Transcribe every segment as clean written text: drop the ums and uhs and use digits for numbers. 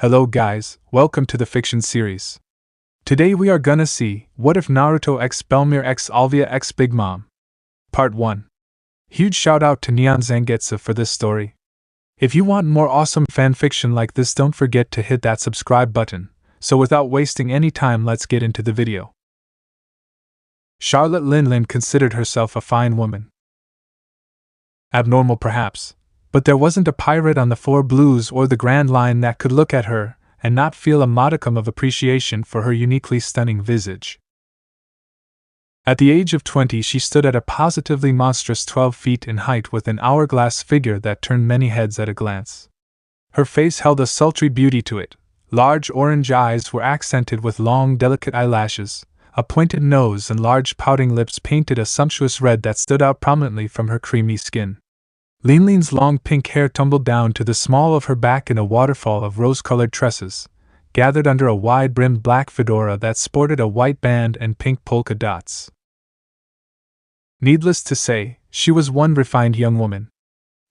Hello guys, welcome to the fiction series. Today we are gonna see, what if Naruto x Bellemere x Olvia x Big Mom? Part 1. Huge shout out to NeonZangetsu for this story. If you want more awesome fanfiction like this, don't forget to hit that subscribe button. So without wasting any time, let's get into the video. Charlotte Linlin considered herself a fine woman. Abnormal perhaps, but there wasn't a pirate on the Four Blues or the Grand Line that could look at her and not feel a modicum of appreciation for her uniquely stunning visage. At the age of 20, she stood at a positively monstrous 12 feet in height with an hourglass figure that turned many heads at a glance. Her face held a sultry beauty to it. Large orange eyes were accented with long, delicate eyelashes. A pointed nose and large pouting lips painted a sumptuous red that stood out prominently from her creamy skin. Linlin's long pink hair tumbled down to the small of her back in a waterfall of rose-colored tresses, gathered under a wide-brimmed black fedora that sported a white band and pink polka dots. Needless to say, she was one refined young woman.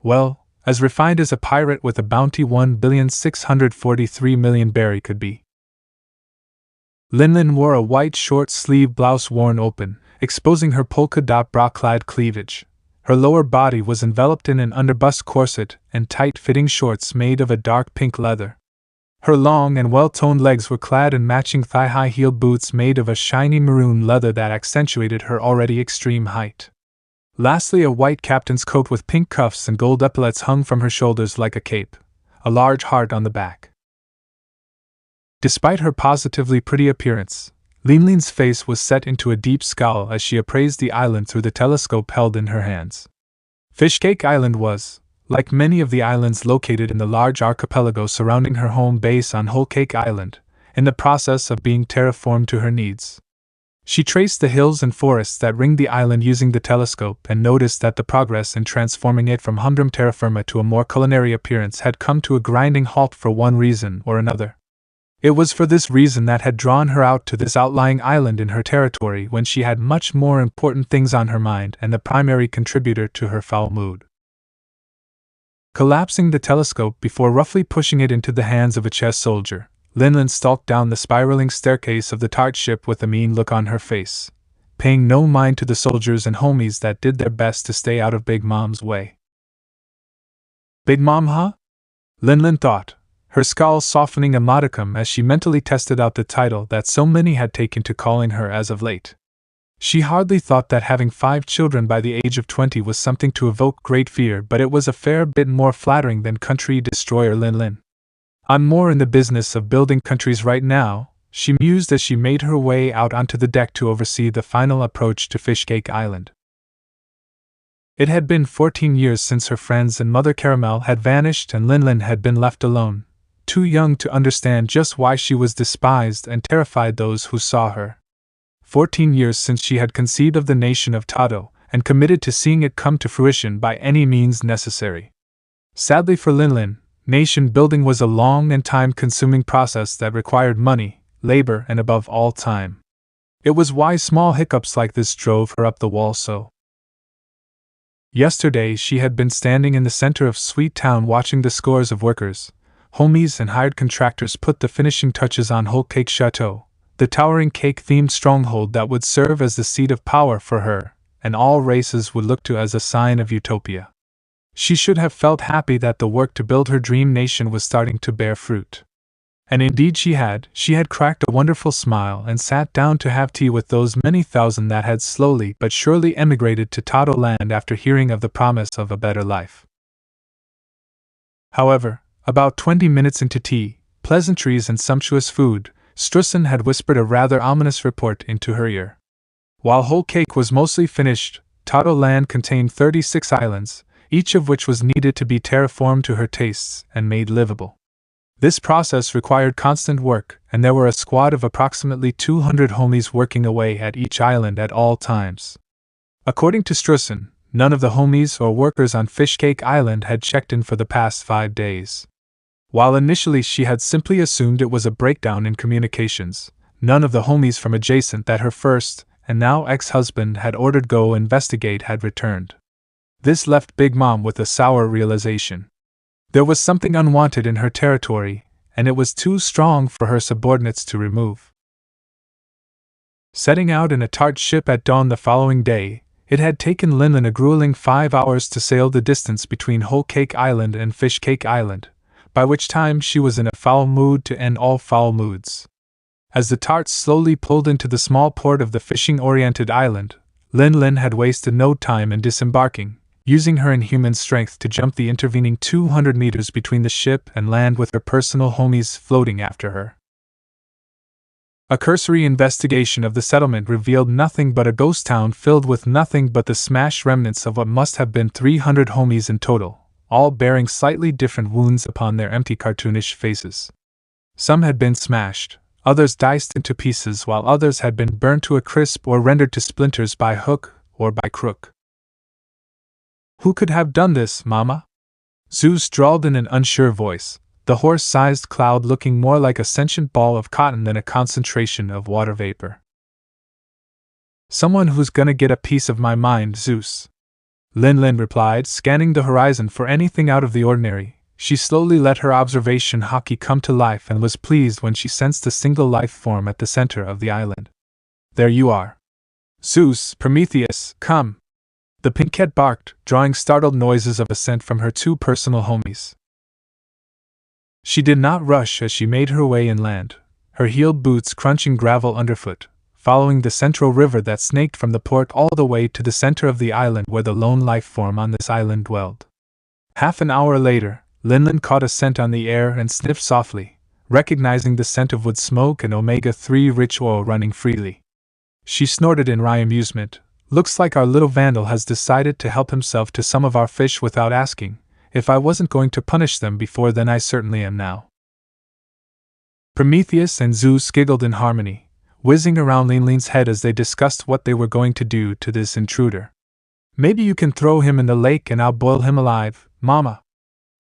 Well, as refined as a pirate with a bounty 1,643,000,000 berry could be. Linlin wore a white short-sleeved blouse worn open, exposing her polka-dot bra-clad cleavage. Her lower body was enveloped in an underbust corset and tight-fitting shorts made of a dark pink leather. Her long and well-toned legs were clad in matching thigh-high heeled boots made of a shiny maroon leather that accentuated her already extreme height. Lastly, a white captain's coat with pink cuffs and gold epaulets hung from her shoulders like a cape, a large heart on the back. Despite her positively pretty appearance, Linlin's face was set into a deep scowl as she appraised the island through the telescope held in her hands. Fishcake Island was, like many of the islands located in the large archipelago surrounding her home base on Whole Cake Island, in the process of being terraformed to her needs. She traced the hills and forests that ringed the island using the telescope and noticed that the progress in transforming it from humdrum terra firma to a more culinary appearance had come to a grinding halt for one reason or another. It was for this reason that had drawn her out to this outlying island in her territory when she had much more important things on her mind and the primary contributor to her foul mood. Collapsing the telescope before roughly pushing it into the hands of a chess soldier, Linlin stalked down the spiraling staircase of the tart ship with a mean look on her face, paying no mind to the soldiers and homies that did their best to stay out of Big Mom's way. Big Mom, huh? Linlin thought, her scowl softening a modicum as she mentally tested out the title that so many had taken to calling her as of late. She hardly thought that having 5 children by the age of 20 was something to evoke great fear, but it was a fair bit more flattering than country destroyer Linlin. I'm more in the business of building countries right now, she mused as she made her way out onto the deck to oversee the final approach to Fishcake Island. It had been 14 years since her friends and Mother Caramel had vanished and Linlin had been left alone, too young to understand just why she was despised and terrified those who saw her. 14 years since she had conceived of the nation of Tato, and committed to seeing it come to fruition by any means necessary. Sadly for Linlin, nation building was a long and time-consuming process that required money, labor, and above all time. It was why small hiccups like this drove her up the wall so. Yesterday she had been standing in the center of Sweet Town watching the scores of workers, homies and hired contractors put the finishing touches on Whole Cake Chateau, the towering cake-themed stronghold that would serve as the seat of power for her, and all races would look to as a sign of utopia. She should have felt happy that the work to build her dream nation was starting to bear fruit. And indeed she had cracked a wonderful smile and sat down to have tea with those many thousand that had slowly but surely emigrated to Tato land after hearing of the promise of a better life. However, about 20 minutes into tea, pleasantries and sumptuous food, Strussen had whispered a rather ominous report into her ear. While Whole Cake was mostly finished, Tato land contained 36 islands, each of which was needed to be terraformed to her tastes and made livable. This process required constant work, and there were a squad of approximately 200 homies working away at each island at all times. According to Strussen, none of the homies or workers on Fishcake Island had checked in for the past 5 days. While initially she had simply assumed it was a breakdown in communications, none of the homies from adjacent that her first, and now ex-husband had ordered go investigate had returned. This left Big Mom with a sour realization. There was something unwanted in her territory, and it was too strong for her subordinates to remove. Setting out in a tart ship at dawn the following day, it had taken Linlin a grueling 5 hours to sail the distance between Whole Cake Island and Fish Cake Island, by which time she was in a foul mood to end all foul moods. As the tarts slowly pulled into the small port of the fishing-oriented island, Linlin had wasted no time in disembarking, using her inhuman strength to jump the intervening 200 meters between the ship and land with her personal homies floating after her. A cursory investigation of the settlement revealed nothing but a ghost town filled with nothing but the smashed remnants of what must have been 300 homies in total, all bearing slightly different wounds upon their empty cartoonish faces. Some had been smashed, others diced into pieces, while others had been burnt to a crisp or rendered to splinters by hook or by crook. "Who could have done this, Mama?" Zeus drawled in an unsure voice, the horse-sized cloud looking more like a sentient ball of cotton than a concentration of water vapor. "Someone who's gonna get a piece of my mind, Zeus," Linlin replied, scanning the horizon for anything out of the ordinary. She slowly let her observation hockey come to life and was pleased when she sensed a single life form at the center of the island. "There you are. Zeus, Prometheus, come!" The pinkette barked, drawing startled noises of assent from her two personal homies. She did not rush as she made her way inland, her heeled boots crunching gravel underfoot, following the central river that snaked from the port all the way to the center of the island where the lone life form on this island dwelled. Half an hour later, Linlin caught a scent on the air and sniffed softly, recognizing the scent of wood smoke and omega-3 rich oil running freely. She snorted in wry amusement. "Looks like our little vandal has decided to help himself to some of our fish without asking. If I wasn't going to punish them before, then I certainly am now." Prometheus and Zeus giggled in harmony, whizzing around Linlin's head as they discussed what they were going to do to this intruder. "Maybe you can throw him in the lake and I'll boil him alive, Mama,"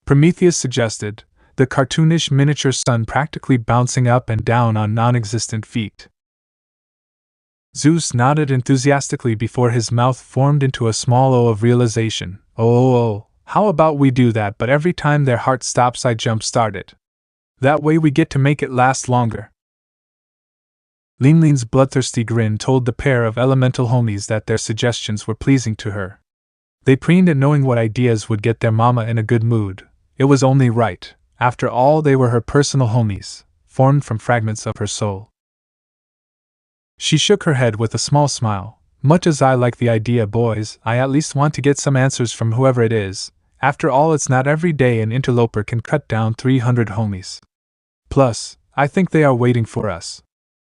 Prometheus suggested, the cartoonish miniature sun practically bouncing up and down on non-existent feet. Zeus nodded enthusiastically before his mouth formed into a small O of realization. Oh, how about we do that, but every time their heart stops I jump-start it. That way we get to make it last longer. Linlin's bloodthirsty grin told the pair of elemental homies that their suggestions were pleasing to her. They preened at knowing what ideas would get their mama in a good mood. It was only right. After all, they were her personal homies, formed from fragments of her soul. She shook her head with a small smile. "Much as I like the idea, boys, I at least want to get some answers from whoever it is. After all, it's not every day an interloper can cut down 300 homies. Plus, I think they are waiting for us,"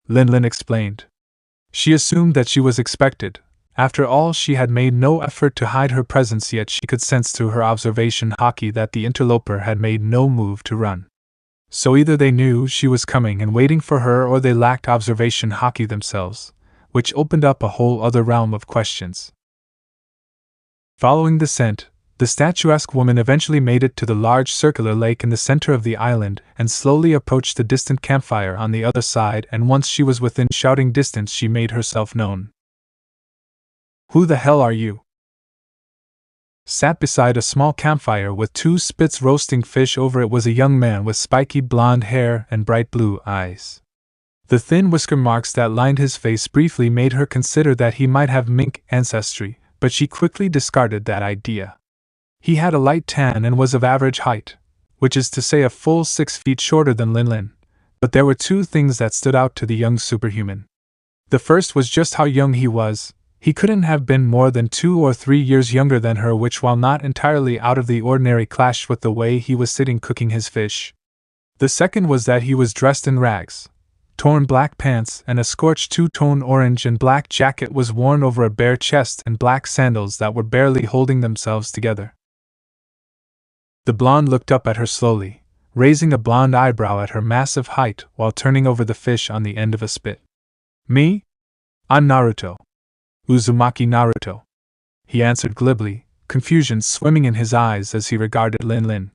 Linlin explained. She assumed that she was expected. After all, she had made no effort to hide her presence, yet she could sense through her observation hockey that the interloper had made no move to run. So either they knew she was coming and waiting for her, or they lacked observation hockey themselves, which opened up a whole other realm of questions. Following the scent, the statuesque woman eventually made it to the large circular lake in the center of the island and slowly approached the distant campfire on the other side, and once she was within shouting distance she made herself known. "Who the hell are you?" Sat beside a small campfire with two spits roasting fish over it was a young man with spiky blonde hair and bright blue eyes. The thin whisker marks that lined his face briefly made her consider that he might have mink ancestry, but she quickly discarded that idea. He had a light tan and was of average height, which is to say a full 6 feet shorter than Linlin, but there were two things that stood out to the young superhuman. The first was just how young he was. He couldn't have been more than 2 or 3 years younger than her, which, while not entirely out of the ordinary, clashed with the way he was sitting cooking his fish. The second was that he was dressed in rags. Torn black pants and a scorched two-tone orange and black jacket was worn over a bare chest, and black sandals that were barely holding themselves together. The blonde looked up at her slowly, raising a blonde eyebrow at her massive height while turning over the fish on the end of a spit. "Me? I'm Naruto. Uzumaki Naruto," he answered glibly, confusion swimming in his eyes as he regarded Linlin.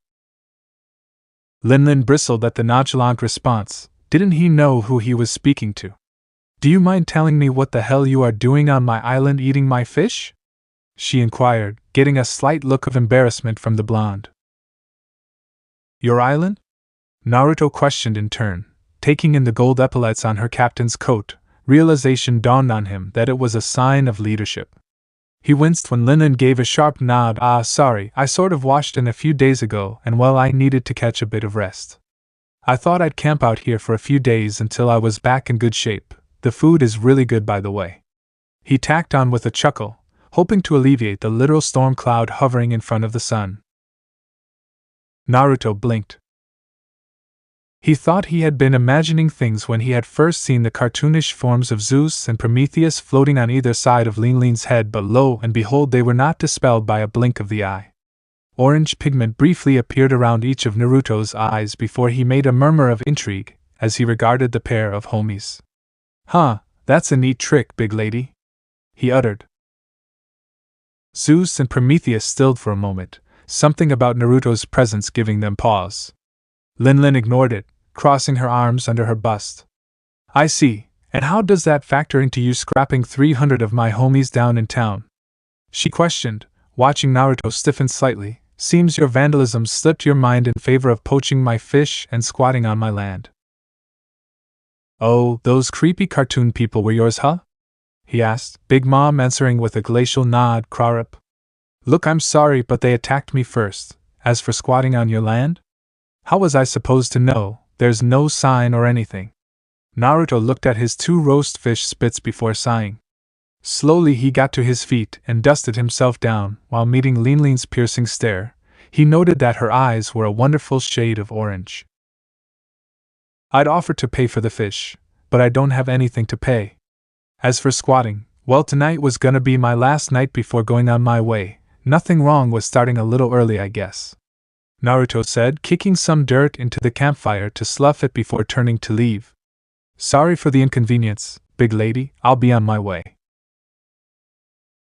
Linlin bristled at the nonchalant response. Didn't he know who he was speaking to? "Do you mind telling me what the hell you are doing on my island eating my fish?" she inquired, getting a slight look of embarrassment from the blonde. "Your island?" Naruto questioned in turn, taking in the gold epaulets on her captain's coat. Realization dawned on him that it was a sign of leadership. He winced when Linlin gave a sharp nod. Sorry, I sort of washed in a few days ago and well, I needed to catch a bit of rest. I thought I'd camp out here for a few days until I was back in good shape. The food is really good, by the way. He tacked on with a chuckle, hoping to alleviate the literal storm cloud hovering in front of the sun. Naruto blinked. He thought he had been imagining things when he had first seen the cartoonish forms of Zeus and Prometheus floating on either side of Linlin's head, but lo and behold, they were not dispelled by a blink of the eye. Orange pigment briefly appeared around each of Naruto's eyes before he made a murmur of intrigue as he regarded the pair of homies. Huh, that's a neat trick, big lady, he uttered. Zeus and Prometheus stilled for a moment, something about Naruto's presence giving them pause. Linlin ignored it, crossing her arms under her bust. I see, and how does that factor into you scrapping 300 of my homies down in town? She questioned, watching Naruto stiffen slightly. Seems your vandalism slipped your mind in favor of poaching my fish and squatting on my land. Oh, those creepy cartoon people were yours, huh? He asked, Big Mom answering with a glacial nod. Krarup. Look, I'm sorry, but they attacked me first. As for squatting on your land? How was I supposed to know? There's no sign or anything. Naruto looked at his 2 roast fish spits before sighing. Slowly he got to his feet and dusted himself down. While meeting Linlin's piercing stare, he noted that her eyes were a wonderful shade of orange. I'd offer to pay for the fish, but I don't have anything to pay. As for squatting, well, tonight was gonna be my last night before going on my way. Nothing wrong with starting a little early, I guess, Naruto said, kicking some dirt into the campfire to slough it before turning to leave. Sorry for the inconvenience, big lady, I'll be on my way.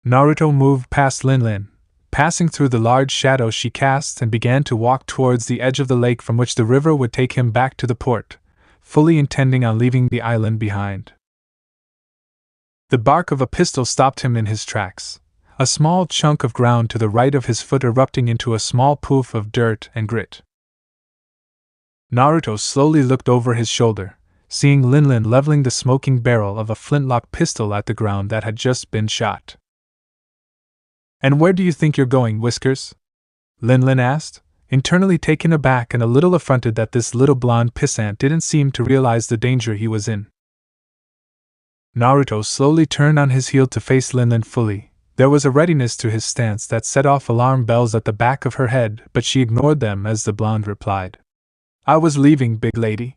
Naruto moved past Linlin, passing through the large shadow she cast, and began to walk towards the edge of the lake from which the river would take him back to the port, fully intending on leaving the island behind. The bark of a pistol stopped him in his tracks, a small chunk of ground to the right of his foot erupting into a small poof of dirt and grit. Naruto slowly looked over his shoulder, seeing Linlin leveling the smoking barrel of a flintlock pistol at the ground that had just been shot. And where do you think you're going, Whiskers? Linlin asked, internally taken aback and a little affronted that this little blonde pissant didn't seem to realize the danger he was in. Naruto slowly turned on his heel to face Linlin fully. There was a readiness to his stance that set off alarm bells at the back of her head, but she ignored them as the blonde replied. I was leaving, big lady.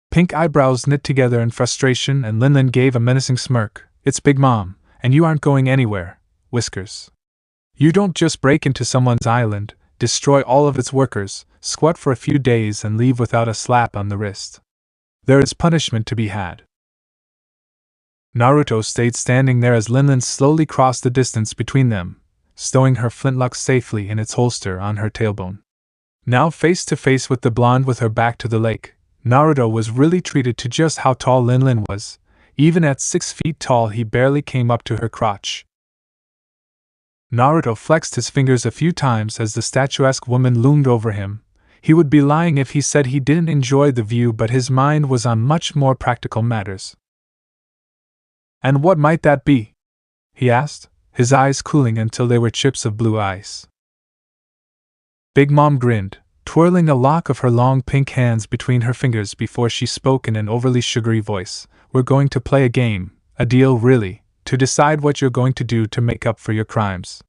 Pink eyebrows knit together in frustration and Linlin gave a menacing smirk. It's Big Mom, and you aren't going anywhere, Whiskers. You don't just break into someone's island, destroy all of its workers, squat for a few days and leave without a slap on the wrist. There is punishment to be had. Naruto stayed standing there as Linlin slowly crossed the distance between them, stowing her flintlock safely in its holster on her tailbone. Now face to face with the blonde with her back to the lake, Naruto was really treated to just how tall Linlin was. Even at 6 feet tall he barely came up to her crotch. Naruto flexed his fingers a few times as the statuesque woman loomed over him. He would be lying if he said he didn't enjoy the view, but his mind was on much more practical matters. And what might that be? He asked, his eyes cooling until they were chips of blue ice. Big Mom grinned, twirling a lock of her long pink hands between her fingers before she spoke in an overly sugary voice. We're going to play a game, a deal really, to decide what you're going to do to make up for your crimes.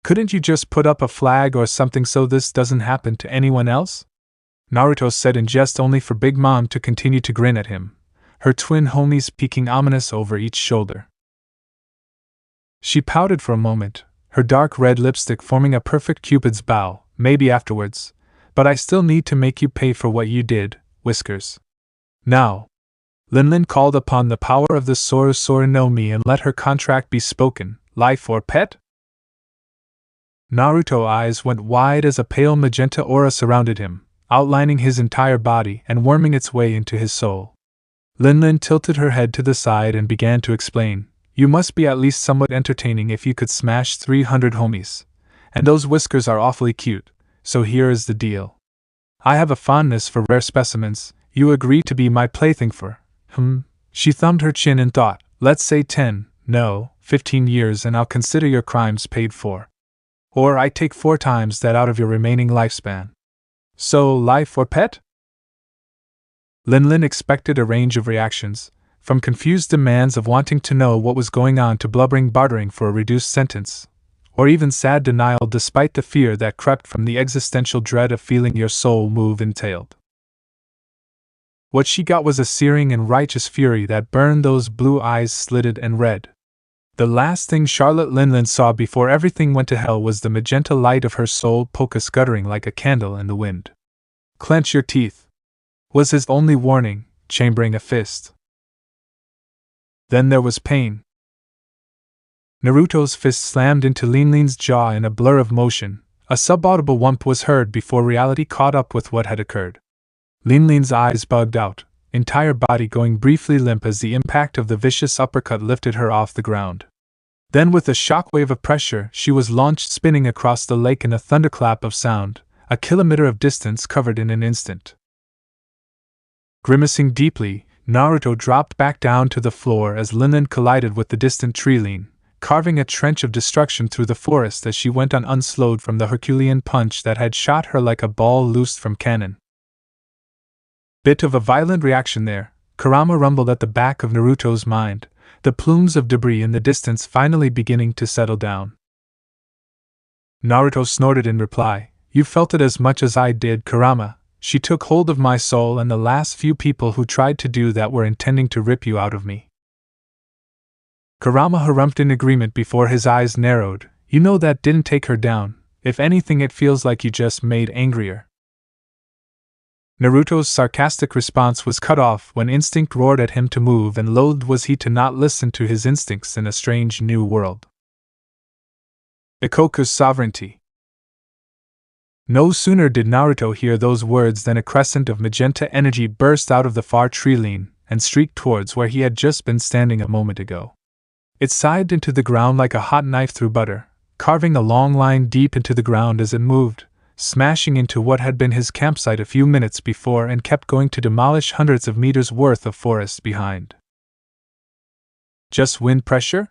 Couldn't you just put up a flag or something so this doesn't happen to anyone else? Naruto said in jest, only for Big Mom to continue to grin at him, her twin homies peeking ominous over each shoulder. She pouted for a moment, her dark red lipstick forming a perfect Cupid's bow. Maybe afterwards, but I still need to make you pay for what you did, Whiskers. Now, Linlin called upon the power of the Sora no Mi and let her contract be spoken, life or pet? Naruto's eyes went wide as a pale magenta aura surrounded him, outlining his entire body and worming its way into his soul. Linlin tilted her head to the side and began to explain. You must be at least somewhat entertaining if you could smash 300 homies. And those whiskers are awfully cute, so here is the deal. I have a fondness for rare specimens. You agree to be my plaything for, She thumbed her chin and thought, let's say 10, no, 15 years and I'll consider your crimes paid for. Or I take 4 times that out of your remaining lifespan. So, life or pet? Linlin expected a range of reactions, from confused demands of wanting to know what was going on to blubbering bartering for a reduced sentence, or even sad denial despite the fear that crept from the existential dread of feeling your soul move entailed. What she got was a searing and righteous fury that burned those blue eyes slitted and red. The last thing Charlotte Linlin saw before everything went to hell was the magenta light of her soul polka scuttering like a candle in the wind. Clench your teeth, was his only warning, chambering a fist. Then there was pain. Naruto's fist slammed into Linlin's jaw in a blur of motion. A subaudible whump was heard before reality caught up with what had occurred. Linlin's eyes bugged out, entire body going briefly limp as the impact of the vicious uppercut lifted her off the ground. Then with a shockwave of pressure, she was launched spinning across the lake in a thunderclap of sound, a kilometer of distance covered in an instant. Grimacing deeply, Naruto dropped back down to the floor as Linlin collided with the distant tree-line, carving a trench of destruction through the forest as she went on unslowed from the Herculean punch that had shot her like a ball loosed from cannon. Bit of a violent reaction there, Kurama rumbled at the back of Naruto's mind, the plumes of debris in the distance finally beginning to settle down. Naruto snorted in reply, you felt it as much as I did, Kurama. She took hold of my soul and the last few people who tried to do that were intending to rip you out of me. Kurama harumphed in agreement before his eyes narrowed, you know that didn't take her down, if anything it feels like you just made angrier. Naruto's sarcastic response was cut off when instinct roared at him to move, and loath was he to not listen to his instincts in a strange new world. Ikoku's sovereignty. No sooner did Naruto hear those words than a crescent of magenta energy burst out of the far tree-line and streaked towards where he had just been standing a moment ago. It scythed into the ground like a hot knife through butter, carving a long line deep into the ground as it moved, smashing into what had been his campsite a few minutes before and kept going to demolish hundreds of meters worth of forest behind. Just wind pressure?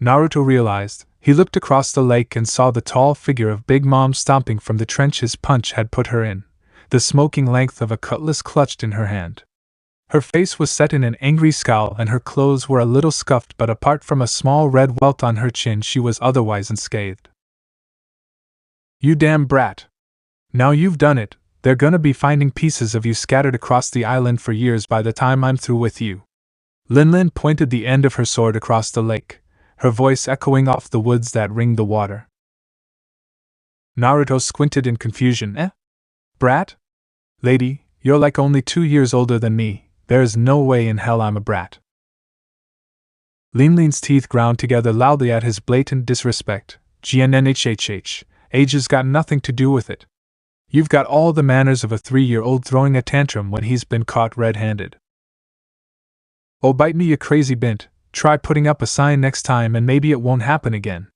Naruto realized. He looked across the lake and saw the tall figure of Big Mom stomping from the trench his punch had put her in, the smoking length of a cutlass clutched in her hand. Her face was set in an angry scowl and her clothes were a little scuffed, but apart from a small red welt on her chin she was otherwise unscathed. You damn brat! Now you've done it, they're gonna be finding pieces of you scattered across the island for years by the time I'm through with you. Linlin pointed the end of her sword across the lake, her voice echoing off the woods that ringed the water. Naruto squinted in confusion. Brat? Lady, you're like only 2 years older than me, there's no way in hell I'm a brat. Linlin's teeth ground together loudly at his blatant disrespect. GNNHHH, age has got nothing to do with it. You've got all the manners of a 3-year-old throwing a tantrum when he's been caught red-handed. Oh, bite me, you crazy bint. Try putting up a sign next time and maybe it won't happen again.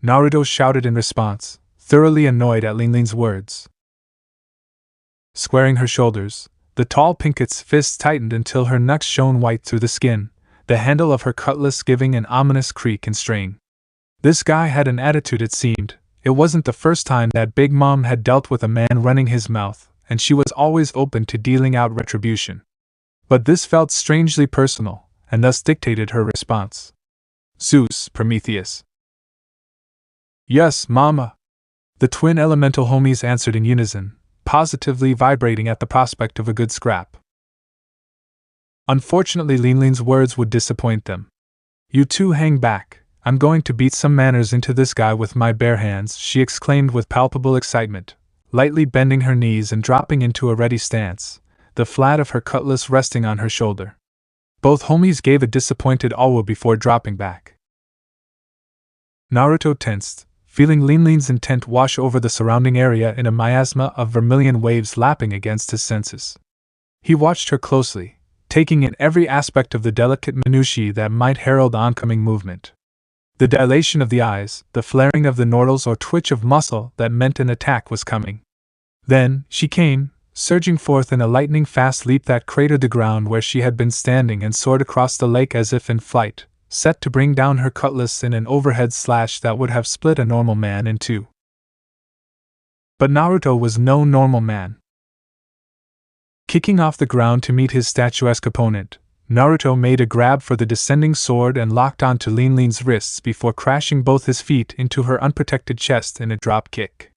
Naruto shouted in response, thoroughly annoyed at Linlin's words. Squaring her shoulders, the tall pinket's fists tightened until her knucks shone white through the skin, the handle of her cutlass giving an ominous creak and strain. This guy had an attitude, it seemed. It wasn't the first time that Big Mom had dealt with a man running his mouth, and she was always open to dealing out retribution. But this felt strangely personal, and thus dictated her response. Zeus, Prometheus. Yes, Mama. The twin elemental homies answered in unison, positively vibrating at the prospect of a good scrap. Unfortunately, Linlin's words would disappoint them. You two hang back. I'm going to beat some manners into this guy with my bare hands, she exclaimed with palpable excitement, lightly bending her knees and dropping into a ready stance, the flat of her cutlass resting on her shoulder. Both homies gave a disappointed awe before dropping back. Naruto tensed, feeling Linlin's intent wash over the surrounding area in a miasma of vermilion waves lapping against his senses. He watched her closely, taking in every aspect of the delicate minutiae that might herald oncoming movement. The dilation of the eyes, the flaring of the nostrils or twitch of muscle that meant an attack was coming. Then, she came, surging forth in a lightning-fast leap that cratered the ground where she had been standing and soared across the lake as if in flight, set to bring down her cutlass in an overhead slash that would have split a normal man in two. But Naruto was no normal man. Kicking off the ground to meet his statuesque opponent, Naruto made a grab for the descending sword and locked onto Lin's wrists before crashing both his feet into her unprotected chest in a drop kick.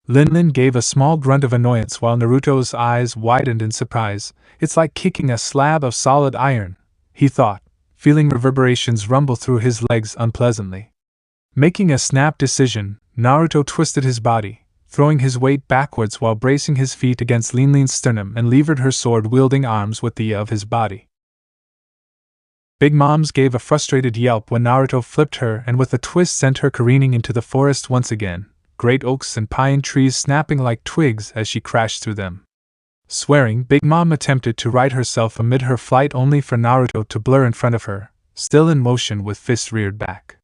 Lin gave a small grunt of annoyance while Naruto's eyes widened in surprise. It's like kicking a slab of solid iron, he thought, feeling reverberations rumble through his legs unpleasantly. Making a snap decision, Naruto twisted his body, throwing his weight backwards while bracing his feet against Lin's sternum and levered her sword-wielding arms with the yaw of his body. Big Moms gave a frustrated yelp when Naruto flipped her and with a twist sent her careening into the forest once again, great oaks and pine trees snapping like twigs as she crashed through them. Swearing, Big Mom attempted to right herself amid her flight only for Naruto to blur in front of her, still in motion with fists reared back.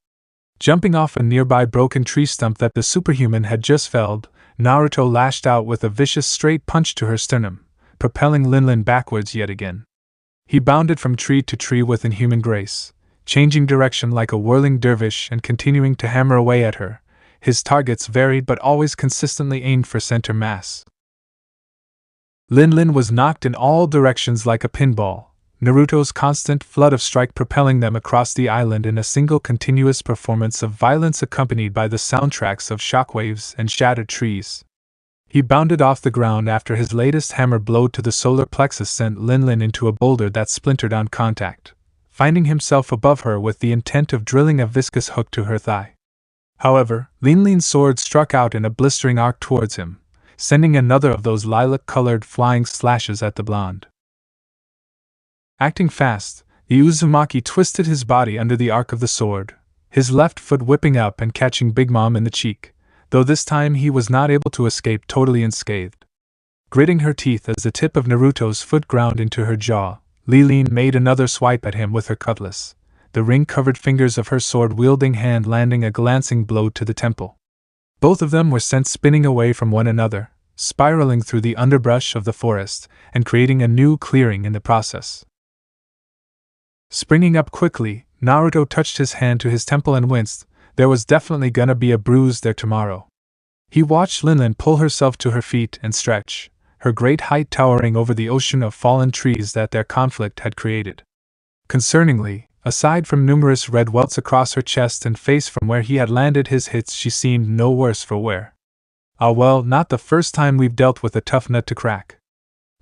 Jumping off a nearby broken tree stump that the superhuman had just felled, Naruto lashed out with a vicious straight punch to her sternum, propelling Lin backwards yet again. He bounded from tree to tree with inhuman grace, changing direction like a whirling dervish and continuing to hammer away at her. His targets varied but always consistently aimed for center mass. Lin was knocked in all directions like a pinball, Naruto's constant flood of strike propelling them across the island in a single continuous performance of violence accompanied by the soundtracks of shockwaves and shattered trees. He bounded off the ground after his latest hammer blow to the solar plexus sent Lin into a boulder that splintered on contact, finding himself above her with the intent of drilling a viscous hook to her thigh. However, Lin's sword struck out in a blistering arc towards him, sending another of those lilac-colored flying slashes at the blonde. Acting fast, the Uzumaki twisted his body under the arc of the sword, his left foot whipping up and catching Big Mom in the cheek, though this time he was not able to escape totally unscathed. Gritting her teeth as the tip of Naruto's foot ground into her jaw, Lin made another swipe at him with her cutlass, the ring-covered fingers of her sword-wielding hand landing a glancing blow to the temple. Both of them were sent spinning away from one another, spiraling through the underbrush of the forest, and creating a new clearing in the process. Springing up quickly, Naruto touched his hand to his temple and winced. There was definitely gonna be a bruise there tomorrow. He watched Lin pull herself to her feet and stretch, her great height towering over the ocean of fallen trees that their conflict had created. Concerningly, aside from numerous red welts across her chest and face from where he had landed his hits, she seemed no worse for wear. Ah well, not the first time we've dealt with a tough nut to crack.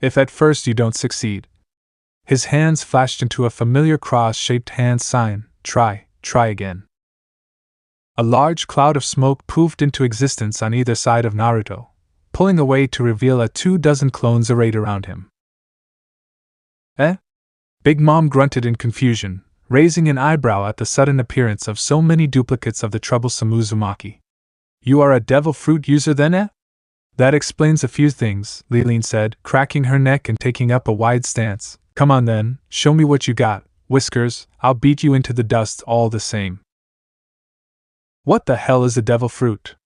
If at first you don't succeed. His hands flashed into a familiar cross-shaped hand sign, try again. A large cloud of smoke poofed into existence on either side of Naruto, pulling away to reveal a 24 clones arrayed around him. Eh? Big Mom grunted in confusion, raising an eyebrow at the sudden appearance of so many duplicates of the troublesome Uzumaki. You are a devil fruit user then, eh? That explains a few things, Lin said, cracking her neck and taking up a wide stance. Come on then, show me what you got, Whiskers, I'll beat you into the dust all the same. What the hell is a devil fruit?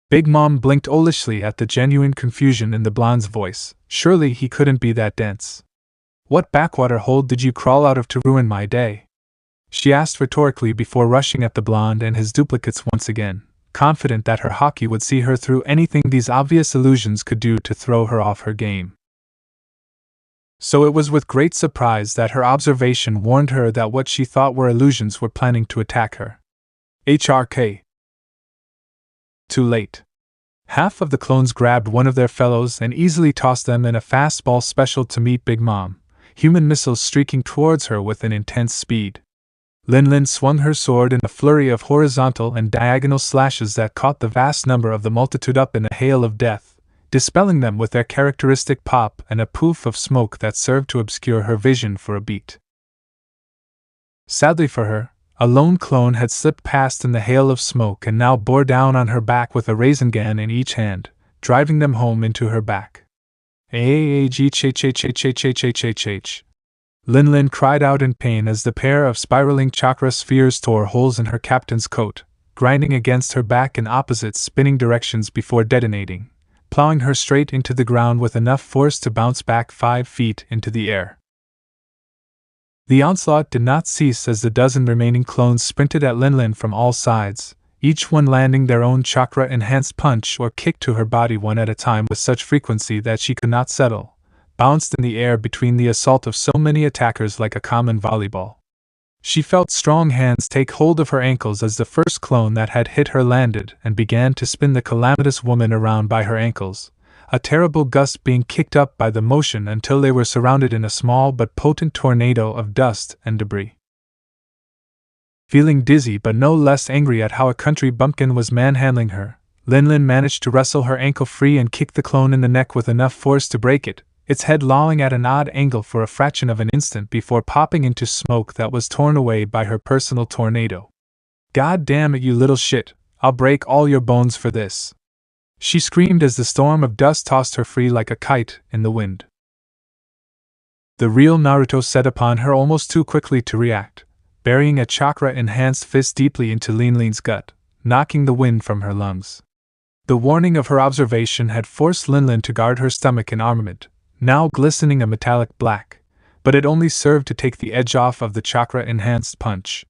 Big Mom blinked owlishly at the genuine confusion in the blonde's voice. Surely he couldn't be that dense. What backwater hole did you crawl out of to ruin my day? She asked rhetorically before rushing at the blonde and his duplicates once again, confident that her haki would see her through anything these obvious illusions could do to throw her off her game. So it was with great surprise that her observation warned her that what she thought were illusions were planning to attack her. HRK. Too late. Half of the clones grabbed one of their fellows and easily tossed them in a fastball special to meet Big Mom, human missiles streaking towards her with an intense speed. Lin swung her sword in a flurry of horizontal and diagonal slashes that caught the vast number of the multitude up in a hail of death, dispelling them with their characteristic pop and a poof of smoke that served to obscure her vision for a beat. Sadly for her, a lone clone had slipped past in the hail of smoke and now bore down on her back with a Rasengan in each hand, driving them home into her back. H. Lin cried out in pain as the pair of spiraling chakra spheres tore holes in her captain's coat, grinding against her back in opposite spinning directions before detonating, plowing her straight into the ground with enough force to bounce back 5 feet into the air. The onslaught did not cease as the dozen remaining clones sprinted at Linlin from all sides, each one landing their own chakra-enhanced punch or kick to her body one at a time with such frequency that she could not settle, bounced in the air between the assault of so many attackers like a common volleyball. She felt strong hands take hold of her ankles as the first clone that had hit her landed and began to spin the calamitous woman around by her ankles, a terrible gust being kicked up by the motion until they were surrounded in a small but potent tornado of dust and debris. Feeling dizzy but no less angry at how a country bumpkin was manhandling her, Linlin managed to wrestle her ankle free and kick the clone in the neck with enough force to break it, its head lolling at an odd angle for a fraction of an instant before popping into smoke that was torn away by her personal tornado. "God damn it, you little shit, I'll break all your bones for this," she screamed as the storm of dust tossed her free like a kite in the wind. The real Naruto set upon her almost too quickly to react, burying a chakra-enhanced fist deeply into Linlin's gut, knocking the wind from her lungs. The warning of her observation had forced Linlin to guard her stomach in armament, now glistening a metallic black, but it only served to take the edge off of the chakra-enhanced punch.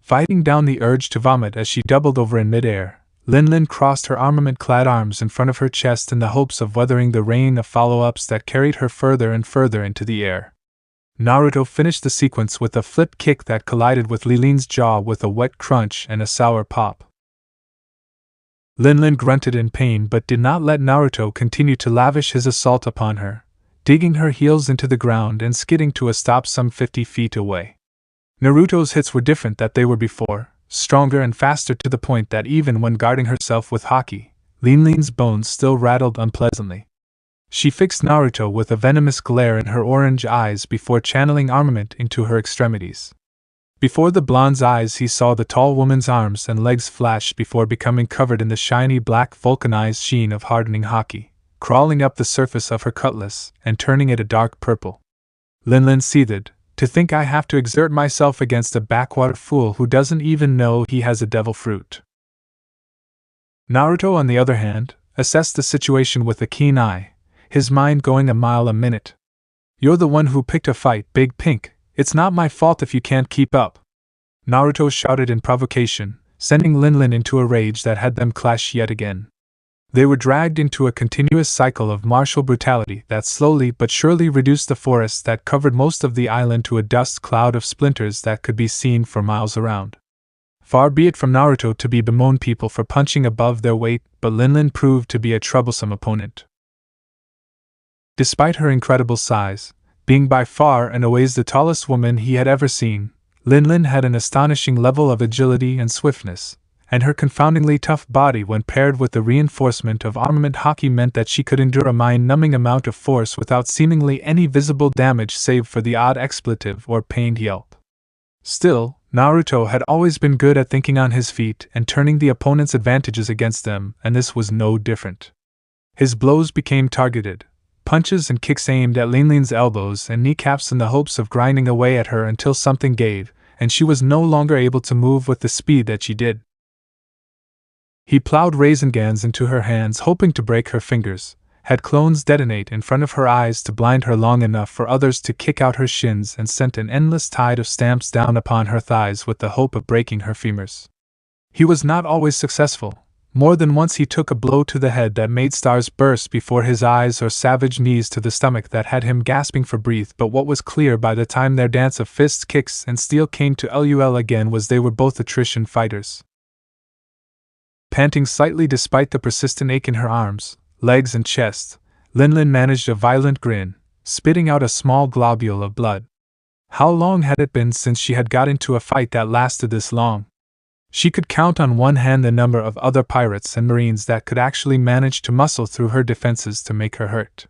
Fighting down the urge to vomit as she doubled over in midair, Linlin crossed her armament-clad arms in front of her chest in the hopes of weathering the rain of follow-ups that carried her further and further into the air. Naruto finished the sequence with a flip kick that collided with Lilin's jaw with a wet crunch and a sour pop. Linlin grunted in pain but did not let Naruto continue to lavish his assault upon her, digging her heels into the ground and skidding to a stop some 50 feet away. Naruto's hits were different than they were before, stronger and faster to the point that even when guarding herself with haki, Linlin's bones still rattled unpleasantly. She fixed Naruto with a venomous glare in her orange eyes before channeling armament into her extremities. Before the blonde's eyes he saw the tall woman's arms and legs flash before becoming covered in the shiny black vulcanized sheen of hardening haki, crawling up the surface of her cutlass and turning it a dark purple. Linlin seethed, "To think I have to exert myself against a backwater fool who doesn't even know he has a devil fruit." Naruto, on the other hand, assessed the situation with a keen eye, his mind going a mile a minute. "You're the one who picked a fight, Big Pink. It's not my fault if you can't keep up," Naruto shouted in provocation, sending Linlin into a rage that had them clash yet again. They were dragged into a continuous cycle of martial brutality that slowly but surely reduced the forest that covered most of the island to a dust cloud of splinters that could be seen for miles around. Far be it from Naruto to bemoan people for punching above their weight, but Linlin proved to be a troublesome opponent. Despite her incredible size, being by far and away the tallest woman he had ever seen, Linlin had an astonishing level of agility and swiftness, and her confoundingly tough body when paired with the reinforcement of armament haki meant that she could endure a mind-numbing amount of force without seemingly any visible damage save for the odd expletive or pained yelp. Still, Naruto had always been good at thinking on his feet and turning the opponent's advantages against them, and this was no different. His blows became targeted, punches and kicks aimed at Linlin's elbows and kneecaps in the hopes of grinding away at her until something gave, and she was no longer able to move with the speed that she did. He plowed Raisingans into her hands hoping to break her fingers, had clones detonate in front of her eyes to blind her long enough for others to kick out her shins, and sent an endless tide of stamps down upon her thighs with the hope of breaking her femurs. He was not always successful. More than once he took a blow to the head that made stars burst before his eyes or savage knees to the stomach that had him gasping for breath, but what was clear by the time their dance of fists, kicks, and steel came to LUL again was they were both attrition fighters. Panting slightly despite the persistent ache in her arms, legs and chest, Linlin managed a violent grin, spitting out a small globule of blood. How long had it been since she had got into a fight that lasted this long? She could count on one hand the number of other pirates and marines that could actually manage to muscle through her defenses to make her hurt.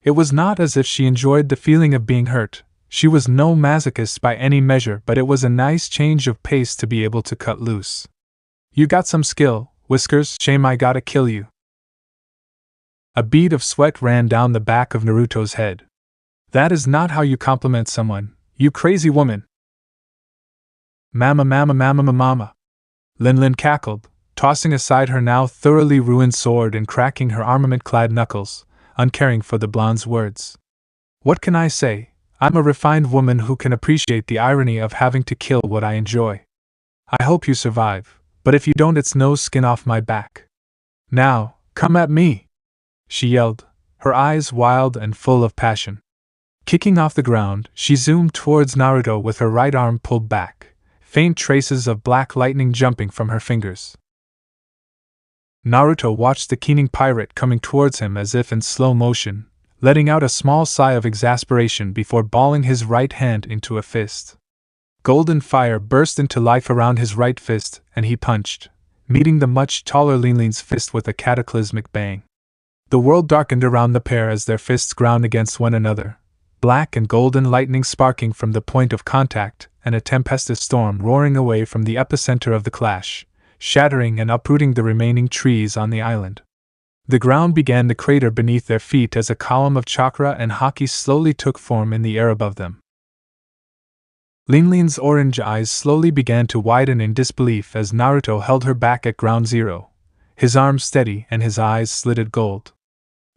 It was not as if she enjoyed the feeling of being hurt. She was no masochist by any measure, but it was a nice change of pace to be able to cut loose. "You got some skill, Whiskers, shame I gotta kill you." A bead of sweat ran down the back of Naruto's head. "That is not how you compliment someone, you crazy woman." Mama. Linlin cackled, tossing aside her now thoroughly ruined sword and cracking her armament-clad knuckles, uncaring for the blonde's words. What can I say? I'm a refined woman who can appreciate the irony of having to kill what I enjoy. I hope you survive, but if you don't, it's no skin off my back. Now, come at me! She yelled, her eyes wild and full of passion. Kicking off the ground, she zoomed towards Naruto with her right arm pulled back, faint traces of black lightning jumping from her fingers. Naruto watched the keening pirate coming towards him as if in slow motion, letting out a small sigh of exasperation before balling his right hand into a fist. Golden fire burst into life around his right fist, and he punched, meeting the much taller Linlin's fist with a cataclysmic bang. The world darkened around the pair as their fists ground against one another, black and golden lightning sparking from the point of contact, and a tempestuous storm roaring away from the epicenter of the clash, shattering and uprooting the remaining trees on the island. The ground began to crater beneath their feet as a column of chakra and haki slowly took form in the air above them. Linlin's orange eyes slowly began to widen in disbelief as Naruto held her back at ground zero, his arms steady and his eyes slitted gold.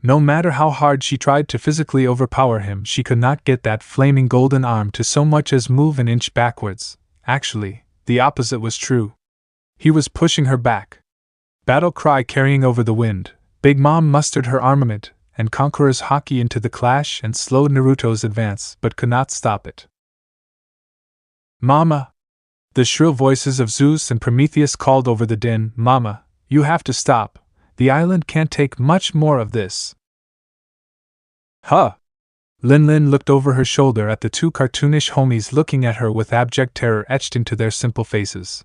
No matter how hard she tried to physically overpower him, she could not get that flaming golden arm to so much as move an inch backwards. Actually, the opposite was true. He was pushing her back. Battle cry carrying over the wind, Big Mom mustered her armament and Conqueror's haki into the clash and slowed Naruto's advance, but could not stop it. Mama! The shrill voices of Zeus and Prometheus called over the din. Mama, you have to stop. The island can't take much more of this. Huh! Linlin looked over her shoulder at the two cartoonish homies looking at her with abject terror etched into their simple faces,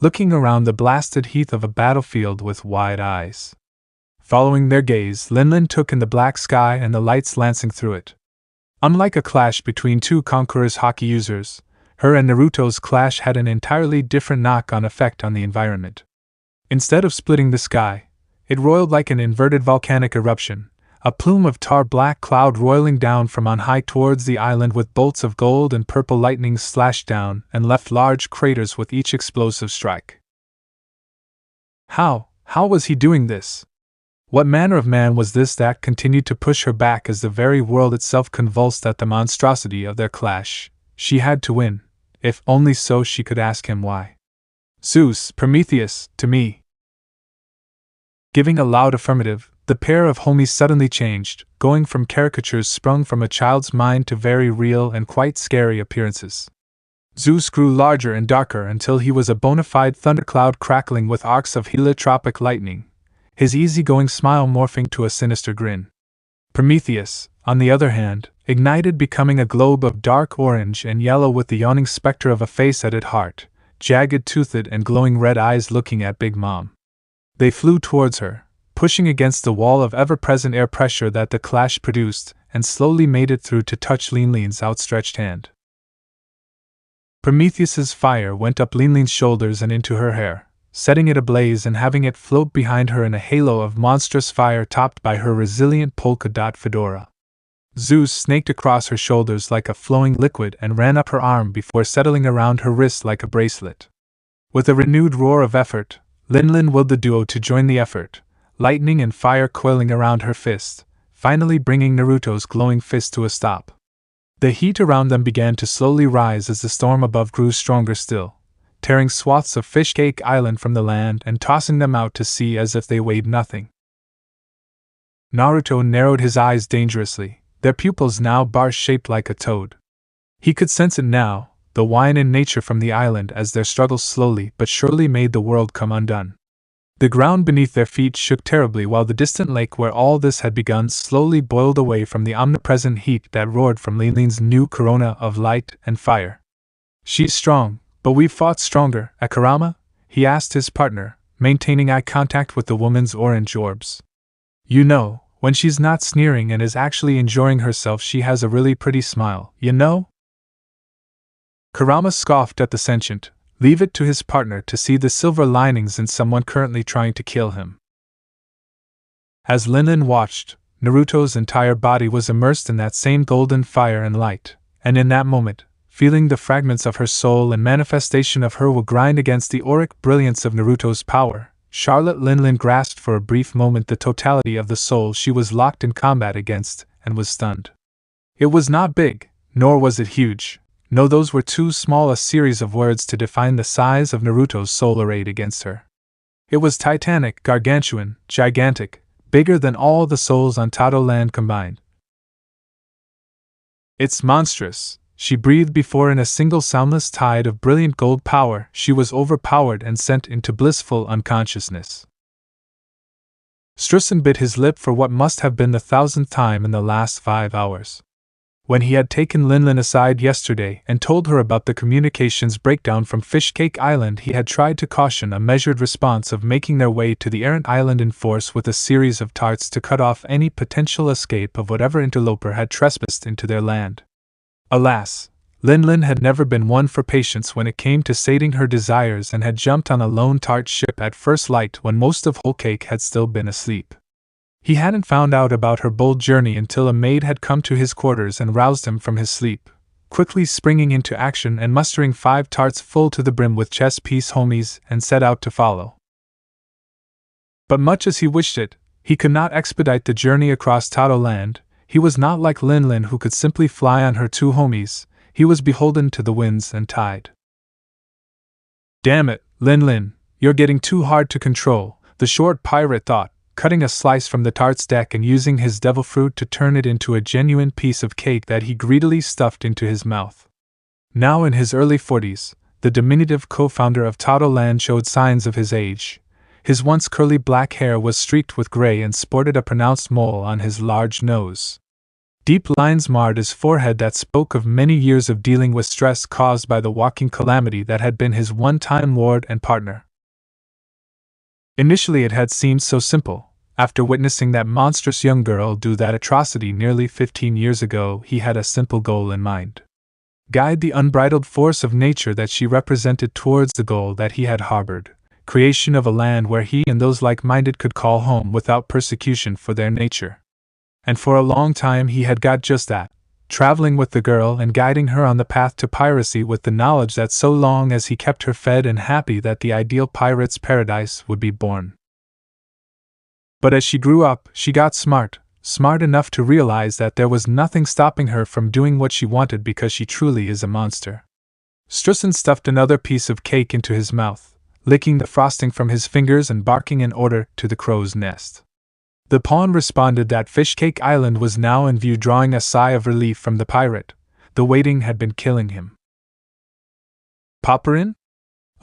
looking around the blasted heath of a battlefield with wide eyes. Following their gaze, Linlin took in the black sky and the lights lancing through it. Unlike a clash between two Conqueror's haki users, her and Naruto's clash had an entirely different knock-on effect on the environment. Instead of splitting the sky, it roiled like an inverted volcanic eruption, a plume of tar-black cloud roiling down from on high towards the island with bolts of gold and purple lightning slashed down and left large craters with each explosive strike. How was he doing this? What manner of man was this that continued to push her back as the very world itself convulsed at the monstrosity of their clash? She had to win, if only so she could ask him why. Zeus, Prometheus, to me. Giving a loud affirmative, the pair of homies suddenly changed, going from caricatures sprung from a child's mind to very real and quite scary appearances. Zeus grew larger and darker until he was a bona fide thundercloud crackling with arcs of heliotropic lightning, his easygoing smile morphing to a sinister grin. Prometheus, on the other hand, ignited, becoming a globe of dark orange and yellow with the yawning specter of a face at its heart, jagged-toothed and glowing red eyes looking at Big Mom. They flew towards her, pushing against the wall of ever-present air pressure that the clash produced, and slowly made it through to touch Linlin's outstretched hand. Prometheus's fire went up Linlin's shoulders and into her hair, setting it ablaze and having it float behind her in a halo of monstrous fire topped by her resilient polka-dot fedora. Zeus snaked across her shoulders like a flowing liquid and ran up her arm before settling around her wrist like a bracelet. With a renewed roar of effort, Linlin willed the duo to join the effort, lightning and fire coiling around her fist, finally bringing Naruto's glowing fist to a stop. The heat around them began to slowly rise as the storm above grew stronger still, tearing swaths of Fishcake Island from the land and tossing them out to sea as if they weighed nothing. Naruto narrowed his eyes dangerously, their pupils now bar-shaped like a toad. He could sense it now, the wine in nature from the island as their struggles slowly but surely made the world come undone. The ground beneath their feet shook terribly while the distant lake where all this had begun slowly boiled away from the omnipresent heat that roared from Linlin's new corona of light and fire. She's strong, but we've fought stronger, Akarama? He asked his partner, maintaining eye contact with the woman's orange orbs. You know, when she's not sneering and is actually enjoying herself, she has a really pretty smile, you know? Kurama scoffed at the sentient. Leave it to his partner to see the silver linings in someone currently trying to kill him. As Linlin watched, Naruto's entire body was immersed in that same golden fire and light, and in that moment, feeling the fragments of her soul and manifestation of her will grind against the auric brilliance of Naruto's power, Charlotte Linlin grasped for a brief moment the totality of the soul she was locked in combat against, and was stunned. It was not big, nor was it huge. No, those were too small a series of words to define the size of Naruto's soul arrayed against her. It was titanic, gargantuan, gigantic, bigger than all the souls on Tato land combined. It's monstrous, she breathed before in a single soundless tide of brilliant gold power she was overpowered and sent into blissful unconsciousness. Strussen bit his lip for what must have been the 1,000th time in the last 5 hours. When he had taken Linlin aside yesterday and told her about the communications breakdown from Fishcake Island, he had tried to caution a measured response of making their way to the errant island in force with a series of tarts to cut off any potential escape of whatever interloper had trespassed into their land. Alas, Linlin had never been one for patience when it came to sating her desires and had jumped on a lone tart ship at first light when most of Whole Cake had still been asleep. He hadn't found out about her bold journey until a maid had come to his quarters and roused him from his sleep, quickly springing into action and mustering 5 tarts full to the brim with chess piece homies and set out to follow. But much as he wished it, he could not expedite the journey across Tato land. He was not like Linlin who could simply fly on her 2 homies. He was beholden to the winds and tide. Damn it, Linlin, you're getting too hard to control, the short pirate thought, cutting a slice from the tart's deck and using his devil fruit to turn it into a genuine piece of cake that he greedily stuffed into his mouth. Now in his early 40s, the diminutive co-founder of Tato land showed signs of his age. His once curly black hair was streaked with gray and sported a pronounced mole on his large nose. Deep lines marred his forehead that spoke of many years of dealing with stress caused by the walking calamity that had been his one-time lord and partner. Initially it had seemed so simple. After witnessing that monstrous young girl do that atrocity nearly 15 years ago, he had a simple goal in mind. Guide the unbridled force of nature that she represented towards the goal that he had harbored, creation of a land where he and those like-minded could call home without persecution for their nature. And for a long time he had got just that, traveling with the girl and guiding her on the path to piracy with the knowledge that so long as he kept her fed and happy that the ideal pirate's paradise would be born. But as she grew up, she got smart enough to realize that there was nothing stopping her from doing what she wanted because she truly is a monster. Strussen stuffed another piece of cake into his mouth, licking the frosting from his fingers and barking an order to the crow's nest. The pawn responded that Fishcake Island was now in view, drawing a sigh of relief from the pirate. The waiting had been killing him. Popperin?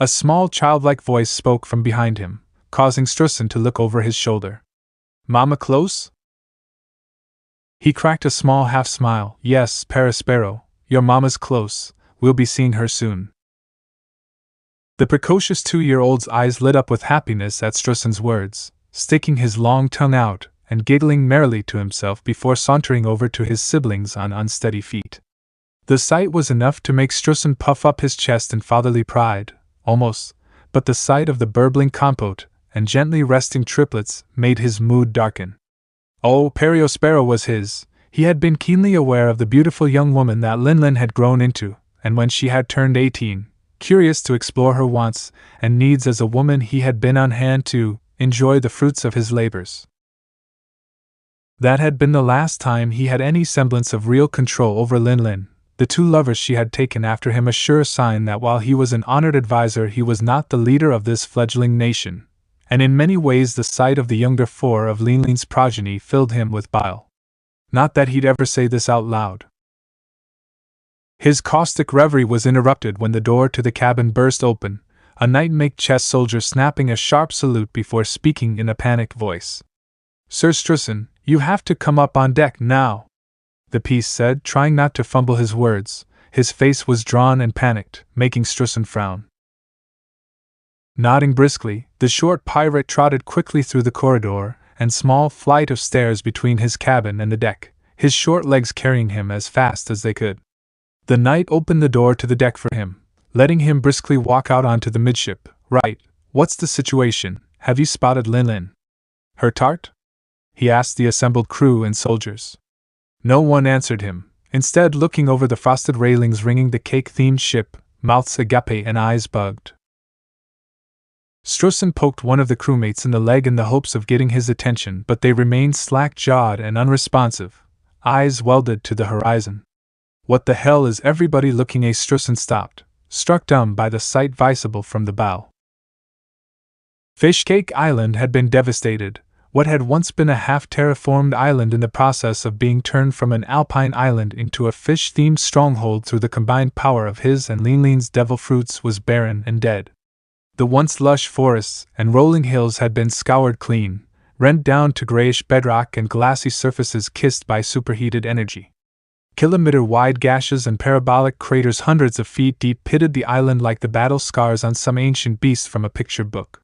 A small childlike voice spoke from behind him, causing Strussen to look over his shoulder. Mama close? He cracked a small half-smile. Yes, Paraspero, your mama's close. We'll be seeing her soon. The precocious 2-year-old's eyes lit up with happiness at Strussen's words, sticking his long tongue out and giggling merrily to himself before sauntering over to his siblings on unsteady feet. The sight was enough to make Strussen puff up his chest in fatherly pride, almost, but the sight of the burbling compote and gently resting triplets made his mood darken. Oh, Periospero was his. He had been keenly aware of the beautiful young woman that Linlin had grown into, and when she had turned 18, curious to explore her wants and needs as a woman, he had been on hand to enjoy the fruits of his labors. That had been the last time he had any semblance of real control over Linlin. The 2 lovers she had taken after him, a sure sign that while he was an honored advisor, he was not the leader of this fledgling nation, and in many ways the sight of the younger 4 of Linlin's progeny filled him with bile. Not that he'd ever say this out loud. His caustic reverie was interrupted when the door to the cabin burst open, a knight-make chess soldier snapping a sharp salute before speaking in a panicked voice. Sir Strussen, you have to come up on deck now, the piece said, trying not to fumble his words. His face was drawn and panicked, making Strussen frown. Nodding briskly, the short pirate trotted quickly through the corridor and small flight of stairs between his cabin and the deck, his short legs carrying him as fast as they could. The knight opened the door to the deck for him, letting him briskly walk out onto the midship. Right, what's the situation? Have you spotted Linlin? Her tart? He asked the assembled crew and soldiers. No one answered him, instead looking over the frosted railings ringing the cake-themed ship, mouths agape and eyes bugged. Strussen poked one of the crewmates in the leg in the hopes of getting his attention, but they remained slack-jawed and unresponsive, eyes welded to the horizon. What the hell is everybody looking at? Strussen stopped, struck dumb by the sight visible from the bow. Fishcake Island had been devastated, what had once been a half-terraformed island in the process of being turned from an alpine island into a fish-themed stronghold through the combined power of his and Linlin's devil fruits, was barren and dead. The once lush forests and rolling hills had been scoured clean, rent down to grayish bedrock and glassy surfaces kissed by superheated energy. Kilometer-wide gashes and parabolic craters hundreds of feet deep pitted the island like the battle scars on some ancient beast from a picture book.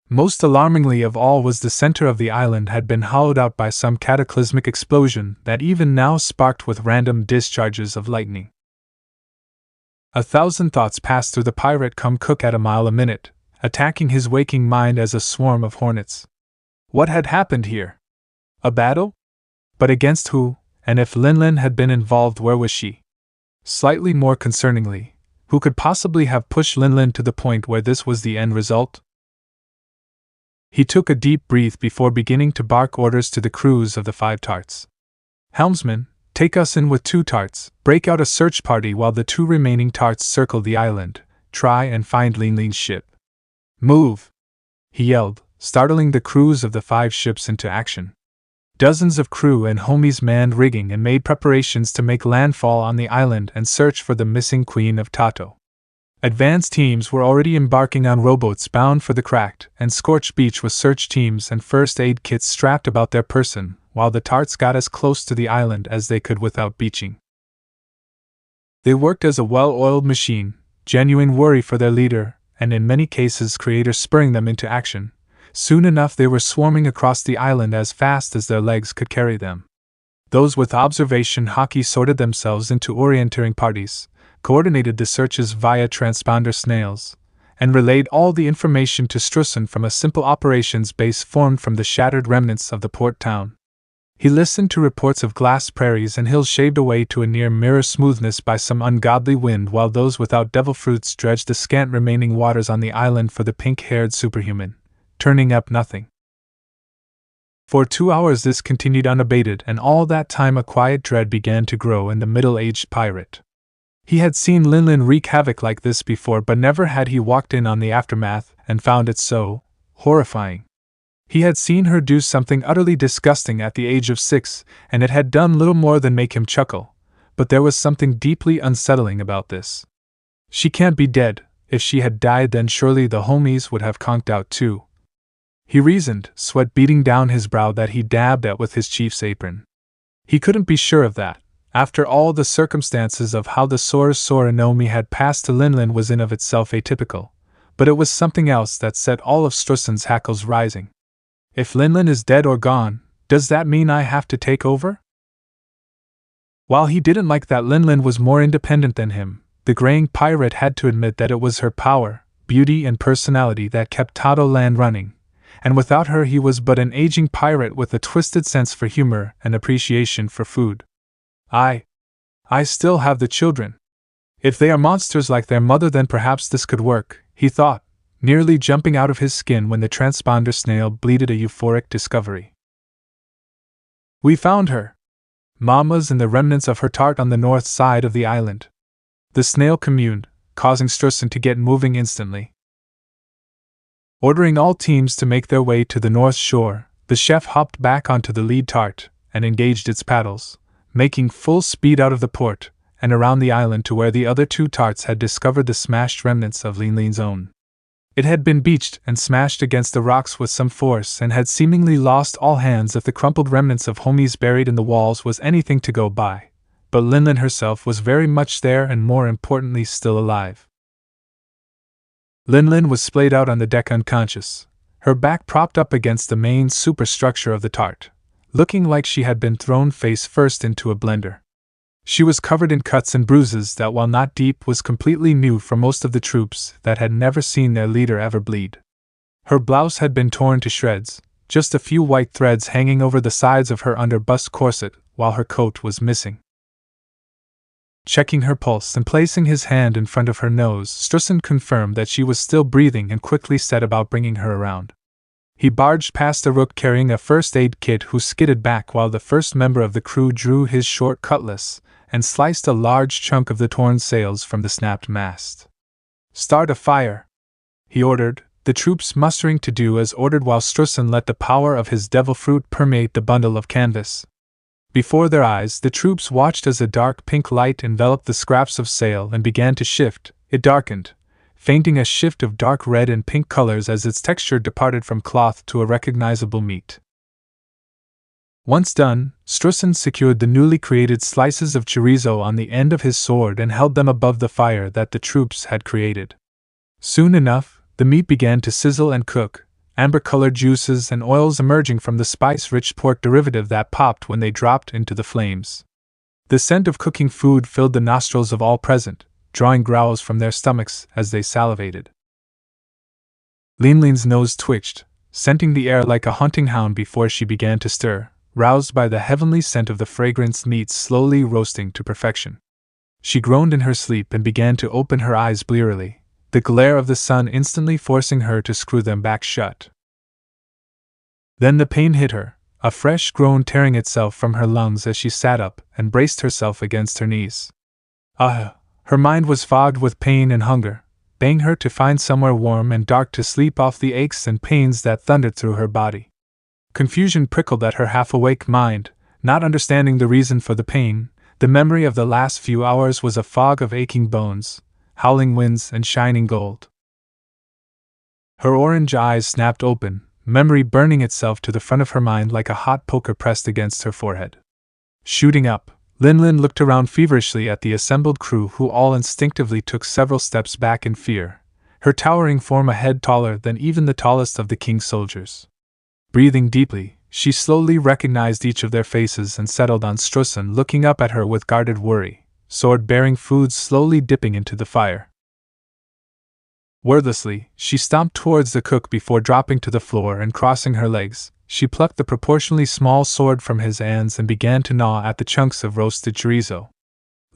Most alarmingly of all was the center of the island had been hollowed out by some cataclysmic explosion that even now sparked with random discharges of lightning. 1,000 thoughts passed through the pirate come cook at a mile a minute, attacking his waking mind as a swarm of hornets. What had happened here? A battle? But against who? And if Linlin had been involved, where was she? Slightly more concerningly, who could possibly have pushed Linlin to the point where this was the end result? He took a deep breath before beginning to bark orders to the crews of the 5 tarts. Helmsman, take us in with 2 tarts, break out a search party while the 2 remaining tarts circle the island, try and find Linlin's ship. Move! He yelled, startling the crews of the 5 ships into action. Dozens of crew and homies manned rigging and made preparations to make landfall on the island and search for the missing Queen of Tato. Advance teams were already embarking on rowboats bound for the cracked and scorched beach with search teams and first aid kits strapped about their person, while the tarts got as close to the island as they could without beaching. They worked as a well-oiled machine, genuine worry for their leader, and in many cases creator spurring them into action. Soon enough they were swarming across the island as fast as their legs could carry them. Those with observation hockey sorted themselves into orienteering parties, coordinated the searches via transponder snails, and relayed all the information to Strussen from a simple operations base formed from the shattered remnants of the port town. He listened to reports of glass prairies and hills shaved away to a near mirror smoothness by some ungodly wind, while those without devil fruits dredged the scant remaining waters on the island for the pink-haired superhuman, turning up nothing. For 2 hours this continued unabated, and all that time a quiet dread began to grow in the middle-aged pirate. He had seen Linlin wreak havoc like this before, but never had he walked in on the aftermath and found it so horrifying. He had seen her do something utterly disgusting at the age of 6, and it had done little more than make him chuckle, but there was something deeply unsettling about this. She can't be dead. If she had died, then surely the homies would have conked out too. He reasoned, sweat beating down his brow that he dabbed at with his chief's apron. He couldn't be sure of that. After all, the circumstances of how the Soranomi had passed to Linlin was in of itself atypical, but it was something else that set all of Strussen's hackles rising. If Linlin is dead or gone, does that mean I have to take over? While he didn't like that Linlin was more independent than him, the graying pirate had to admit that it was her power, beauty and personality that kept Tato Land running, and without her he was but an aging pirate with a twisted sense for humor and appreciation for food. I still have the children. If they are monsters like their mother, then perhaps this could work, he thought, nearly jumping out of his skin when the transponder snail bleated a euphoric discovery. We found her. Mama's in the remnants of her tart on the north side of the island. The snail communed, causing Strussen to get moving instantly. Ordering all teams to make their way to the north shore, the chef hopped back onto the lead tart and engaged its paddles, making full speed out of the port and around the island to where the other 2 tarts had discovered the smashed remnants of Linlin's own. It had been beached and smashed against the rocks with some force and had seemingly lost all hands if the crumpled remnants of homies buried in the walls was anything to go by, but Linlin herself was very much there and more importantly still alive. Linlin was splayed out on the deck unconscious, her back propped up against the main superstructure of the tart, looking like she had been thrown face first into a blender. She was covered in cuts and bruises that, while not deep, was completely new for most of the troops that had never seen their leader ever bleed. Her blouse had been torn to shreds, just a few white threads hanging over the sides of her under-bust corset, while her coat was missing. Checking her pulse and placing his hand in front of her nose, Strussen confirmed that she was still breathing and quickly set about bringing her around. He barged past the rook carrying a first aid kit who skidded back while the first member of the crew drew his short cutlass and sliced a large chunk of the torn sails from the snapped mast. "Start a fire," he ordered, the troops mustering to do as ordered while Strussen let the power of his devil fruit permeate the bundle of canvas. Before their eyes, the troops watched as a dark pink light enveloped the scraps of sail and began to shift. It darkened, fainting a shift of dark red and pink colors as its texture departed from cloth to a recognizable meat. Once done, Strussen secured the newly created slices of chorizo on the end of his sword and held them above the fire that the troops had created. Soon enough, the meat began to sizzle and cook, amber-colored juices and oils emerging from the spice-rich pork derivative that popped when they dropped into the flames. The scent of cooking food filled the nostrils of all present, drawing growls from their stomachs as they salivated. Linlin's nose twitched, scenting the air like a hunting hound before she began to stir, roused by the heavenly scent of the fragrant meat slowly roasting to perfection. She groaned in her sleep and began to open her eyes blearily, the glare of the sun instantly forcing her to screw them back shut. Then the pain hit her, a fresh groan tearing itself from her lungs as she sat up and braced herself against her knees. Her mind was fogged with pain and hunger, begging her to find somewhere warm and dark to sleep off the aches and pains that thundered through her body. Confusion prickled at her half-awake mind, not understanding the reason for the pain. The memory of the last few hours was a fog of aching bones, howling winds, and shining gold. Her orange eyes snapped open, memory burning itself to the front of her mind like a hot poker pressed against her forehead. Shooting up, Linlin looked around feverishly at the assembled crew who all instinctively took several steps back in fear, her towering form a head taller than even the tallest of the king's soldiers. Breathing deeply, she slowly recognized each of their faces and settled on Strussen looking up at her with guarded worry, sword-bearing foods slowly dipping into the fire. Wordlessly, she stomped towards the cook before dropping to the floor and crossing her legs. She plucked the proportionally small sword from his hands and began to gnaw at the chunks of roasted chorizo.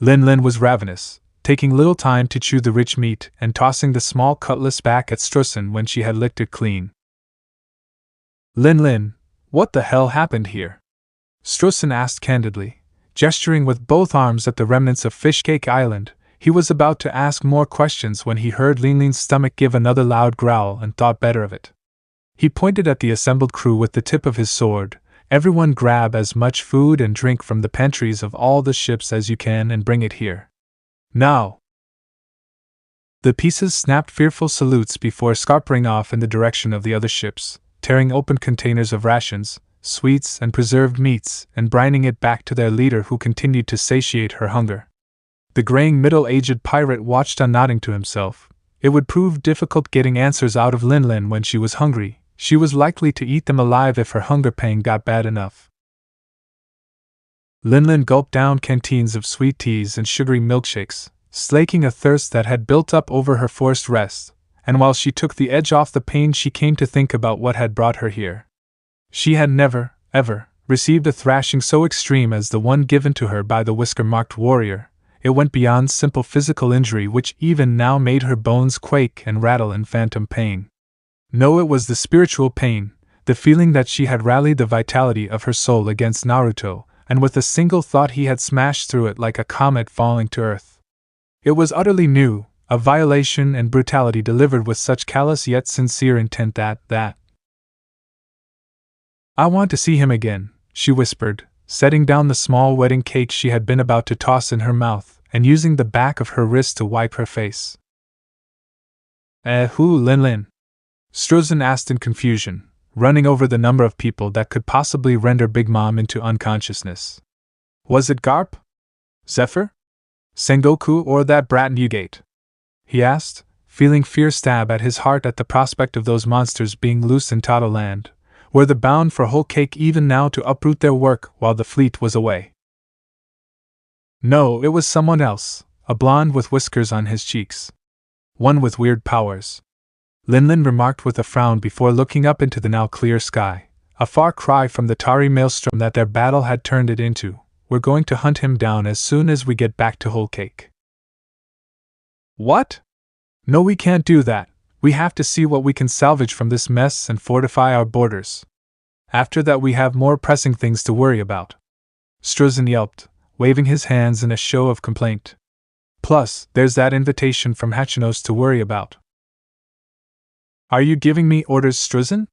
Linlin was ravenous, taking little time to chew the rich meat and tossing the small cutlass back at Strussen when she had licked it clean. "Linlin, what the hell happened here?" Strussen asked candidly, gesturing with both arms at the remnants of Fishcake Island. He was about to ask more questions when he heard Linlin's stomach give another loud growl and thought better of it. He pointed at the assembled crew with the tip of his sword. "Everyone grab as much food and drink from the pantries of all the ships as you can and bring it here. Now!" The pieces snapped fearful salutes before scarpering off in the direction of the other ships, tearing open containers of rations, sweets, and preserved meats, and brining it back to their leader who continued to satiate her hunger. The graying middle-aged pirate watched on, nodding to himself. It would prove difficult getting answers out of Linlin when she was hungry. She was likely to eat them alive if her hunger pang got bad enough. Linlin gulped down canteens of sweet teas and sugary milkshakes, slaking a thirst that had built up over her forced rest, and while she took the edge off the pain she came to think about what had brought her here. She had never, ever, received a thrashing so extreme as the one given to her by the whisker-marked warrior. It went beyond simple physical injury which even now made her bones quake and rattle in phantom pain. No, it was the spiritual pain, the feeling that she had rallied the vitality of her soul against Naruto, and with a single thought he had smashed through it like a comet falling to earth. It was utterly new, a violation and brutality delivered with such callous yet sincere intent that "I want to see him again," she whispered, setting down the small wedding cake she had been about to toss in her mouth, and using the back of her wrist to wipe her face. Who, Linlin?" Strussen asked in confusion, running over the number of people that could possibly render Big Mom into unconsciousness. "Was it Garp? Zephyr? Sengoku or that brat Nugate?" he asked, feeling fear stab at his heart at the prospect of those monsters being loose in Tata land. Were they bound for whole cake even now to uproot their work while the fleet was away? No, it was someone else, a blonde with whiskers on his cheeks. One with weird powers. Linlin remarked with a frown before looking up into the now clear sky, a far cry from the tarry maelstrom that their battle had turned it into. we're going to hunt him down as soon as we get back to Whole Cake. What? No, we can't do that. We have to see what we can salvage from this mess and fortify our borders. After that, we have more pressing things to worry about. Struzen yelped, waving his hands in a show of complaint. Plus, there's that invitation from Hachinos to worry about. Are you giving me orders, Struzen?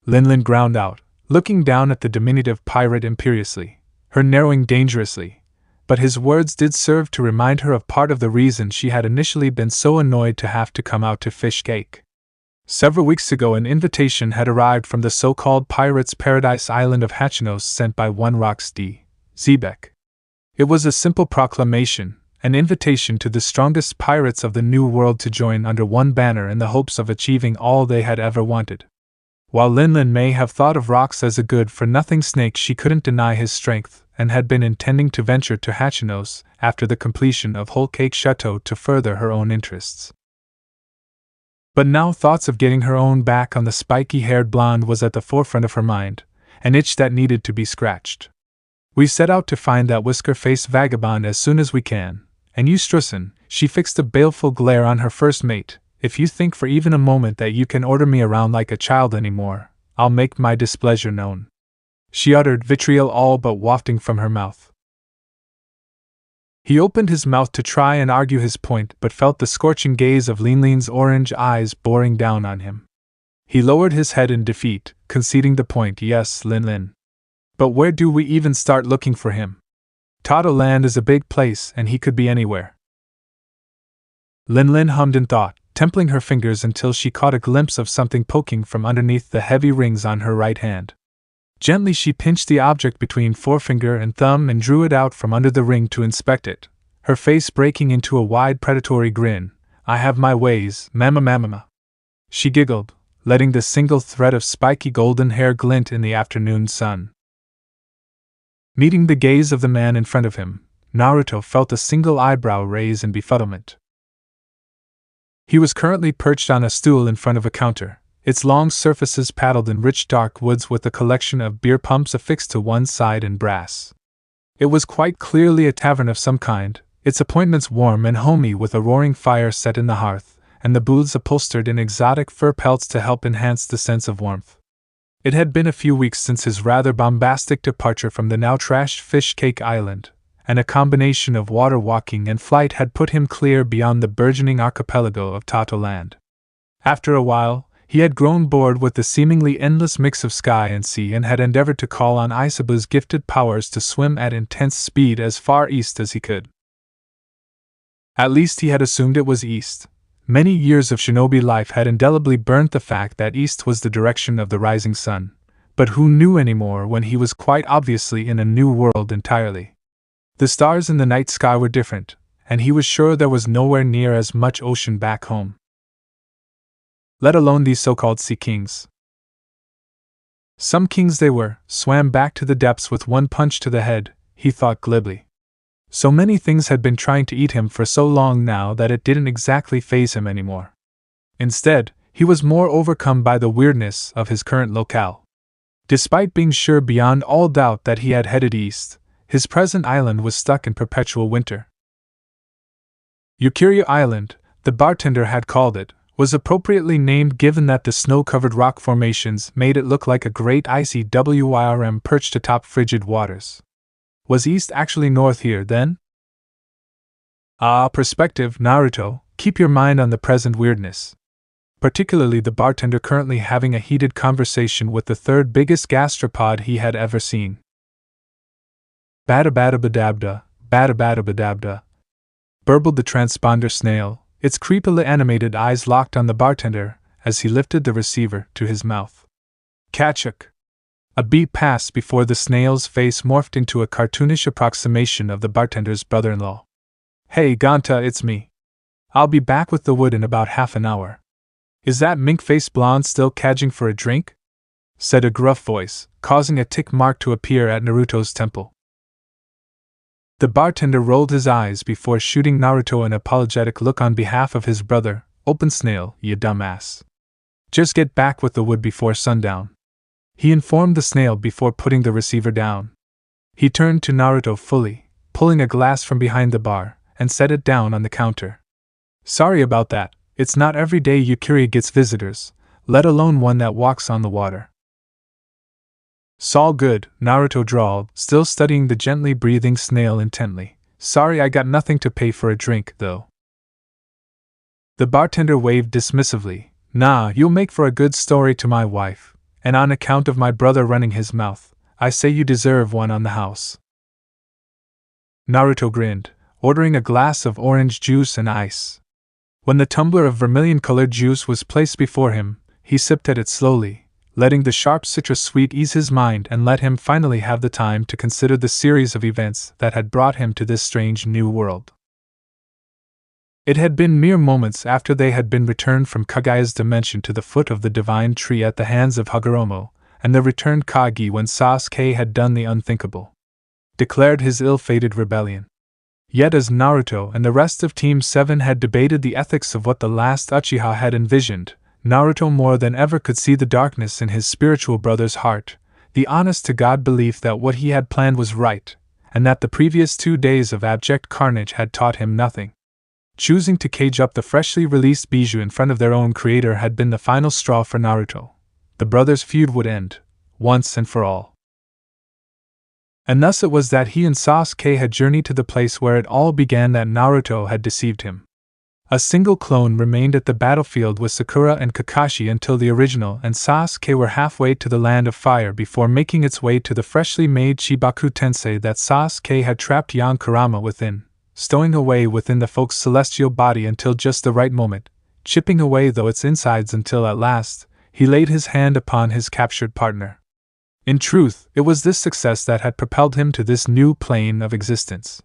Linlin ground out, looking down at the diminutive pirate imperiously, her narrowing dangerously. But his words did serve to remind her of part of the reason she had initially been so annoyed to have to come out to Fish Cake. Several weeks ago, an invitation had arrived from the so-called Pirates' Paradise Island of Hachinos sent by one Rox D. Zebek. It was a simple proclamation, an invitation to the strongest pirates of the New World to join under one banner in the hopes of achieving all they had ever wanted. While Linlin may have thought of Rox as a good-for-nothing snake, she couldn't deny his strength, and had been intending to venture to Hachinos after the completion of Whole Cake Chateau to further her own interests. But now thoughts of getting her own back on the spiky-haired blonde was at the forefront of her mind, an itch that needed to be scratched. We set out to find that whisker-faced vagabond as soon as we can, and you, Struzen, she fixed a baleful glare on her first mate, if you think for even a moment that you can order me around like a child anymore, I'll make my displeasure known. She uttered, vitriol all but wafting from her mouth. He opened his mouth to try and argue his point, but felt the scorching gaze of Linlin's orange eyes boring down on him. He lowered his head in defeat, conceding the point. Yes, Linlin. But where do we even start looking for him? Tato Land is a big place, and he could be anywhere. Linlin hummed in thought, templing her fingers until she caught a glimpse of something poking from underneath the heavy rings on her right hand. Gently she pinched the object between forefinger and thumb and drew it out from under the ring to inspect it, her face breaking into a wide predatory grin. I have my ways, mamma. She giggled, letting the single thread of spiky golden hair glint in the afternoon sun. Meeting the gaze of the man in front of him, Naruto felt a single eyebrow raise in befuddlement. He was currently perched on a stool in front of a counter, its long surfaces paddled in rich dark woods with a collection of beer pumps affixed to one side in brass. It was quite clearly a tavern of some kind, its appointments warm and homey with a roaring fire set in the hearth, and the booths upholstered in exotic fur pelts to help enhance the sense of warmth. It had been a few weeks since his rather bombastic departure from the now trashed Fish Cake Island, and a combination of water walking and flight had put him clear beyond the burgeoning archipelago of Tato Land. After a while, he had grown bored with the seemingly endless mix of sky and sea and had endeavored to call on Isabu's gifted powers to swim at intense speed as far east as he could. At least he had assumed it was east. Many years of shinobi life had indelibly burnt the fact that east was the direction of the rising sun, but who knew anymore when he was quite obviously in a new world entirely. The stars in the night sky were different, and he was sure there was nowhere near as much ocean back home. Let alone these so-called sea kings. Some kings they were, swam back to the depths with one punch to the head, he thought glibly. So many things had been trying to eat him for so long now that it didn't exactly faze him anymore. Instead, he was more overcome by the weirdness of his current locale. Despite being sure beyond all doubt that he had headed east, his present island was stuck in perpetual winter. Yukiryu Island, the bartender had called it, was appropriately named given that the snow-covered rock formations made it look like a great icy WYRM perched atop frigid waters. Was east actually north here, then? Perspective, Naruto, keep your mind on the present weirdness. Particularly the bartender currently having a heated conversation with the third biggest gastropod he had ever seen. Bada-bada-badabda, bada-bada-badabda, burbled the transponder snail, its creepily animated eyes locked on the bartender as he lifted the receiver to his mouth. Kachuk! A beat passed before the snail's face morphed into a cartoonish approximation of the bartender's brother-in-law. Hey Ganta, it's me. I'll be back with the wood in about half an hour. Is that mink-faced blonde still cadging for a drink? Said a gruff voice, causing a tick mark to appear at Naruto's temple. The bartender rolled his eyes before shooting Naruto an apologetic look on behalf of his brother. Open snail, you dumbass. Just get back with the wood before sundown. He informed the snail before putting the receiver down. He turned to Naruto fully, pulling a glass from behind the bar, and set it down on the counter. Sorry about that, it's not every day Yukiri gets visitors, let alone one that walks on the water. "'S'all good," Naruto drawled, still studying the gently breathing snail intently. "Sorry I got nothing to pay for a drink, though." The bartender waved dismissively. "Nah, you'll make for a good story to my wife, and on account of my brother running his mouth, I say you deserve one on the house." Naruto grinned, ordering a glass of orange juice and ice. When the tumbler of vermilion-colored juice was placed before him, he sipped at it slowly, letting the sharp citrus sweet ease his mind and let him finally have the time to consider the series of events that had brought him to this strange new world. It had been mere moments after they had been returned from Kagaya's dimension to the foot of the divine tree at the hands of Hagoromo, and the returned Kage when Sasuke had done the unthinkable. Declared his ill-fated rebellion. Yet as Naruto and the rest of Team 7 had debated the ethics of what the last Uchiha had envisioned, Naruto more than ever could see the darkness in his spiritual brother's heart, the honest-to-God belief that what he had planned was right, and that the previous 2 days of abject carnage had taught him nothing. Choosing to cage up the freshly released Bijou in front of their own creator had been the final straw for Naruto. The brothers' feud would end, once and for all. And thus it was that he and Sasuke had journeyed to the place where it all began, that Naruto had deceived him. A single clone remained at the battlefield with Sakura and Kakashi until the original and Sasuke were halfway to the Land of Fire before making its way to the freshly made Shibaku Tensei that Sasuke had trapped young Kurama within, stowing away within the folk's celestial body until just the right moment, chipping away though its insides until at last, he laid his hand upon his captured partner. In truth, it was this success that had propelled him to this new plane of existence.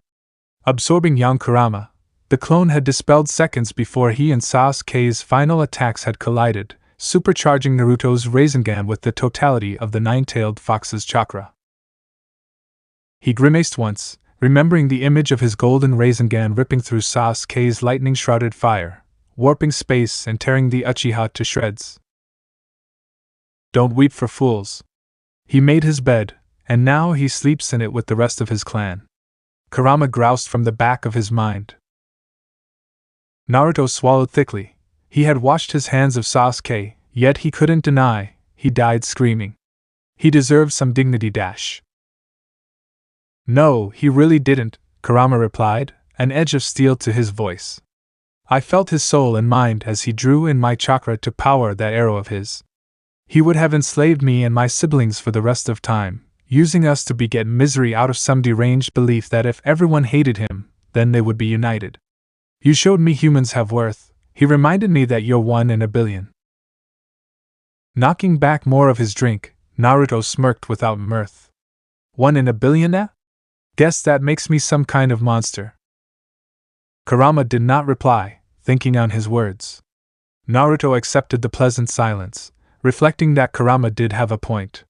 Absorbing young Kurama, the clone had dispelled seconds before he and Sasuke's final attacks had collided, supercharging Naruto's Rasengan with the totality of the nine-tailed fox's chakra. He grimaced once, remembering the image of his golden Rasengan ripping through Sasuke's lightning-shrouded fire, warping space and tearing the Uchiha to shreds. Don't weep for fools. He made his bed, and now he sleeps in it with the rest of his clan. Kurama groused from the back of his mind. Naruto swallowed thickly. He had washed his hands of Sasuke, yet he couldn't deny, he died screaming. He deserved some dignity dash. No, he really didn't, Kurama replied, an edge of steel to his voice. I felt his soul and mind as he drew in my chakra to power that arrow of his. He would have enslaved me and my siblings for the rest of time, using us to beget misery out of some deranged belief that if everyone hated him, then they would be united. You showed me humans have worth, he reminded me that you're 1 in a billion. Knocking back more of his drink, Naruto smirked without mirth. 1 in a billion, eh? Guess that makes me some kind of monster. Kurama did not reply, thinking on his words. Naruto accepted the pleasant silence, reflecting that Kurama did have a point.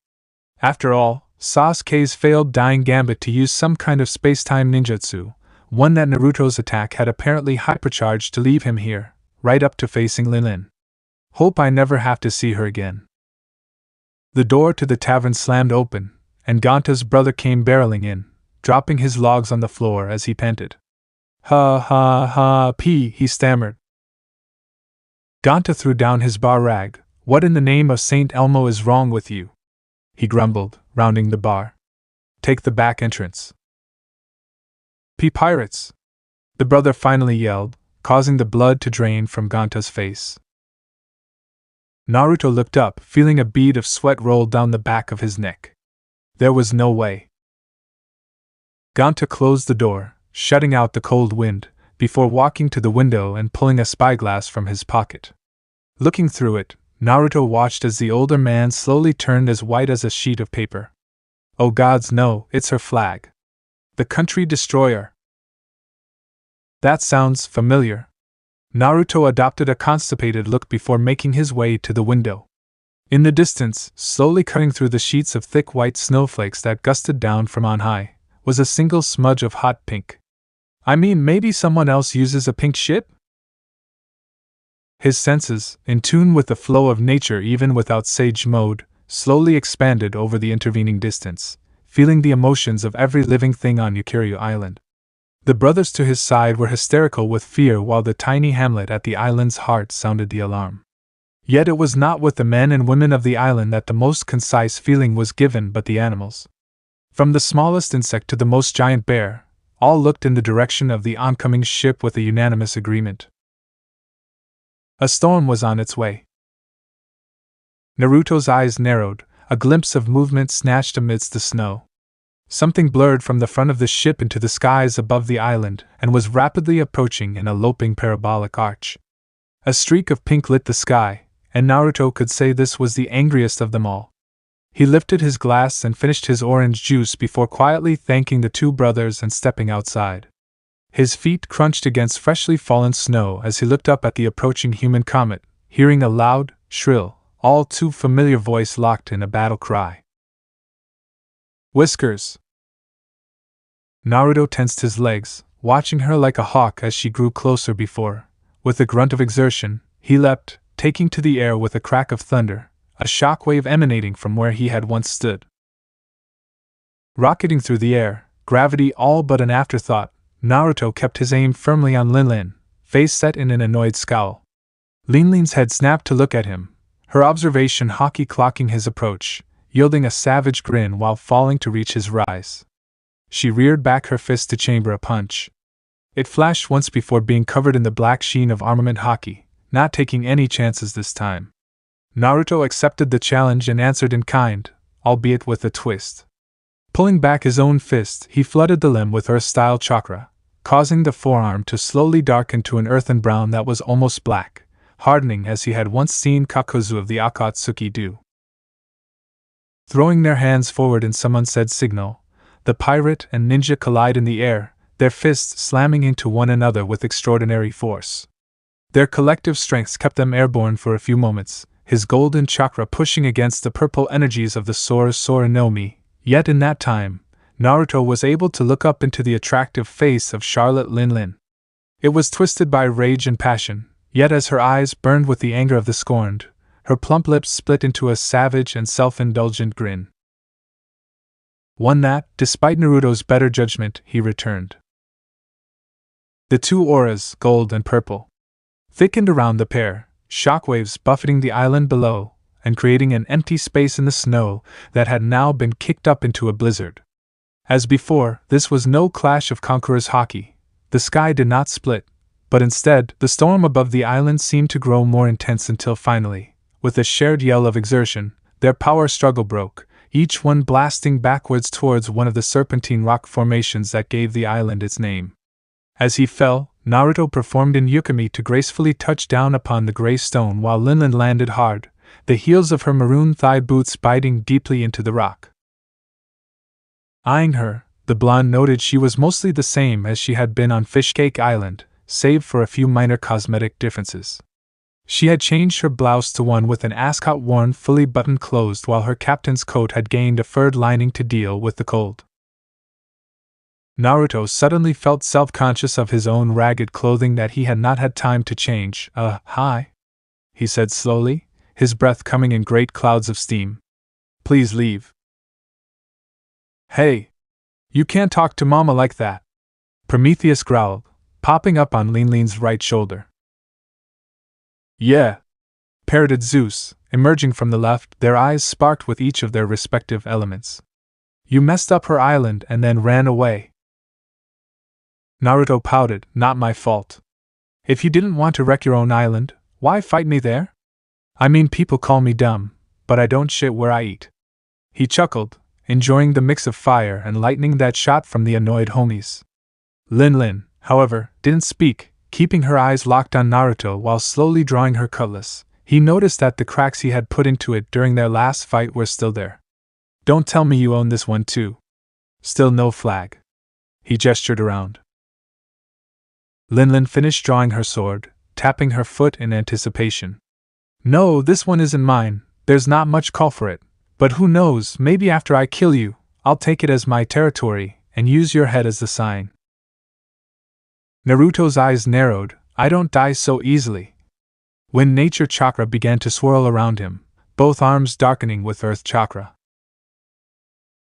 After all, Sasuke's failed dying gambit to use some kind of space-time ninjutsu, one that Naruto's attack had apparently hypercharged to leave him here, right up to facing Lin. Hope I never have to see her again. The door to the tavern slammed open, and Ganta's brother came barreling in, dropping his logs on the floor as he panted. Ha ha ha pee, he stammered. Ganta threw down his bar rag. What in the name of Saint Elmo is wrong with you? He grumbled, rounding the bar. Take the back entrance. Pirates! The brother finally yelled, causing the blood to drain from Ganta's face. Naruto looked up, feeling a bead of sweat roll down the back of his neck. There was no way. Ganta closed the door, shutting out the cold wind, before walking to the window and pulling a spyglass from his pocket. Looking through it, Naruto watched as the older man slowly turned as white as a sheet of paper. Oh gods no, it's her flag. The country destroyer. That sounds familiar. Naruto adopted a constipated look before making his way to the window. In the distance, slowly cutting through the sheets of thick white snowflakes that gusted down from on high, was a single smudge of hot pink. I mean, maybe someone else uses a pink ship? His senses, in tune with the flow of nature even without sage mode, slowly expanded over the intervening distance, feeling the emotions of every living thing on Yukiryu Island. The brothers to his side were hysterical with fear while the tiny hamlet at the island's heart sounded the alarm. Yet it was not with the men and women of the island that the most concise feeling was given but the animals. From the smallest insect to the most giant bear, all looked in the direction of the oncoming ship with a unanimous agreement. A storm was on its way. Naruto's eyes narrowed, a glimpse of movement snatched amidst the snow. Something blurred from the front of the ship into the skies above the island and was rapidly approaching in a loping parabolic arch. A streak of pink lit the sky, and Naruto could say this was the angriest of them all. He lifted his glass and finished his orange juice before quietly thanking the two brothers and stepping outside. His feet crunched against freshly fallen snow as he looked up at the approaching human comet, hearing a loud, shrill, all too familiar voice locked in a battle cry. Whiskers! Naruto tensed his legs, watching her like a hawk as she grew closer before. With a grunt of exertion, he leapt, taking to the air with a crack of thunder, a shockwave emanating from where he had once stood. Rocketing through the air, gravity all but an afterthought, Naruto kept his aim firmly on Linlin, face set in an annoyed scowl. Linlin's head snapped to look at him, her observation hockey clocking his approach, yielding a savage grin while falling to reach his rise. She reared back her fist to chamber a punch. It flashed once before being covered in the black sheen of armament hockey, not taking any chances this time. Naruto accepted the challenge and answered in kind, albeit with a twist. Pulling back his own fist, he flooded the limb with earth-style chakra, causing the forearm to slowly darken to an earthen brown that was almost black, hardening as he had once seen Kakuzu of the Akatsuki do. Throwing their hands forward in some unsaid signal, the pirate and ninja collide in the air, their fists slamming into one another with extraordinary force. Their collective strengths kept them airborne for a few moments, his golden chakra pushing against the purple energies of the Sora no Mi. Yet in that time, Naruto was able to look up into the attractive face of Charlotte Linlin. It was twisted by rage and passion, yet as her eyes burned with the anger of the scorned, her plump lips split into a savage and self-indulgent grin. One that, despite Naruto's better judgment, he returned. The two auras, gold and purple, thickened around the pair, shockwaves buffeting the island below, and creating an empty space in the snow that had now been kicked up into a blizzard. As before, this was no clash of conquerors hockey. The sky did not split, but instead, the storm above the island seemed to grow more intense until finally, with a shared yell of exertion, their power struggle broke, each one blasting backwards towards one of the serpentine rock formations that gave the island its name. As he fell, Naruto performed in Yukimi to gracefully touch down upon the gray stone while Linlin landed hard, the heels of her maroon thigh boots biting deeply into the rock. Eyeing her, the blonde noted she was mostly the same as she had been on Fishcake Island, save for a few minor cosmetic differences. She had changed her blouse to one with an ascot worn fully buttoned closed while her captain's coat had gained a furred lining to deal with the cold. Naruto suddenly felt self-conscious of his own ragged clothing that he had not had time to change. Hi," he said slowly, his breath coming in great clouds of steam. "Please leave." "Hey! You can't talk to Mama like that," Prometheus growled, popping up on Linlin's right shoulder. "Yeah," parroted Zeus, emerging from the left, their eyes sparked with each of their respective elements. "You messed up her island and then ran away." Naruto pouted, "Not my fault. If you didn't want to wreck your own island, why fight me there? I mean, people call me dumb, but I don't shit where I eat." He chuckled, enjoying the mix of fire and lightning that shot from the annoyed homies. Linlin, however, didn't speak, keeping her eyes locked on Naruto while slowly drawing her cutlass. He noticed that the cracks he had put into it during their last fight were still there. "Don't tell me you own this one too. Still no flag." He gestured around. Linlin finished drawing her sword, tapping her foot in anticipation. "No, this one isn't mine, there's not much call for it, but who knows, maybe after I kill you, I'll take it as my territory, and use your head as the sign." Naruto's eyes narrowed. "I don't die so easily." When nature chakra began to swirl around him, both arms darkening with earth chakra.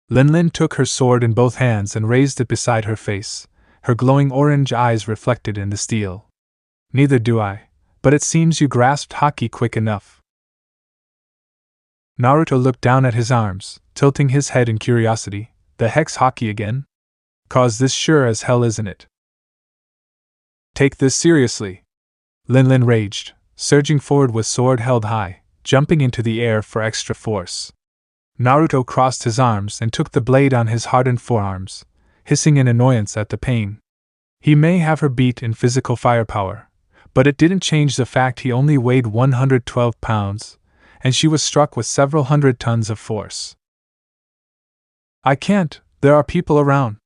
Lin took her sword in both hands and raised it beside her face, her glowing orange eyes reflected in the steel. Neither do I, but it seems you grasped haki quick enough. Naruto looked down at his arms, tilting his head in curiosity. The hex haki again? 'Cause this sure as hell isn't it. Take this seriously. Lin raged, surging forward with sword held high, jumping into the air for extra force. Naruto crossed his arms and took the blade on his hardened forearms, hissing in annoyance at the pain. He may have her beat in physical firepower, but it didn't change the fact he only weighed 112 pounds, and she was struck with several hundred tons of force. I can't, there are people around.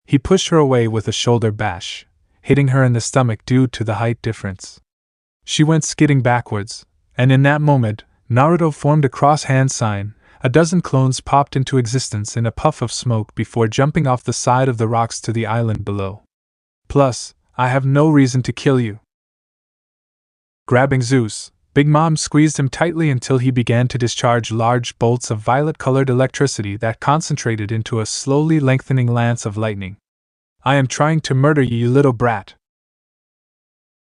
He pushed her away with a shoulder bash, hitting her in the stomach due to the height difference. She went skidding backwards, and in that moment, Naruto formed a cross-hand sign. A dozen clones popped into existence in a puff of smoke before jumping off the side of the rocks to the island below. Plus, I have no reason to kill you. Grabbing Zeus, Big Mom squeezed him tightly until he began to discharge large bolts of violet-colored electricity that concentrated into a slowly lengthening lance of lightning. I am trying to murder you, you little brat.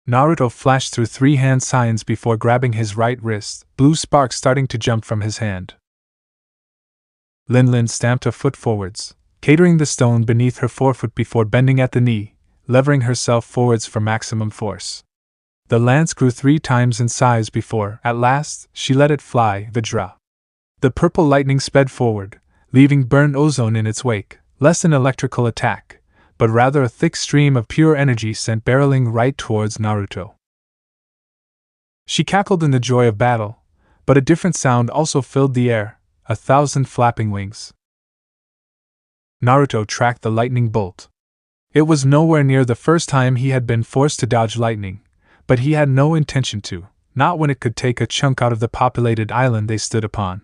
Naruto flashed through 3 hand signs before grabbing his right wrist, blue sparks starting to jump from his hand. Lin stamped a foot forwards, catering the stone beneath her forefoot before bending at the knee, levering herself forwards for maximum force. The lance grew 3 times in size before, at last, she let it fly, Vajra. The purple lightning sped forward, leaving burnt ozone in its wake, less an electrical attack, but rather a thick stream of pure energy sent barreling right towards Naruto. She cackled in the joy of battle, but a different sound also filled the air. 1,000 flapping wings. Naruto tracked the lightning bolt. It was nowhere near the first time he had been forced to dodge lightning, but he had no intention to, not when it could take a chunk out of the populated island they stood upon.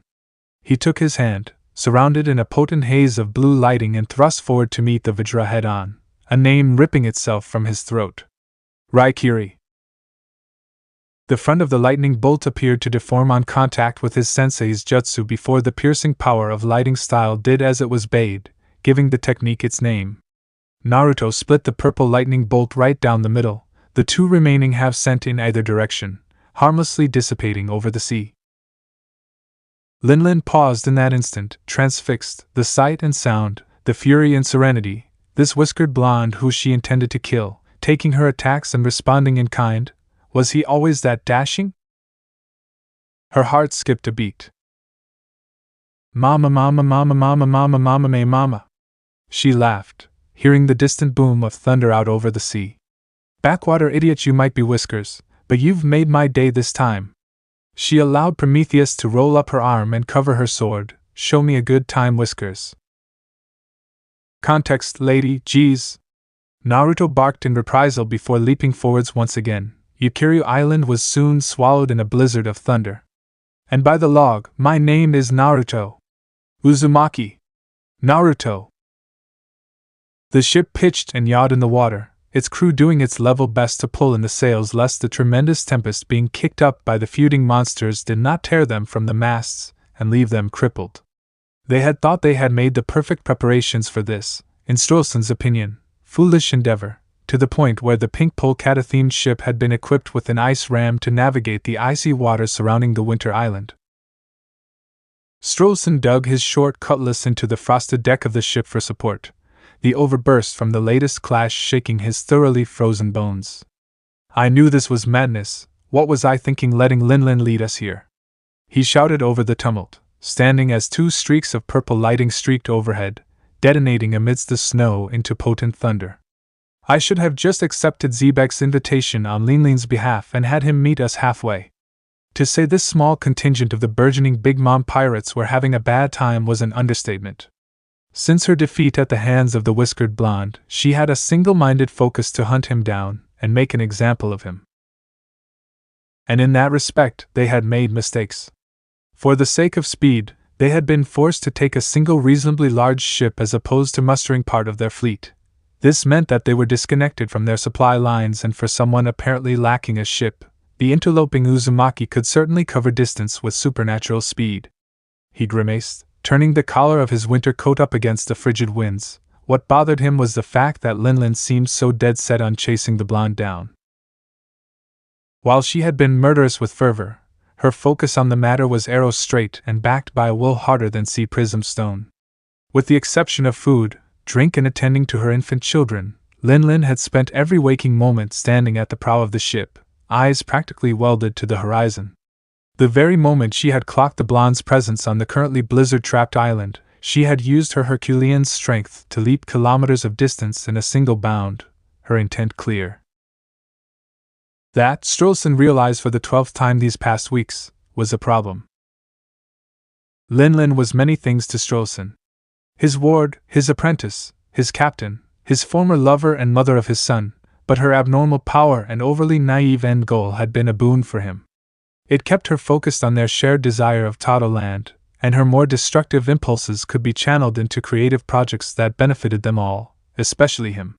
He took his hand, surrounded in a potent haze of blue lighting, and thrust forward to meet the Vajra head-on, a name ripping itself from his throat. Raikiri. The front of the lightning bolt appeared to deform on contact with his sensei's jutsu before the piercing power of lighting style did as it was bade, giving the technique its name. Naruto split the purple lightning bolt right down the middle, the 2 remaining halves sent in either direction, harmlessly dissipating over the sea. Lin paused in that instant, transfixed, the sight and sound, the fury and serenity, this whiskered blonde who she intended to kill, taking her attacks and responding in kind. Was he always that dashing? Her heart skipped a beat. Mama, mama, mama, mama, mama, mama, may mama. She laughed, hearing the distant boom of thunder out over the sea. Backwater idiot you might be, Whiskers, but you've made my day this time. She allowed Prometheus to roll up her arm and cover her sword. Show me a good time, Whiskers. Context, lady, geez. Naruto barked in reprisal before leaping forwards once again. Yukiryu Island was soon swallowed in a blizzard of thunder. And by the log, my name is Naruto. Uzumaki. Naruto. The ship pitched and yawed in the water, its crew doing its level best to pull in the sails lest the tremendous tempest being kicked up by the feuding monsters did not tear them from the masts and leave them crippled. They had thought they had made the perfect preparations for this, in Strolson's opinion, foolish endeavor, to the point where the pink polka-themed ship had been equipped with an ice ram to navigate the icy waters surrounding the winter island. Strolson dug his short cutlass into the frosted deck of the ship for support, the overburst from the latest clash shaking his thoroughly frozen bones. I knew this was madness. What was I thinking, letting Lin lead us here? He shouted over the tumult, standing as 2 streaks of purple lighting streaked overhead, detonating amidst the snow into potent thunder. I should have just accepted Zebek's invitation on Linlin's behalf and had him meet us halfway. To say this small contingent of the burgeoning Big Mom pirates were having a bad time was an understatement. Since her defeat at the hands of the whiskered blonde, she had a single-minded focus to hunt him down and make an example of him. And in that respect, they had made mistakes. For the sake of speed, they had been forced to take a single reasonably large ship as opposed to mustering part of their fleet. This meant that they were disconnected from their supply lines, and for someone apparently lacking a ship, the interloping Uzumaki could certainly cover distance with supernatural speed. He grimaced, turning the collar of his winter coat up against the frigid winds. What bothered him was the fact that Linlin seemed so dead set on chasing the blonde down. While she had been murderous with fervor, her focus on the matter was arrow straight and backed by a will harder than sea prism stone. With the exception of food, drink, and attending to her infant children, Linlin had spent every waking moment standing at the prow of the ship, eyes practically welded to the horizon. The very moment she had clocked the blonde's presence on the currently blizzard-trapped island, she had used her Herculean strength to leap kilometers of distance in a single bound, her intent clear. That, Strolson realized for the 12th time these past weeks, was a problem. Linlin was many things to Strolson. His ward, his apprentice, his captain, his former lover and mother of his son, but her abnormal power and overly naive end goal had been a boon for him. It kept her focused on their shared desire of Toto-land, and her more destructive impulses could be channeled into creative projects that benefited them all, especially him.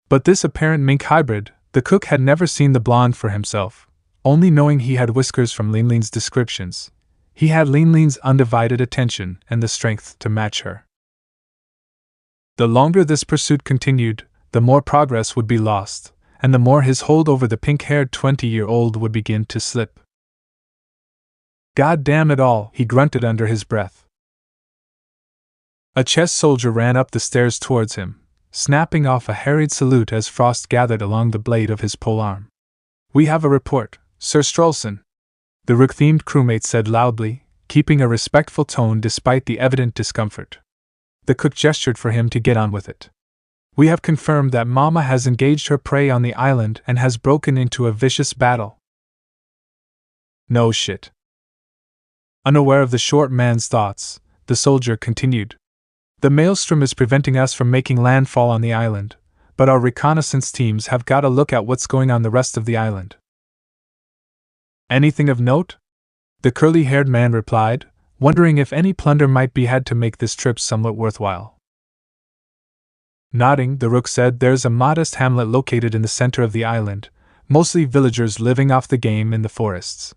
But this apparent mink hybrid, the cook had never seen the blonde for himself, only knowing he had whiskers from Linlin's descriptions. He had Linlin's undivided attention and the strength to match her. The longer this pursuit continued, the more progress would be lost, and the more his hold over the pink-haired 20-year-old would begin to slip. "God damn it all," he grunted under his breath. A chess soldier ran up the stairs towards him, snapping off a harried salute as frost gathered along the blade of his polearm. "We have a report, Sir Strolson," the Rook-themed crewmate said loudly, keeping a respectful tone despite the evident discomfort. The cook gestured for him to get on with it. "We have confirmed that Mama has engaged her prey on the island and has broken into a vicious battle." "No shit." Unaware of the short man's thoughts, the soldier continued. "The maelstrom is preventing us from making landfall on the island, but our reconnaissance teams have got a look at what's going on the rest of the island." "Anything of note?" the curly-haired man replied, wondering if any plunder might be had to make this trip somewhat worthwhile. Nodding, the Rook said, "There's a modest hamlet located in the center of the island, mostly villagers living off the game in the forests.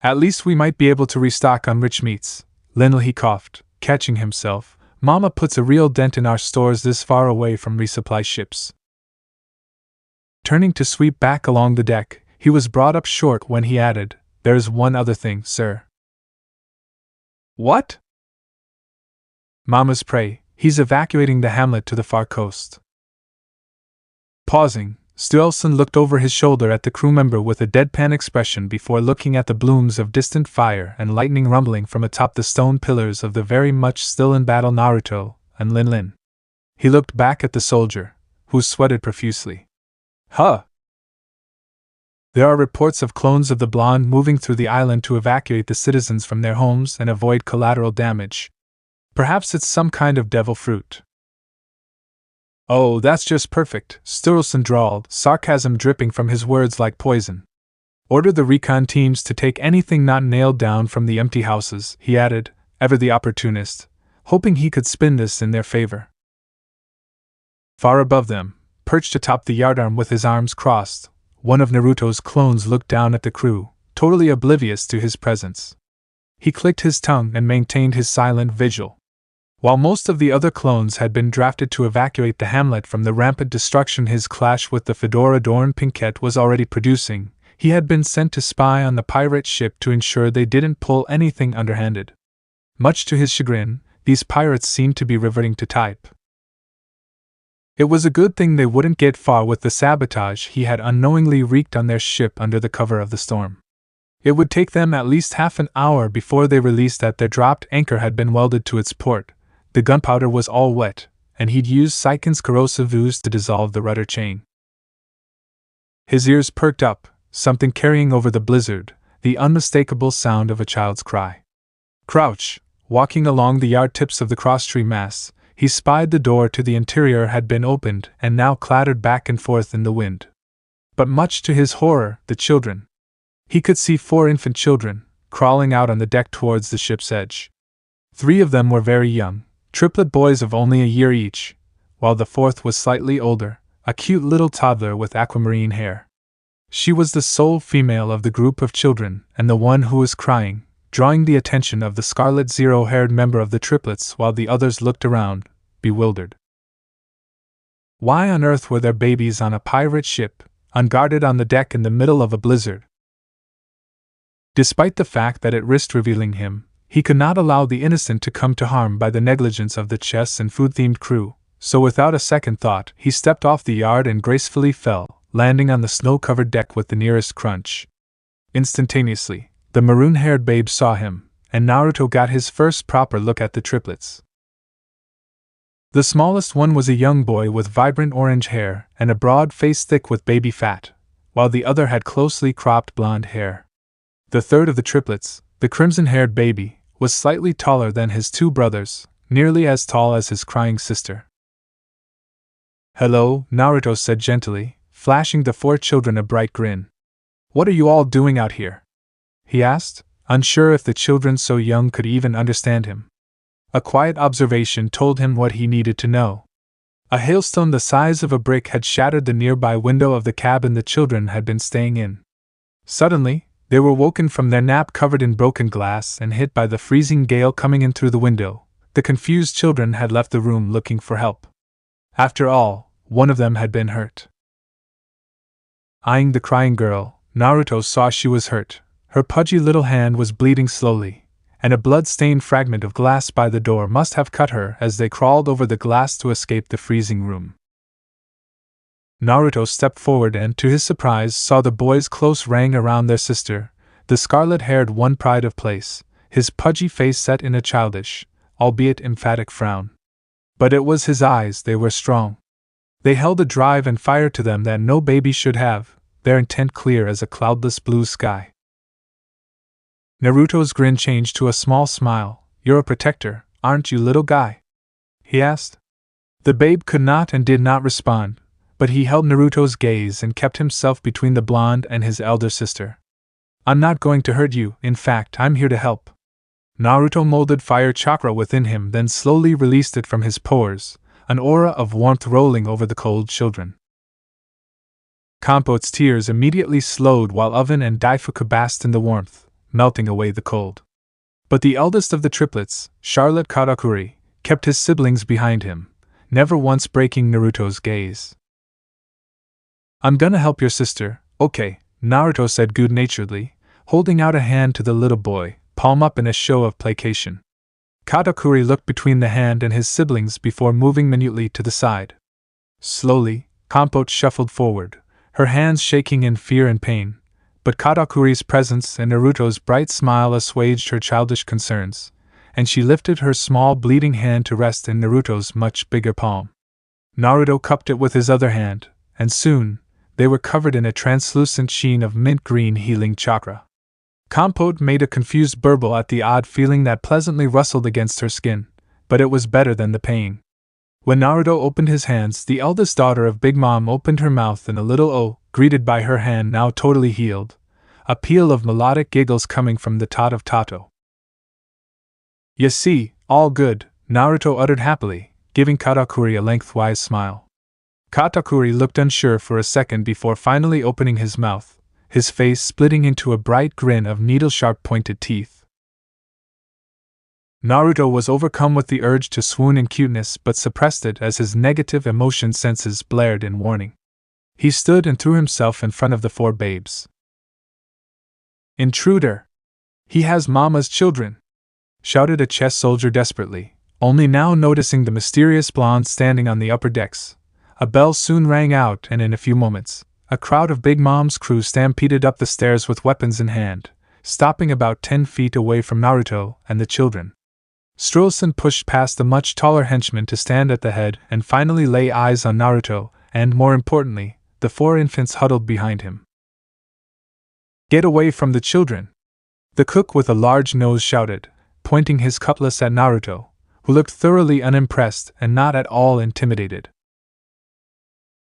At least we might be able to restock on rich meats." He coughed, catching himself. "Mama puts a real dent in our stores this far away from resupply ships." Turning to sweep back along the deck, he was brought up short when he added, "There's one other thing, sir." "What?" "Mama's prey. He's evacuating the hamlet to the far coast." Pausing, Strelson looked over his shoulder at the crew member with a deadpan expression before looking at the blooms of distant fire and lightning rumbling from atop the stone pillars of the very much still in battle Naruto and Linlin. He looked back at the soldier, who sweated profusely. "Huh! There are reports of clones of the blonde moving through the island to evacuate the citizens from their homes and avoid collateral damage. Perhaps it's some kind of devil fruit." "Oh, that's just perfect," Strelson drawled, sarcasm dripping from his words like poison. "Order the recon teams to take anything not nailed down from the empty houses," he added, ever the opportunist, hoping he could spin this in their favor. Far above them, perched atop the yardarm with his arms crossed, one of Naruto's clones looked down at the crew, totally oblivious to his presence. He clicked his tongue and maintained his silent vigil. While most of the other clones had been drafted to evacuate the hamlet from the rampant destruction his clash with the fedora-adorned Pinkette was already producing, he had been sent to spy on the pirate ship to ensure they didn't pull anything underhanded. Much to his chagrin, these pirates seemed to be reverting to type. It was a good thing they wouldn't get far with the sabotage he had unknowingly wreaked on their ship under the cover of the storm. It would take them at least half an hour before they released that their dropped anchor had been welded to its port. The gunpowder was all wet, and he'd used Saiken's corrosive ooze to dissolve the rudder chain. His ears perked up, something carrying over the blizzard, the unmistakable sound of a child's cry. Crouch, walking along the yard tips of the crosstree masts, he spied the door to the interior had been opened and now clattered back and forth in the wind. But much to his horror, the children. He could see 4 infant children, crawling out on the deck towards the ship's edge. 3 of them were very young, triplet boys of only a year each, while the 4th was slightly older, a cute little toddler with aquamarine hair. She was the sole female of the group of children, and the one who was crying, drawing the attention of the scarlet zero-haired member of the triplets while the others looked around, bewildered. Why on earth were there babies on a pirate ship, unguarded on the deck in the middle of a blizzard? Despite the fact that it risked revealing him, he could not allow the innocent to come to harm by the negligence of the chess and food-themed crew, so without a second thought, he stepped off the yard and gracefully fell, landing on the snow-covered deck with the nearest crunch. Instantaneously, the maroon-haired babe saw him, and Naruto got his first proper look at the triplets. The smallest one was a young boy with vibrant orange hair and a broad face thick with baby fat, while the other had closely cropped blonde hair. The third of the triplets, the crimson-haired baby, was slightly taller than his two brothers, nearly as tall as his crying sister. "Hello," Naruto said gently, flashing the four children a bright grin. "What are you all doing out here?" he asked, unsure if the children so young could even understand him. A quiet observation told him what he needed to know. A hailstone the size of a brick had shattered the nearby window of the cabin the children had been staying in. Suddenly, they were woken from their nap covered in broken glass and hit by the freezing gale coming in through the window. The confused children had left the room looking for help. After all, one of them had been hurt. Eyeing the crying girl, Naruto saw she was hurt. Her pudgy little hand was bleeding slowly, and a blood-stained fragment of glass by the door must have cut her as they crawled over the glass to escape the freezing room. Naruto stepped forward and, to his surprise, saw the boys close ring around their sister, the scarlet-haired one pride of place, his pudgy face set in a childish, albeit emphatic frown. But it was his eyes, they were strong. They held a drive and fire to them that no baby should have, their intent clear as a cloudless blue sky. Naruto's grin changed to a small smile. "You're a protector, aren't you, little guy?" he asked. The babe could not and did not respond, but he held Naruto's gaze and kept himself between the blonde and his elder sister. "I'm not going to hurt you, in fact, I'm here to help." Naruto molded fire chakra within him, then slowly released it from his pores, an aura of warmth rolling over the cold children. Kampo's tears immediately slowed while Oven and Daifuku basked in the warmth, melting away the cold. But the eldest of the triplets, Charlotte Katakuri, kept his siblings behind him, never once breaking Naruto's gaze. "I'm gonna help your sister, okay," Naruto said good-naturedly, holding out a hand to the little boy, palm up in a show of placation. Katakuri looked between the hand and his siblings before moving minutely to the side. Slowly, Kampo shuffled forward, her hands shaking in fear and pain, but Katakuri's presence and Naruto's bright smile assuaged her childish concerns, and she lifted her small bleeding hand to rest in Naruto's much bigger palm. Naruto cupped it with his other hand, and soon, they were covered in a translucent sheen of mint-green healing chakra. Kampo made a confused burble at the odd feeling that pleasantly rustled against her skin, but it was better than the pain. When Naruto opened his hands, the eldest daughter of Big Mom opened her mouth in a little "oh," greeted by her hand now totally healed, a peal of melodic giggles coming from the tot of Tato. "You see, all good," Naruto uttered happily, giving Katakuri a lengthwise smile. Katakuri looked unsure for a second before finally opening his mouth, his face splitting into a bright grin of needle-sharp pointed teeth. Naruto was overcome with the urge to swoon in cuteness but suppressed it as his negative emotion senses blared in warning. He stood and threw himself in front of the four babes. "Intruder! He has Mama's children!" shouted a chess soldier desperately, only now noticing the mysterious blonde standing on the upper decks. A bell soon rang out, and in a few moments, a crowd of Big Mom's crew stampeded up the stairs with weapons in hand, stopping about 10 feet away from Naruto and the children. Strolson pushed past the much taller henchman to stand at the head and finally lay eyes on Naruto, and more importantly, the four infants huddled behind him. "Get away from the children!" the cook with a large nose shouted, pointing his cutlass at Naruto, who looked thoroughly unimpressed and not at all intimidated.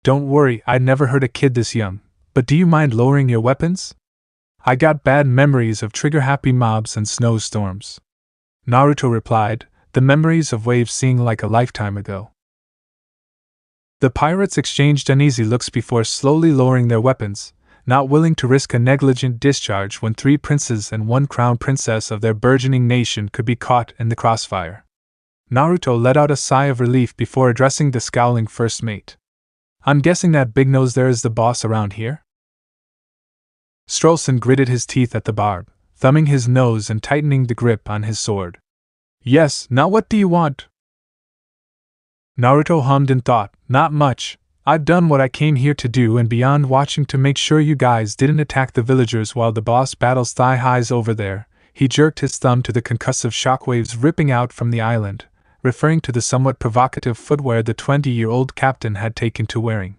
"Don't worry, I'd never hurt a kid this young, but do you mind lowering your weapons? I got bad memories of trigger-happy mobs and snowstorms," Naruto replied, the memories of waves seeming like a lifetime ago. The pirates exchanged uneasy looks before slowly lowering their weapons, not willing to risk a negligent discharge when 3 princes and 1 crown princess of their burgeoning nation could be caught in the crossfire. Naruto let out a sigh of relief before addressing the scowling first mate. I'm guessing that Big Nose there is the boss around here? Strolson gritted his teeth at the barb, thumbing his nose and tightening the grip on his sword. Yes, now what do you want? Naruto hummed and thought, not much. I've done what I came here to do and beyond watching to make sure you guys didn't attack the villagers while the boss battles thigh highs over there. He jerked his thumb to the concussive shockwaves ripping out from the island, referring to the somewhat provocative footwear the 20-year-old captain had taken to wearing.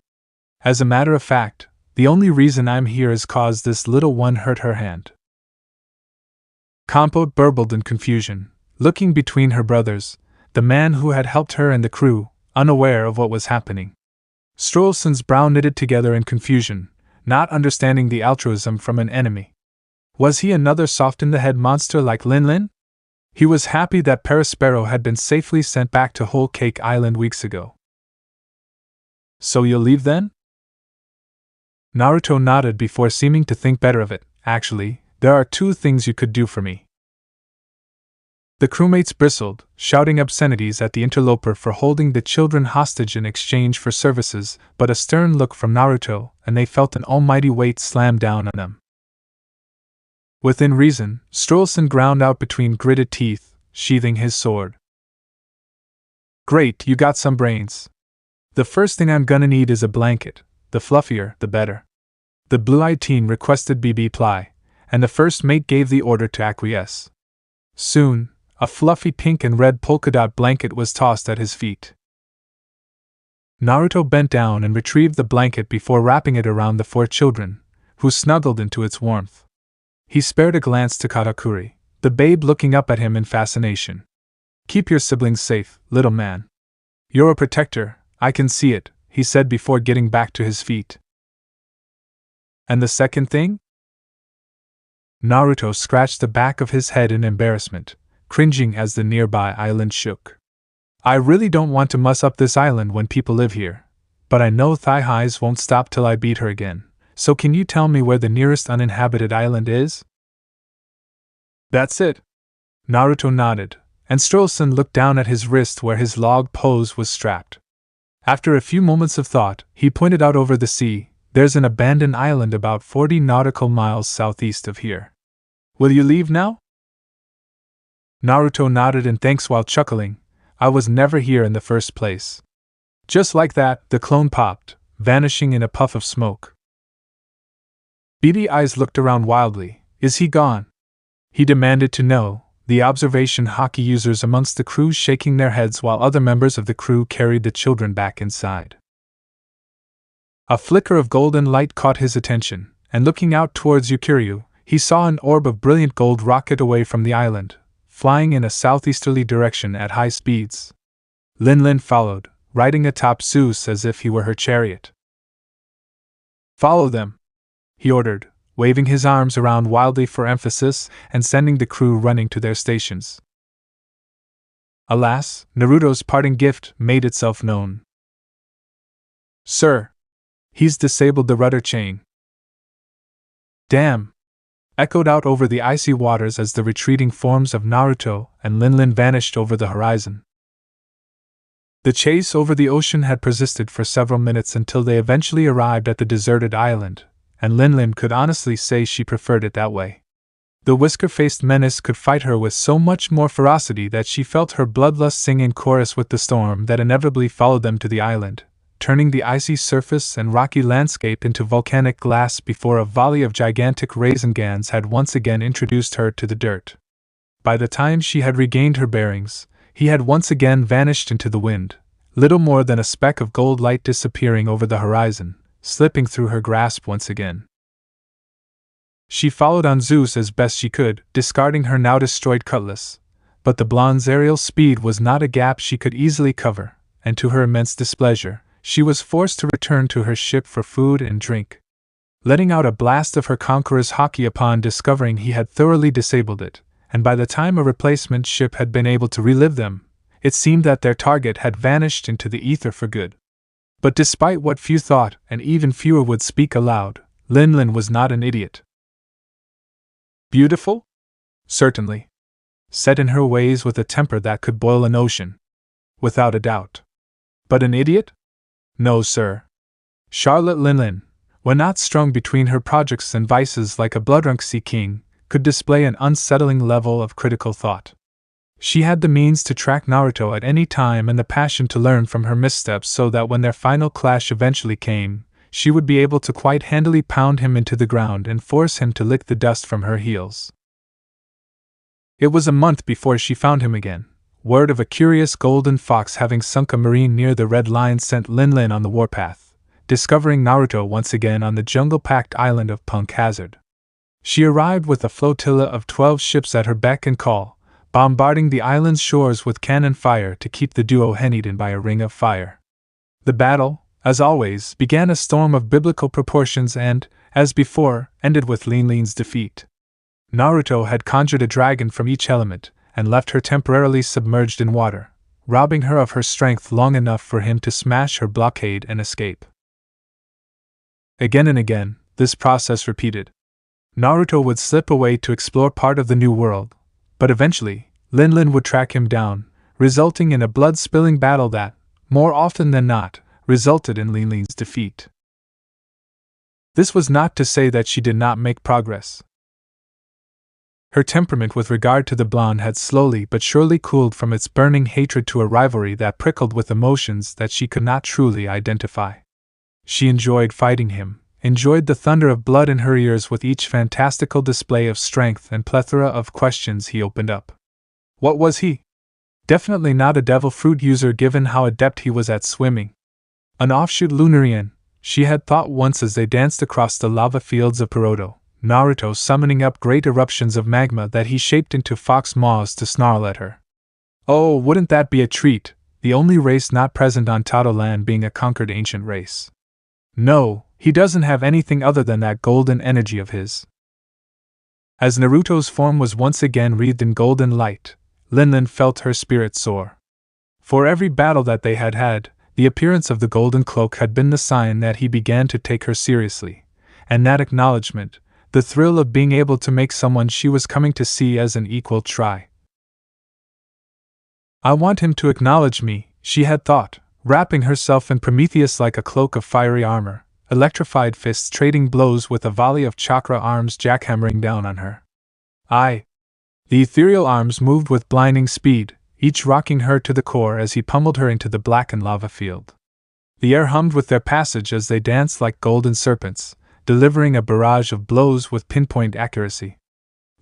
As a matter of fact, the only reason I'm here is cause this little one hurt her hand. Compote burbled in confusion, looking between her brothers, the man who had helped her and the crew, unaware of what was happening. Strolson's brow knitted together in confusion, not understanding the altruism from an enemy. Was he another soft-in-the-head monster like Lin Lin? He was happy that Perispero had been safely sent back to Whole Cake Island weeks ago. So you'll leave then? Naruto nodded before seeming to think better of it. Actually, there are 2 things you could do for me. The crewmates bristled, shouting obscenities at the interloper for holding the children hostage in exchange for services, but a stern look from Naruto, and they felt an almighty weight slam down on them. Within reason, Strolson ground out between gritted teeth, sheathing his sword. Great, you got some brains. The first thing I'm gonna need is a blanket, the fluffier, the better. The blue-eyed teen requested BB ply, and the first mate gave the order to acquiesce. Soon, a fluffy pink and red polka-dot blanket was tossed at his feet. Naruto bent down and retrieved the blanket before wrapping it around the 4 children, who snuggled into its warmth. He spared a glance to Katakuri, the babe looking up at him in fascination. Keep your siblings safe, little man. You're a protector, I can see it, he said before getting back to his feet. And the second thing? Naruto scratched the back of his head in embarrassment, cringing as the nearby island shook. I really don't want to muss up this island when people live here, but I know thigh highs won't stop till I beat her again, so can you tell me where the nearest uninhabited island is? That's it. Naruto nodded, and Strolson looked down at his wrist where his log pose was strapped. After a few moments of thought, he pointed out over the sea. There's an abandoned island about 40 nautical miles southeast of here. Will you leave now? Naruto nodded in thanks while chuckling. I was never here in the first place. Just like that, the clone popped, vanishing in a puff of smoke. Beady Eyes looked around wildly. Is he gone? He demanded to know, the observation hockey users amongst the crew shaking their heads while other members of the crew carried the children back inside. A flicker of golden light caught his attention, and looking out towards Yukiryu, he saw an orb of brilliant gold rocket away from the island, flying in a southeasterly direction at high speeds. Lin Lin followed, riding atop Zeus as if he were her chariot. Follow them, he ordered, waving his arms around wildly for emphasis and sending the crew running to their stations. Alas, Naruto's parting gift made itself known. Sir, he's disabled the rudder chain. Damn! Echoed out over the icy waters as the retreating forms of Naruto and Lin Lin vanished over the horizon. The chase over the ocean had persisted for several minutes until they eventually arrived at the deserted island, and Lin Lin could honestly say she preferred it that way. The whisker-faced menace could fight her with so much more ferocity that she felt her bloodlust sing in chorus with the storm that inevitably followed them to the island, turning the icy surface and rocky landscape into volcanic glass before a volley of gigantic raisingans had once again introduced her to the dirt. By the time she had regained her bearings, he had once again vanished into the wind, little more than a speck of gold light disappearing over the horizon, slipping through her grasp once again. She followed on Zeus as best she could, discarding her now destroyed cutlass, but the blonde's aerial speed was not a gap she could easily cover, and to her immense displeasure, she was forced to return to her ship for food and drink. Letting out a blast of her conqueror's haki upon discovering he had thoroughly disabled it, and by the time a replacement ship had been able to relive them, it seemed that their target had vanished into the ether for good. But despite what few thought, and even fewer would speak aloud, Linlin was not an idiot. Beautiful? Certainly. Set in her ways with a temper that could boil an ocean. Without a doubt. But an idiot? No, sir. Charlotte Linlin, when not strung between her projects and vices like a blood-drunk sea king, could display an unsettling level of critical thought. She had the means to track Naruto at any time and the passion to learn from her missteps so that when their final clash eventually came, she would be able to quite handily pound him into the ground and force him to lick the dust from her heels. It was a month before she found him again. Word of a curious golden fox having sunk a marine near the Red Lion sent Linlin on the warpath, discovering Naruto once again on the jungle-packed island of Punk Hazard. She arrived with a flotilla of 12 ships at her beck and call, bombarding the island's shores with cannon fire to keep the duo hemmed in by a ring of fire. The battle, as always, began a storm of biblical proportions and, as before, ended with Linlin's defeat. Naruto had conjured a dragon from each element, and left her temporarily submerged in water, robbing her of her strength long enough for him to smash her blockade and escape. Again and again, this process repeated. Naruto would slip away to explore part of the new world, but eventually, Linlin would track him down, resulting in a blood-spilling battle that, more often than not, resulted in Linlin's defeat. This was not to say that she did not make progress. Her temperament with regard to the blonde had slowly but surely cooled from its burning hatred to a rivalry that prickled with emotions that she could not truly identify. She enjoyed fighting him, enjoyed the thunder of blood in her ears with each fantastical display of strength and plethora of questions he opened up. What was he? Definitely not a devil fruit user given how adept he was at swimming. An offshoot Lunarian, she had thought once as they danced across the lava fields of Perodo, Naruto summoning up great eruptions of magma that he shaped into fox maws to snarl at her. Oh, wouldn't that be a treat, the only race not present on Tato land being a conquered ancient race. No, he doesn't have anything other than that golden energy of his. As Naruto's form was once again wreathed in golden light, Linlin felt her spirit soar. For every battle that they had had, the appearance of the golden cloak had been the sign that he began to take her seriously, and that acknowledgement, the thrill of being able to make someone she was coming to see as an equal try. I want him to acknowledge me, she had thought, wrapping herself in Prometheus like a cloak of fiery armor, electrified fists trading blows with a volley of chakra arms jackhammering down on her. The ethereal arms moved with blinding speed, each rocking her to the core as he pummeled her into the blackened lava field. The air hummed with their passage as they danced like golden serpents, delivering a barrage of blows with pinpoint accuracy.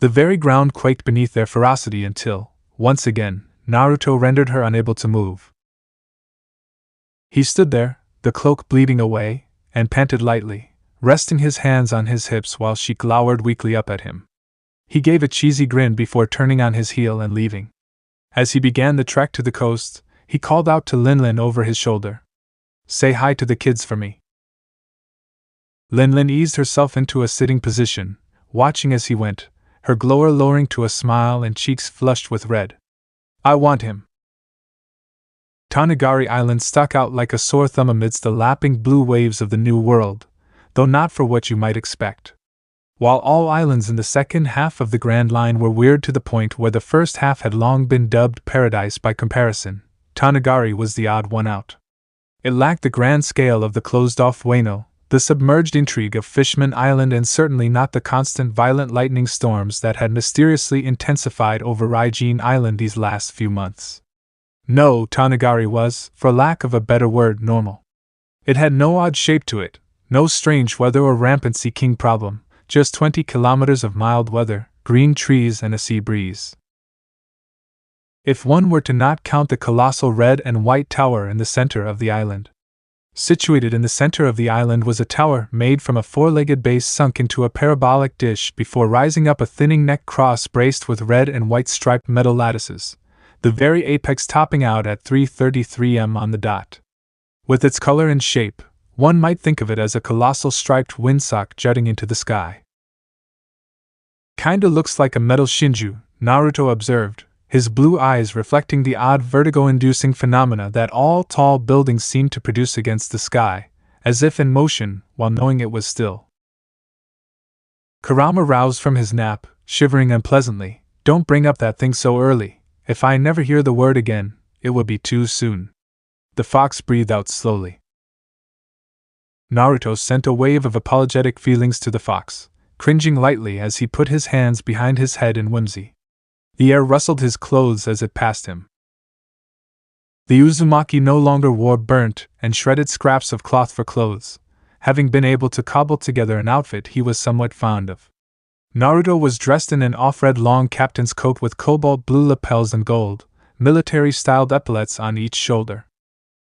The very ground quaked beneath their ferocity until, once again, Naruto rendered her unable to move. He stood there, the cloak bleeding away, and panted lightly, resting his hands on his hips while she glowered weakly up at him. He gave a cheesy grin before turning on his heel and leaving. As he began the trek to the coast, he called out to Linlin over his shoulder. "Say hi to the kids for me." Linlin eased herself into a sitting position, watching as he went, her glower lowering to a smile and cheeks flushed with red. "I want him." Tanagari Island stuck out like a sore thumb amidst the lapping blue waves of the New World, though not for what you might expect. While all islands in the second half of the Grand Line were weird to the point where the first half had long been dubbed paradise by comparison, Tanagari was the odd one out. It lacked the grand scale of the closed-off Wano, the submerged intrigue of Fishman Island, and certainly not the constant violent lightning storms that had mysteriously intensified over Raijin Island these last few months. No, Tanagari was, for lack of a better word, normal. It had no odd shape to it, no strange weather or rampant sea king problem, just 20 kilometers of mild weather, green trees and a sea breeze. If one were to not count the colossal red and white tower in the center of the island. Situated in the center of the island was a tower made from a four-legged base sunk into a parabolic dish before rising up a thinning neck cross braced with red and white striped metal lattices, the very apex topping out at 3:33 m on the dot. With its color and shape, one might think of it as a colossal striped windsock jutting into the sky. "Kinda looks like a metal shinju," Naruto observed, his blue eyes reflecting the odd vertigo-inducing phenomena that all tall buildings seem to produce against the sky, as if in motion while knowing it was still. Kurama roused from his nap, shivering unpleasantly. Don't bring up that thing so early. If I never hear the word again, it will be too soon. The fox breathed out slowly. Naruto sent a wave of apologetic feelings to the fox, cringing lightly as he put his hands behind his head in whimsy. The air rustled his clothes as it passed him. The Uzumaki no longer wore burnt and shredded scraps of cloth for clothes, having been able to cobble together an outfit he was somewhat fond of. Naruto was dressed in an off-red long captain's coat with cobalt blue lapels and gold, military-styled epaulets on each shoulder.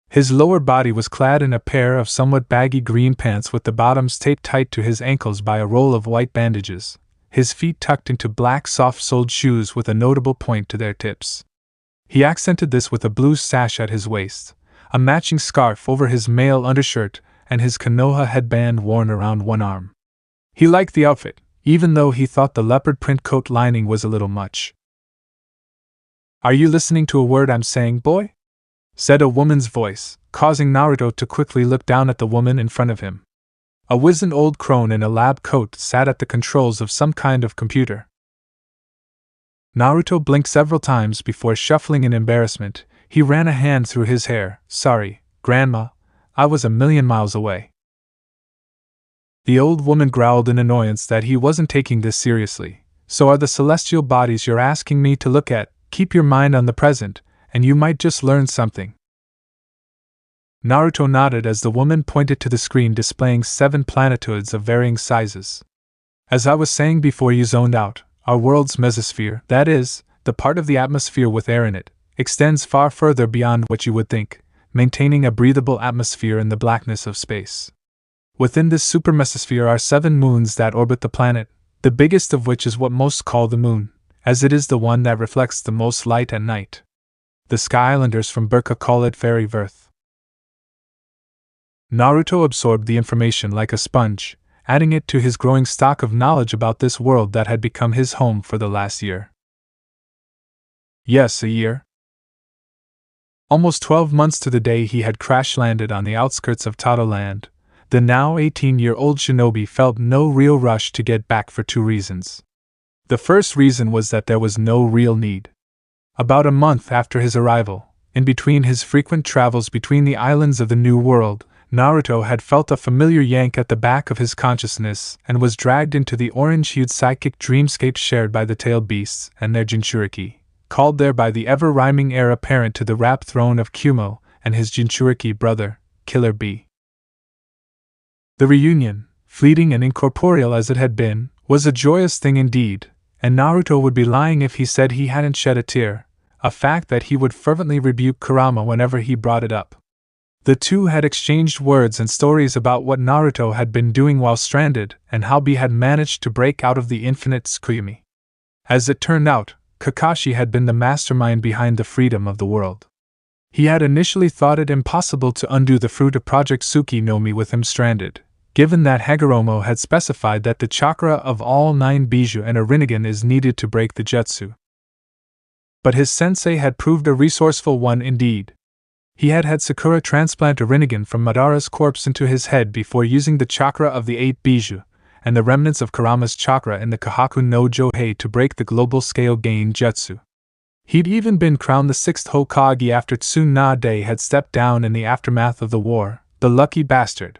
His lower body was clad in a pair of somewhat baggy green pants with the bottoms taped tight to his ankles by a roll of white bandages, his feet tucked into black soft-soled shoes with a notable point to their tips. He accented this with a blue sash at his waist, a matching scarf over his mail undershirt, and his Konoha headband worn around one arm. He liked the outfit, even though he thought the leopard print coat lining was a little much. "Are you listening to a word I'm saying, boy?" said a woman's voice, causing Naruto to quickly look down at the woman in front of him. A wizened old crone in a lab coat sat at the controls of some kind of computer. Naruto blinked several times before shuffling in embarrassment. He ran a hand through his hair. "Sorry, Grandma, I was a million miles away." The old woman growled in annoyance that he wasn't taking this seriously. "So are the celestial bodies you're asking me to look at. Keep your mind on the present, and you might just learn something." Naruto nodded as the woman pointed to the screen displaying 7 planetoids of varying sizes. "As I was saying before you zoned out, our world's mesosphere, that is, the part of the atmosphere with air in it, extends far further beyond what you would think, maintaining a breathable atmosphere in the blackness of space. Within this supermesosphere are 7 moons that orbit the planet, the biggest of which is what most call the moon, as it is the one that reflects the most light at night. The Sky Islanders from Burka call it Fairy Verth." Naruto absorbed the information like a sponge, adding it to his growing stock of knowledge about this world that had become his home for the last year. Yes, a year. Almost 12 months to the day he had crash-landed on the outskirts of Tato Land, the now 18-year-old shinobi felt no real rush to get back for 2 reasons. The first reason was that there was no real need. About a month after his arrival, in between his frequent travels between the islands of the New World, Naruto had felt a familiar yank at the back of his consciousness and was dragged into the orange-hued psychic dreamscape shared by the tailed beasts and their Jinchuriki, called there by the ever-rhyming heir apparent to the rap throne of Kumo and his Jinchuriki brother, Killer Bee. The reunion, fleeting and incorporeal as it had been, was a joyous thing indeed, and Naruto would be lying if he said he hadn't shed a tear, a fact that he would fervently rebuke Kurama whenever he brought it up. The two had exchanged words and stories about what Naruto had been doing while stranded and how Bee had managed to break out of the infinite Tsukuyumi. As it turned out, Kakashi had been the mastermind behind the freedom of the world. He had initially thought it impossible to undo the fruit of Project Tsuki no Mi with him stranded, given that Hagoromo had specified that the chakra of all 9 Bijou and a Rinnegan is needed to break the jutsu. But his sensei had proved a resourceful one indeed. He had had Sakura transplant a Rinnegan from Madara's corpse into his head before using the chakra of the 8 Bijou, and the remnants of Kurama's chakra in the Kahaku no Johei to break the global-scale gain jutsu. He'd even been crowned the 6th Hokage after Tsunade had stepped down in the aftermath of the war, the lucky bastard.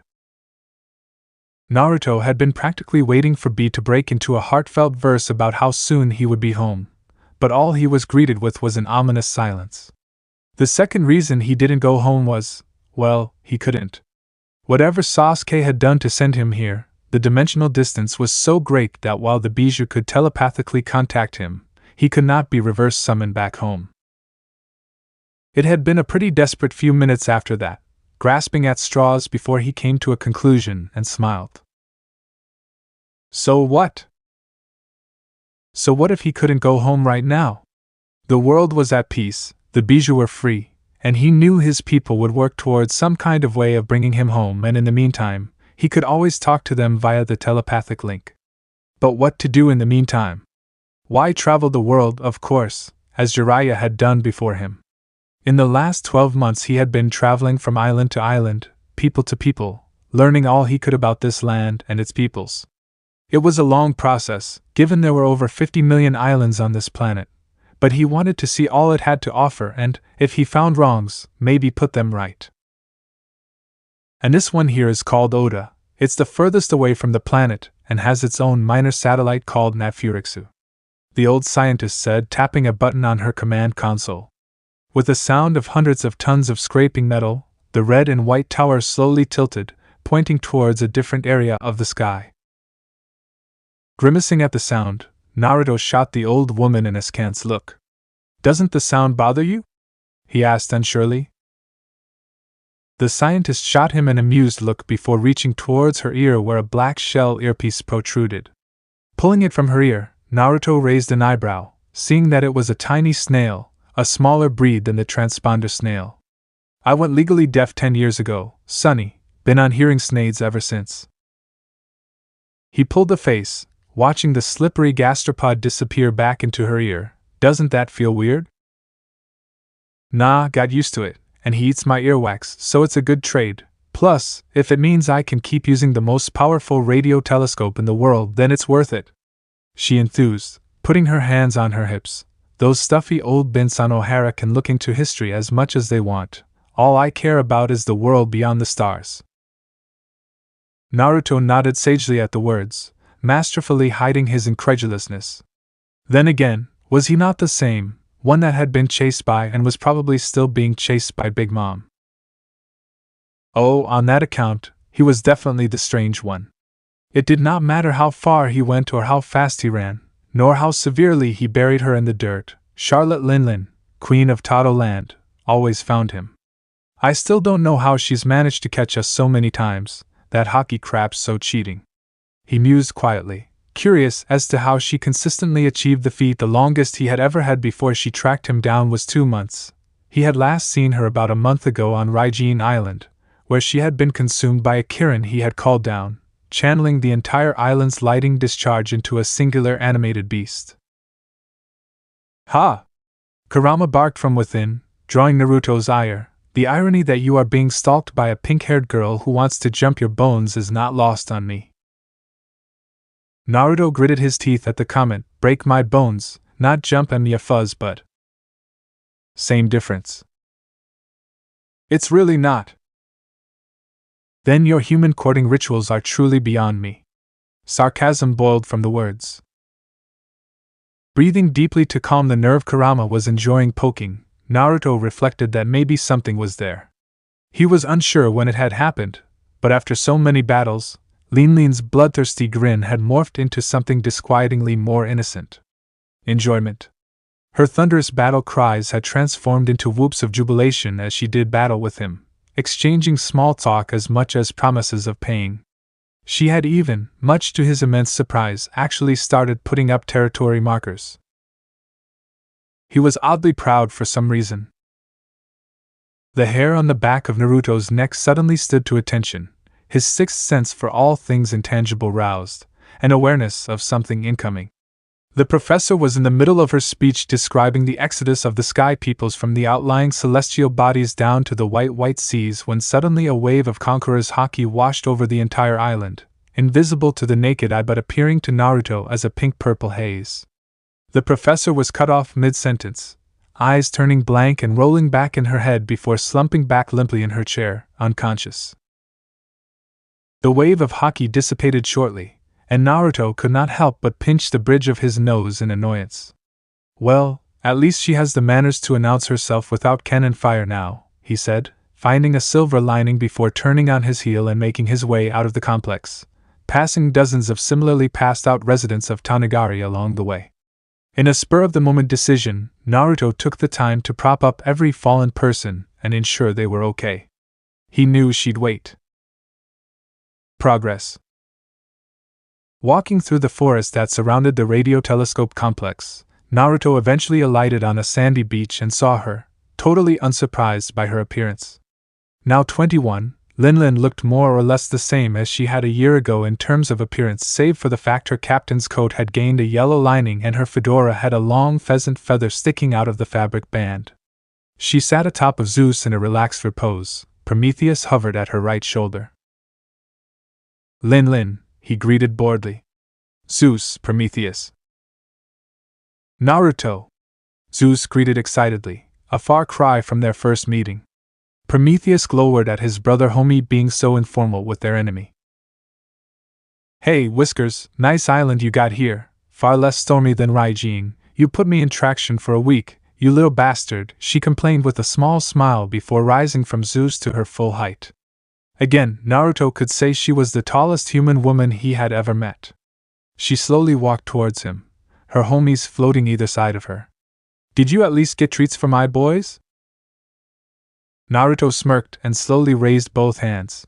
Naruto had been practically waiting for Bee to break into a heartfelt verse about how soon he would be home, but all he was greeted with was an ominous silence. The second reason he didn't go home was, well, he couldn't. Whatever Sasuke had done to send him here, the dimensional distance was so great that while the Bijou could telepathically contact him, he could not be reverse summoned back home. It had been a pretty desperate few minutes after that, grasping at straws before he came to a conclusion and smiled. So what? So what if he couldn't go home right now? The world was at peace, the Bijou were free, and he knew his people would work towards some kind of way of bringing him home, and in the meantime, he could always talk to them via the telepathic link. But what to do in the meantime? Why travel the world, of course, as Jiraiya had done before him. In the last 12 months he had been traveling from island to island, people to people, learning all he could about this land and its peoples. It was a long process, given there were over 50 million islands on this planet, but he wanted to see all it had to offer and, if he found wrongs, maybe put them right. And this one here is called Oda. It's the furthest away from the planet, and has its own minor satellite called Narutoxharem, the old scientist said, tapping a button on her command console. With the sound of hundreds of tons of scraping metal, the red and white tower slowly tilted, pointing towards a different area of the sky. Grimacing at the sound, Naruto shot the old woman an askance look. "Doesn't the sound bother you?" he asked unsurely. The scientist shot him an amused look before reaching towards her ear where a black shell earpiece protruded. Pulling it from her ear, Naruto raised an eyebrow, seeing that it was a tiny snail, a smaller breed than the transponder snail. "I went legally deaf 10 years ago, Sonny, been on hearing snades ever since." He pulled the face, watching the slippery gastropod disappear back into her ear. "Doesn't that feel weird?" "Nah, got used to it, and he eats my earwax, so it's a good trade. Plus, if it means I can keep using the most powerful radio telescope in the world, then it's worth it," she enthused, putting her hands on her hips. "Those stuffy old Bints on O'Hara can look into history as much as they want. All I care about is the world beyond the stars." Naruto nodded sagely at the words, masterfully hiding his incredulousness. Then again, was he not the same one that had been chased by and was probably still being chased by Big Mom? Oh, on that account, he was definitely the strange one. It did not matter how far he went or how fast he ran, nor how severely he buried her in the dirt, Charlotte Linlin, Queen of Todo Land, always found him. "I still don't know how she's managed to catch us so many times, that hockey crap's so cheating," he mused quietly, curious as to how she consistently achieved the feat. The longest he had ever had before she tracked him down was 2 months. He had last seen her about a month ago on Raijin Island, where she had been consumed by a Kirin he had called down, channeling the entire island's lighting discharge into a singular animated beast. "Ha!" Kurama barked from within, drawing Naruto's ire. "The irony that you are being stalked by a pink-haired girl who wants to jump your bones is not lost on me." Naruto gritted his teeth at the comment. "Break my bones, not jump me a fuzz, but..." "Same difference." "It's really not." "Then your human courting rituals are truly beyond me." Sarcasm boiled from the words. Breathing deeply to calm the nerve Kurama was enjoying poking, Naruto reflected that maybe something was there. He was unsure when it had happened, but after so many battles, Linlin's bloodthirsty grin had morphed into something disquietingly more innocent. Enjoyment. Her thunderous battle cries had transformed into whoops of jubilation as she did battle with him, exchanging small talk as much as promises of paying. She had even, much to his immense surprise, actually started putting up territory markers. He was oddly proud for some reason. The hair on the back of Naruto's neck suddenly stood to attention, his sixth sense for all things intangible roused, an awareness of something incoming. The professor was in the middle of her speech describing the exodus of the sky peoples from the outlying celestial bodies down to the white seas when suddenly a wave of conquerors' haki washed over the entire island, invisible to the naked eye but appearing to Naruto as a pink-purple haze. The professor was cut off mid-sentence, eyes turning blank and rolling back in her head before slumping back limply in her chair, unconscious. The wave of haki dissipated shortly, and Naruto could not help but pinch the bridge of his nose in annoyance. "Well, at least she has the manners to announce herself without cannon fire now," he said, finding a silver lining before turning on his heel and making his way out of the complex, passing dozens of similarly passed-out residents of Tanagari along the way. In a spur-of-the-moment decision, Naruto took the time to prop up every fallen person and ensure they were okay. He knew she'd wait. Progress. Walking through the forest that surrounded the radio telescope complex, Naruto eventually alighted on a sandy beach and saw her, totally unsurprised by her appearance. Now 21, Linlin looked more or less the same as she had a year ago in terms of appearance, save for the fact her captain's coat had gained a yellow lining and her fedora had a long pheasant feather sticking out of the fabric band. She sat atop of Zeus in a relaxed repose. Prometheus hovered at her right shoulder. "Linlin," he greeted boredly. Zeus, Prometheus. Naruto! Zeus greeted excitedly, a far cry from their first meeting. Prometheus glowered at his brother homie being so informal with their enemy. Hey, Whiskers, nice island you got here, far less stormy than Raijin. You put me in traction for a week, you little bastard, she complained with a small smile before rising from Zeus to her full height. Again, Naruto could say she was the tallest human woman he had ever met. She slowly walked towards him, her homies floating either side of her. Did you at least get treats for my boys? Naruto smirked and slowly raised both hands.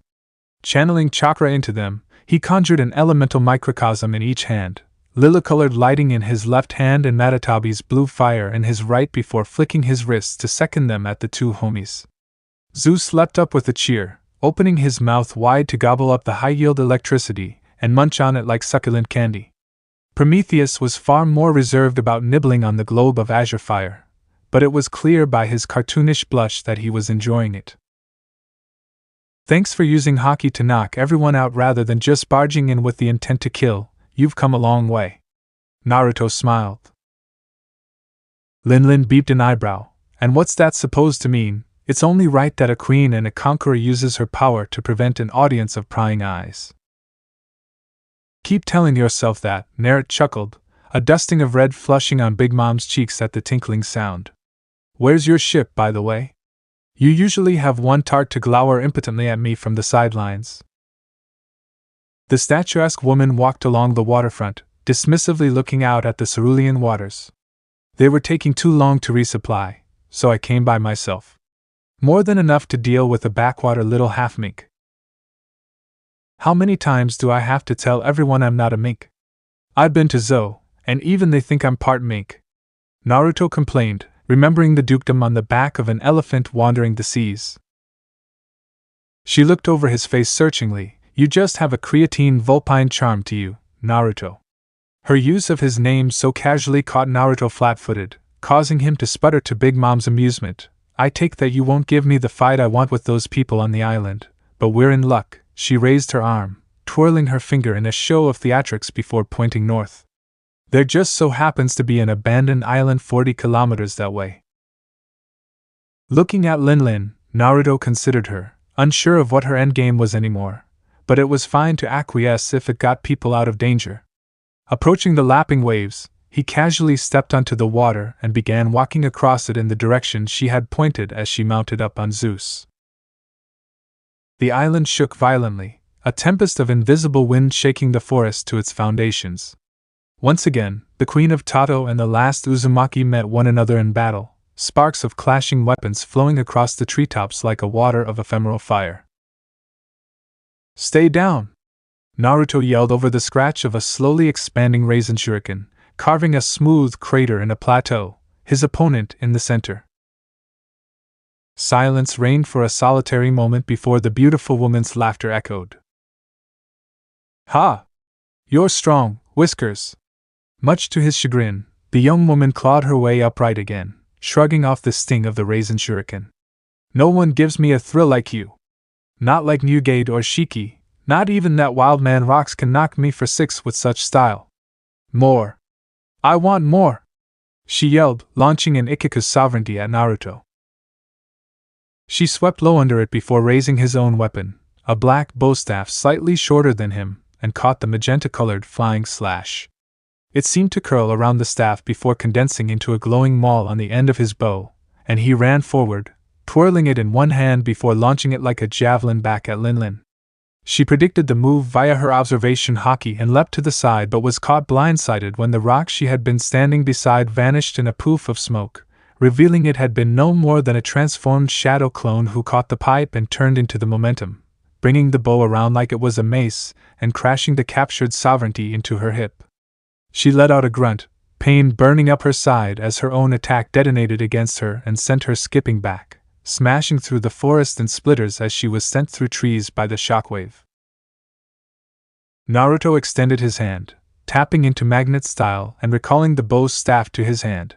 Channeling chakra into them, he conjured an elemental microcosm in each hand, lily-colored lighting in his left hand and Matatabi's blue fire in his right before flicking his wrists to second them at the two homies. Zeus leapt up with a cheer, opening his mouth wide to gobble up the high-yield electricity and munch on it like succulent candy. Prometheus was far more reserved about nibbling on the globe of azure fire, but it was clear by his cartoonish blush that he was enjoying it. Thanks for using hockey to knock everyone out rather than just barging in with the intent to kill. You've come a long way. Naruto smiled. Lin beeped an eyebrow. And what's that supposed to mean? It's only right that a queen and a conqueror uses her power to prevent an audience of prying eyes. Keep telling yourself that, Naruto chuckled, a dusting of red flushing on Big Mom's cheeks at the tinkling sound. Where's your ship, by the way? You usually have one tart to glower impotently at me from the sidelines. The statuesque woman walked along the waterfront, dismissively looking out at the cerulean waters. They were taking too long to resupply, so I came by myself. More than enough to deal with a backwater little half-mink. How many times do I have to tell everyone I'm not a mink? I've been to Zou, and even they think I'm part mink. Naruto complained, remembering the dukedom on the back of an elephant wandering the seas. She looked over his face searchingly. You just have a creatine vulpine charm to you, Naruto. Her use of his name so casually caught Naruto flat-footed, causing him to sputter to Big Mom's amusement. I take that you won't give me the fight I want with those people on the island, but we're in luck. She raised her arm, twirling her finger in a show of theatrics before pointing north. There just so happens to be an abandoned island 40 kilometers that way. Looking at Lin, Naruto considered her, unsure of what her endgame was anymore. But it was fine to acquiesce if it got people out of danger. Approaching the lapping waves, he casually stepped onto the water and began walking across it in the direction she had pointed as she mounted up on Zeus. The island shook violently, a tempest of invisible wind shaking the forest to its foundations. Once again, the Queen of Tato and the last Uzumaki met one another in battle, sparks of clashing weapons flowing across the treetops like a water of ephemeral fire. Stay down! Naruto yelled over the scratch of a slowly expanding raisin shuriken, carving a smooth crater in a plateau, his opponent in the center. Silence reigned for a solitary moment before the beautiful woman's laughter echoed. Ha! You're strong, Whiskers! Much to his chagrin, the young woman clawed her way upright again, shrugging off the sting of the raisin shuriken. No one gives me a thrill like you. Not like Nugade or Shiki, not even that wild man Rocks can knock me for 6 with such style. More! I want more! She yelled, launching an Ikkaku's sovereignty at Naruto. She swept low under it before raising his own weapon, a black bow staff slightly shorter than him, and caught the magenta-colored flying slash. It seemed to curl around the staff before condensing into a glowing maul on the end of his bow, and he ran forward, twirling it in one hand before launching it like a javelin back at Lin. She predicted the move via her observation haki and leapt to the side but was caught blindsided when the rock she had been standing beside vanished in a poof of smoke, revealing it had been no more than a transformed shadow clone who caught the pipe and turned into the momentum, bringing the bow around like it was a mace and crashing the captured sovereignty into her hip. She let out a grunt, pain burning up her side as her own attack detonated against her and sent her skipping back, smashing through the forest in splitters as she was sent through trees by the shockwave. Naruto extended his hand, tapping into magnet style and recalling the bow's staff to his hand.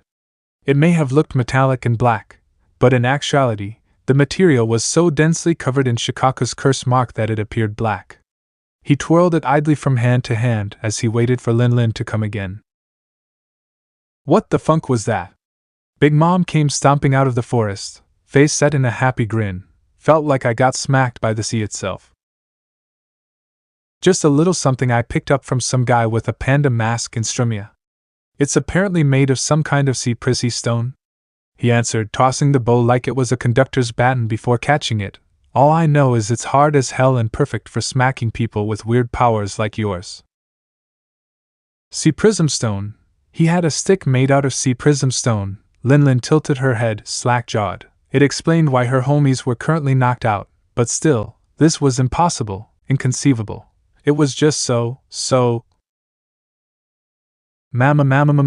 It may have looked metallic and black, but in actuality, the material was so densely covered in Shikaku's curse mark that it appeared black. He twirled it idly from hand to hand as he waited for Lin to come again. What the funk was that? Big Mom came stomping out of the forest, face set in a happy grin. Felt like I got smacked by the sea itself. Just a little something I picked up from some guy with a panda mask in Strumia. It's apparently made of some kind of sea prissy stone, he answered, tossing the bow like it was a conductor's baton before catching it. All I know is it's hard as hell and perfect for smacking people with weird powers like yours. Sea prism stone. He had a stick made out of sea prism stone. Lin tilted her head, slack-jawed. It explained why her homies were currently knocked out, but still, this was impossible, inconceivable. It was just so.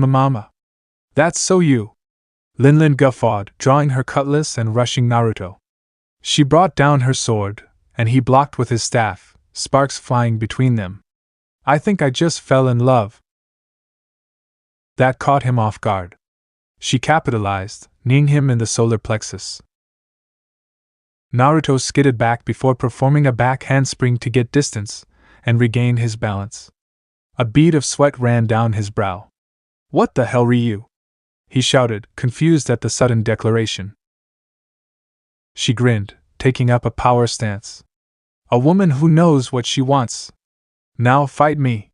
Mama. That's so you. Lin guffawed, drawing her cutlass and rushing Naruto. She brought down her sword, and he blocked with his staff, sparks flying between them. I think I just fell in love. That caught him off guard. She capitalized, kneeing him in the solar plexus. Naruto skidded back before performing a back handspring to get distance, and regain his balance. A bead of sweat ran down his brow. What the hell, Ryu? He shouted, confused at the sudden declaration. She grinned, taking up a power stance. A woman who knows what she wants. Now fight me.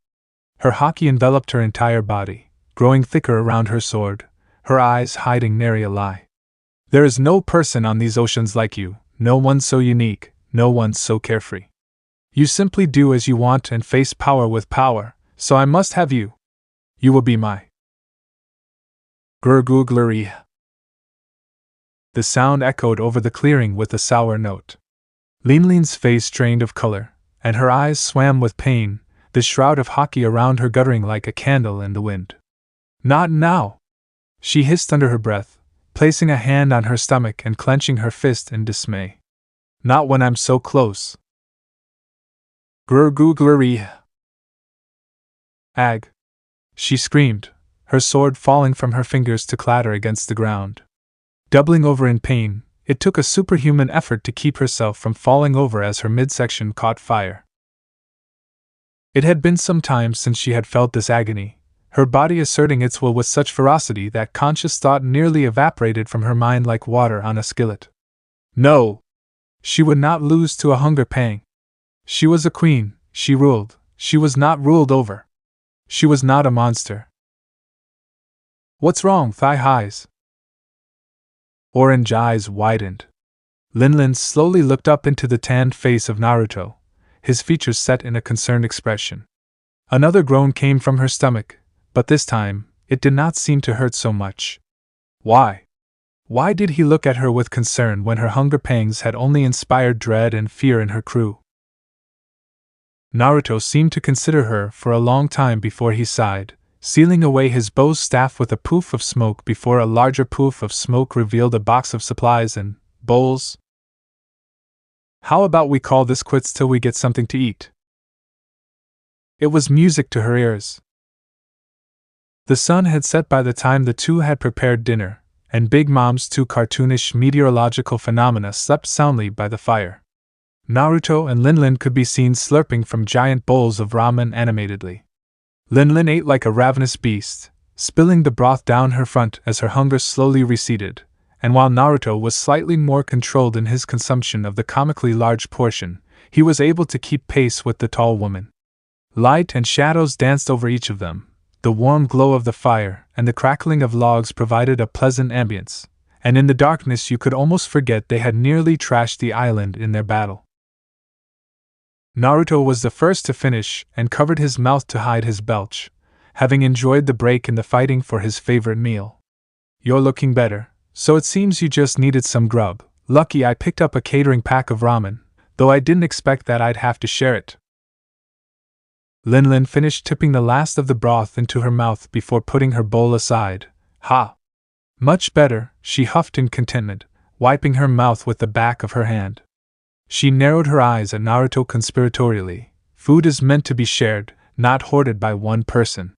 Her haki enveloped her entire body, growing thicker around her sword, her eyes hiding nary a lie. There is no person on these oceans like you, no one so unique, no one so carefree. You simply do as you want and face power with power, so I must have you. You will be my Gurguglery. The sound echoed over the clearing with a sour note. Lin's face drained of color, and her eyes swam with pain, the shroud of haki around her guttering like a candle in the wind. Not now! She hissed under her breath, placing a hand on her stomach and clenching her fist in dismay. Not when I'm so close. Gurguglery. Ag! She screamed, her sword falling from her fingers to clatter against the ground. Doubling over in pain, it took a superhuman effort to keep herself from falling over as her midsection caught fire. It had been some time since she had felt this agony, her body asserting its will with such ferocity that conscious thought nearly evaporated from her mind like water on a skillet. No! She would not lose to a hunger pang. She was a queen, she ruled, she was not ruled over. She was not a monster. What's wrong, thigh highs? Orange eyes widened. Lin slowly looked up into the tanned face of Naruto, his features set in a concerned expression. Another groan came from her stomach, but this time, it did not seem to hurt so much. Why? Why did he look at her with concern when her hunger pangs had only inspired dread and fear in her crew? Naruto seemed to consider her for a long time before he sighed, sealing away his bow's staff with a poof of smoke before a larger poof of smoke revealed a box of supplies and bowls. How about we call this quits till we get something to eat? It was music to her ears. The sun had set by the time the two had prepared dinner, and Big Mom's two cartoonish meteorological phenomena slept soundly by the fire. Naruto and Lin could be seen slurping from giant bowls of ramen animatedly. Lin ate like a ravenous beast, spilling the broth down her front as her hunger slowly receded, and while Naruto was slightly more controlled in his consumption of the comically large portion, he was able to keep pace with the tall woman. Light and shadows danced over each of them. The warm glow of the fire and the crackling of logs provided a pleasant ambience, and in the darkness you could almost forget they had nearly trashed the island in their battle. Naruto was the first to finish and covered his mouth to hide his belch, having enjoyed the break in the fighting for his favorite meal. You're looking better, so it seems you just needed some grub. Lucky I picked up a catering pack of ramen, though I didn't expect that I'd have to share it. Lin finished tipping the last of the broth into her mouth before putting her bowl aside. Ha! Much better, she huffed in contentment, wiping her mouth with the back of her hand. She narrowed her eyes at Naruto conspiratorially. Food is meant to be shared, not hoarded by one person.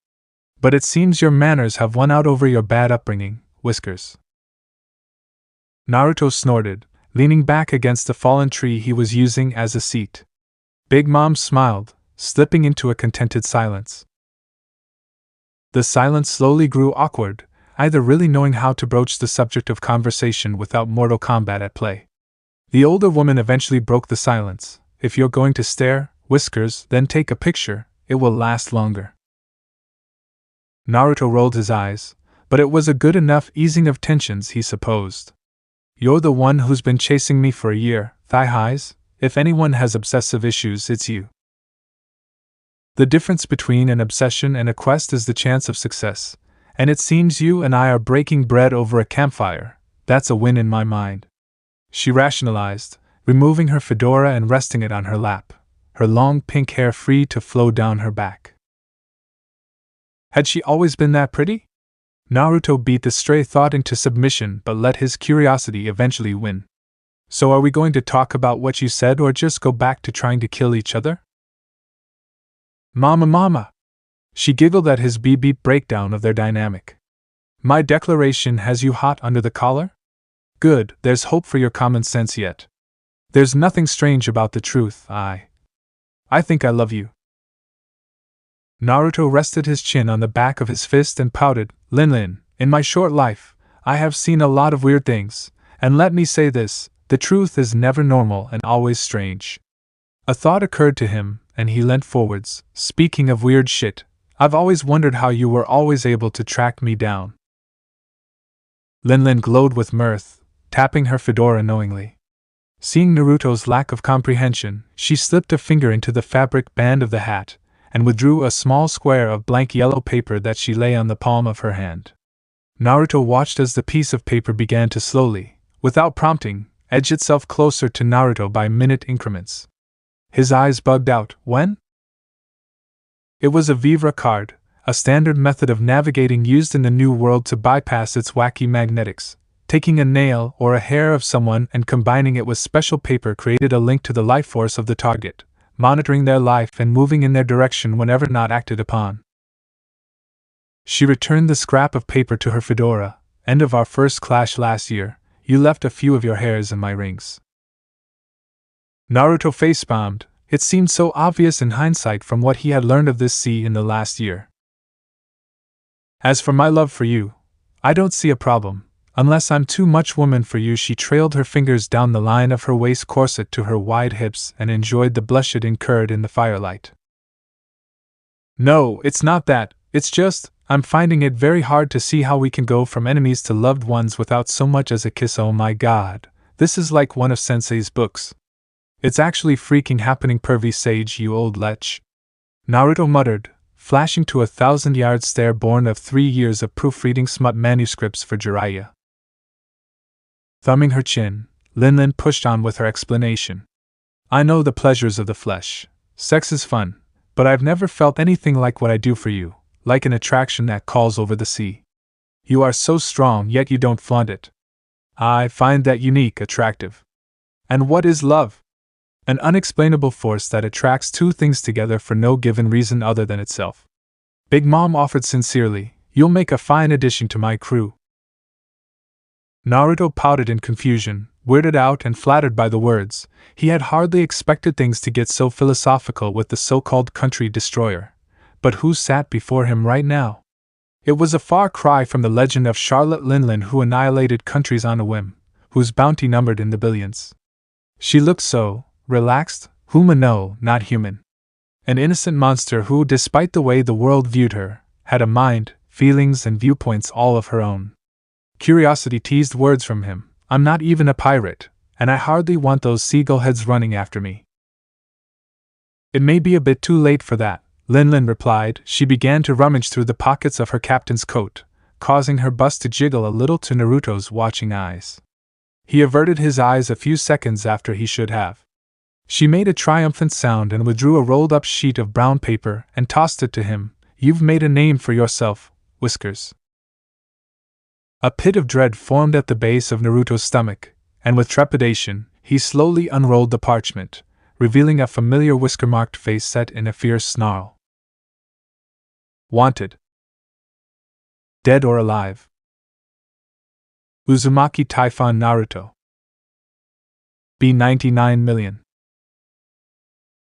But it seems your manners have won out over your bad upbringing, Whiskers. Naruto snorted, leaning back against the fallen tree he was using as a seat. Big Mom smiled, slipping into a contented silence. The silence slowly grew awkward, either really knowing how to broach the subject of conversation without mortal combat at play. The older woman eventually broke the silence. If you're going to stare, Whiskers, then take a picture, it will last longer. Naruto rolled his eyes, but it was a good enough easing of tensions, he supposed. You're the one who's been chasing me for a year, thigh-highs. If anyone has obsessive issues, it's you. The difference between an obsession and a quest is the chance of success, and it seems you and I are breaking bread over a campfire. That's a win in my mind. She rationalized, removing her fedora and resting it on her lap, her long pink hair free to flow down her back. Had she always been that pretty? Naruto beat the stray thought into submission but let his curiosity eventually win. So are we going to talk about what you said or just go back to trying to kill each other? Mama! She giggled at his beat breakdown of their dynamic. My declaration has you hot under the collar? Good, there's hope for your common sense yet. There's nothing strange about the truth, I think I love you. Naruto rested his chin on the back of his fist and pouted, Lin, in my short life, I have seen a lot of weird things, and let me say this, the truth is never normal and always strange. A thought occurred to him, and he leant forwards, speaking of weird shit, I've always wondered how you were always able to track me down. Lin glowed with mirth, tapping her fedora knowingly. Seeing Naruto's lack of comprehension, she slipped a finger into the fabric band of the hat, and withdrew a small square of blank yellow paper that she lay on the palm of her hand. Naruto watched as the piece of paper began to slowly, without prompting, edge itself closer to Naruto by minute increments. His eyes bugged out, when? It was a vivre card, a standard method of navigating used in the New World to bypass its wacky magnetics. Taking a nail or a hair of someone and combining it with special paper created a link to the life force of the target, monitoring their life and moving in their direction whenever not acted upon. She returned the scrap of paper to her fedora. End of our first clash last year, you left a few of your hairs in my rings. Naruto facepalmed. It seemed so obvious in hindsight from what he had learned of this sea in the last year. As for my love for you, I don't see a problem. Unless I'm too much woman for you. She trailed her fingers down the line of her waist corset to her wide hips and enjoyed the blush it incurred in the firelight. No, it's not that, it's just, I'm finding it very hard to see how we can go from enemies to loved ones without so much as a kiss. Oh my god, this is like one of Sensei's books. It's actually freaking happening, pervy sage, you old lech. Naruto muttered, flashing to 1,000-yard stare born of 3 years of proofreading smut manuscripts for Jiraiya. Thumbing her chin, Lin pushed on with her explanation. I know the pleasures of the flesh. Sex is fun, but I've never felt anything like what I do for you, like an attraction that calls over the sea. You are so strong, yet you don't flaunt it. I find that unique, attractive. And what is love? An unexplainable force that attracts two things together for no given reason other than itself. Big Mom offered sincerely, you'll make a fine addition to my crew. Naruto pouted in confusion, weirded out and flattered by the words. He had hardly expected things to get so philosophical with the so-called country destroyer. But who sat before him right now? It was a far cry from the legend of Charlotte Linlin who annihilated countries on a whim, whose bounty numbered in the billions. She looked so relaxed, no, not human. An innocent monster who, despite the way the world viewed her, had a mind, feelings and viewpoints all of her own. Curiosity teased words from him. I'm not even a pirate, and I hardly want those seagull heads running after me. It may be a bit too late for that, Lin replied. She began to rummage through the pockets of her captain's coat, causing her bust to jiggle a little to Naruto's watching eyes. He averted his eyes a few seconds after he should have. She made a triumphant sound and withdrew a rolled-up sheet of brown paper and tossed it to him. You've made a name for yourself, Whiskers. A pit of dread formed at the base of Naruto's stomach, and with trepidation, he slowly unrolled the parchment, revealing a familiar whisker-marked face set in a fierce snarl. Wanted. Dead or alive. Uzumaki Typhon Naruto. B 99 million.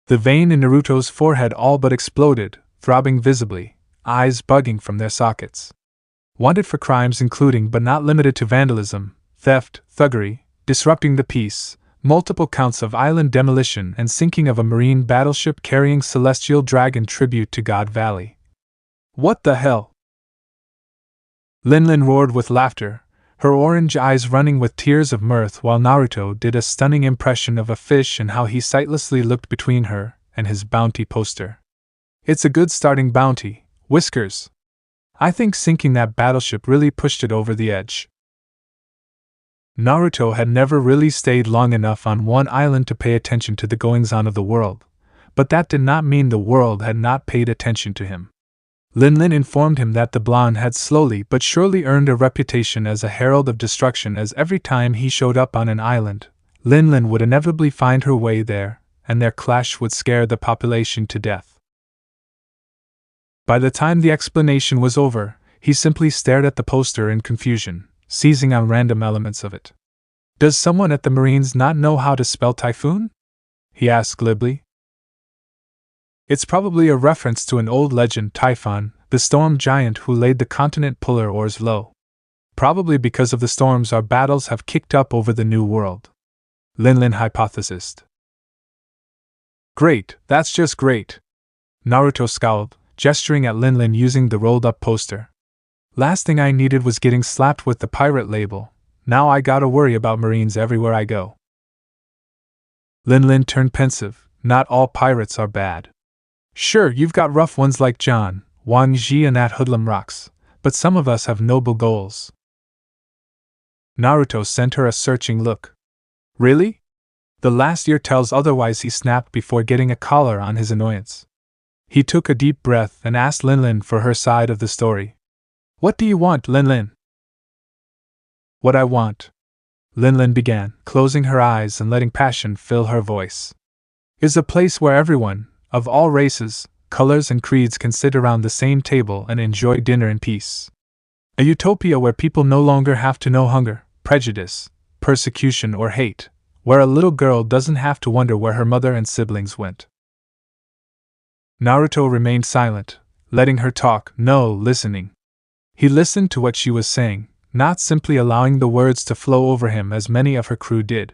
The vein in Naruto's forehead all but exploded, throbbing visibly, eyes bugging from their sockets. Wanted for crimes including but not limited to vandalism, theft, thuggery, disrupting the peace, multiple counts of island demolition and sinking of a marine battleship carrying celestial dragon tribute to God Valley. What the hell? Linlin roared with laughter, her orange eyes running with tears of mirth while Naruto did a stunning impression of a fish and how he sightlessly looked between her and his bounty poster. It's a good starting bounty, Whiskers. I think sinking that battleship really pushed it over the edge. Naruto had never really stayed long enough on one island to pay attention to the goings-on of the world, but that did not mean the world had not paid attention to him. Linlin informed him that the blonde had slowly but surely earned a reputation as a herald of destruction, as every time he showed up on an island, Linlin would inevitably find her way there, and their clash would scare the population to death. By the time the explanation was over, he simply stared at the poster in confusion, seizing on random elements of it. Does someone at the Marines not know how to spell typhoon? He asked glibly. It's probably a reference to an old legend, Typhon, the storm giant who laid the continent polar oars low. Probably because of the storms our battles have kicked up over the New World. Linlin hypothesized. Great, that's just great. Naruto scowled, gesturing at Linlin using the rolled-up poster. Last thing I needed was getting slapped with the pirate label. Now I gotta worry about Marines everywhere I go. Linlin turned pensive. Not all pirates are bad. Sure, you've got rough ones like John, Wang Ji and that hoodlum rocks, but some of us have noble goals. Naruto sent her a searching look. Really? The last year tells otherwise, he snapped before getting a collar on his annoyance. He took a deep breath and asked Linlin for her side of the story. What do you want, Linlin? What I want, Linlin began, closing her eyes and letting passion fill her voice, is a place where everyone, of all races, colors and creeds, can sit around the same table and enjoy dinner in peace. A utopia where people no longer have to know hunger, prejudice, persecution or hate, where a little girl doesn't have to wonder where her mother and siblings went. Naruto remained silent, letting her talk, listening. He listened to what she was saying, not simply allowing the words to flow over him as many of her crew did.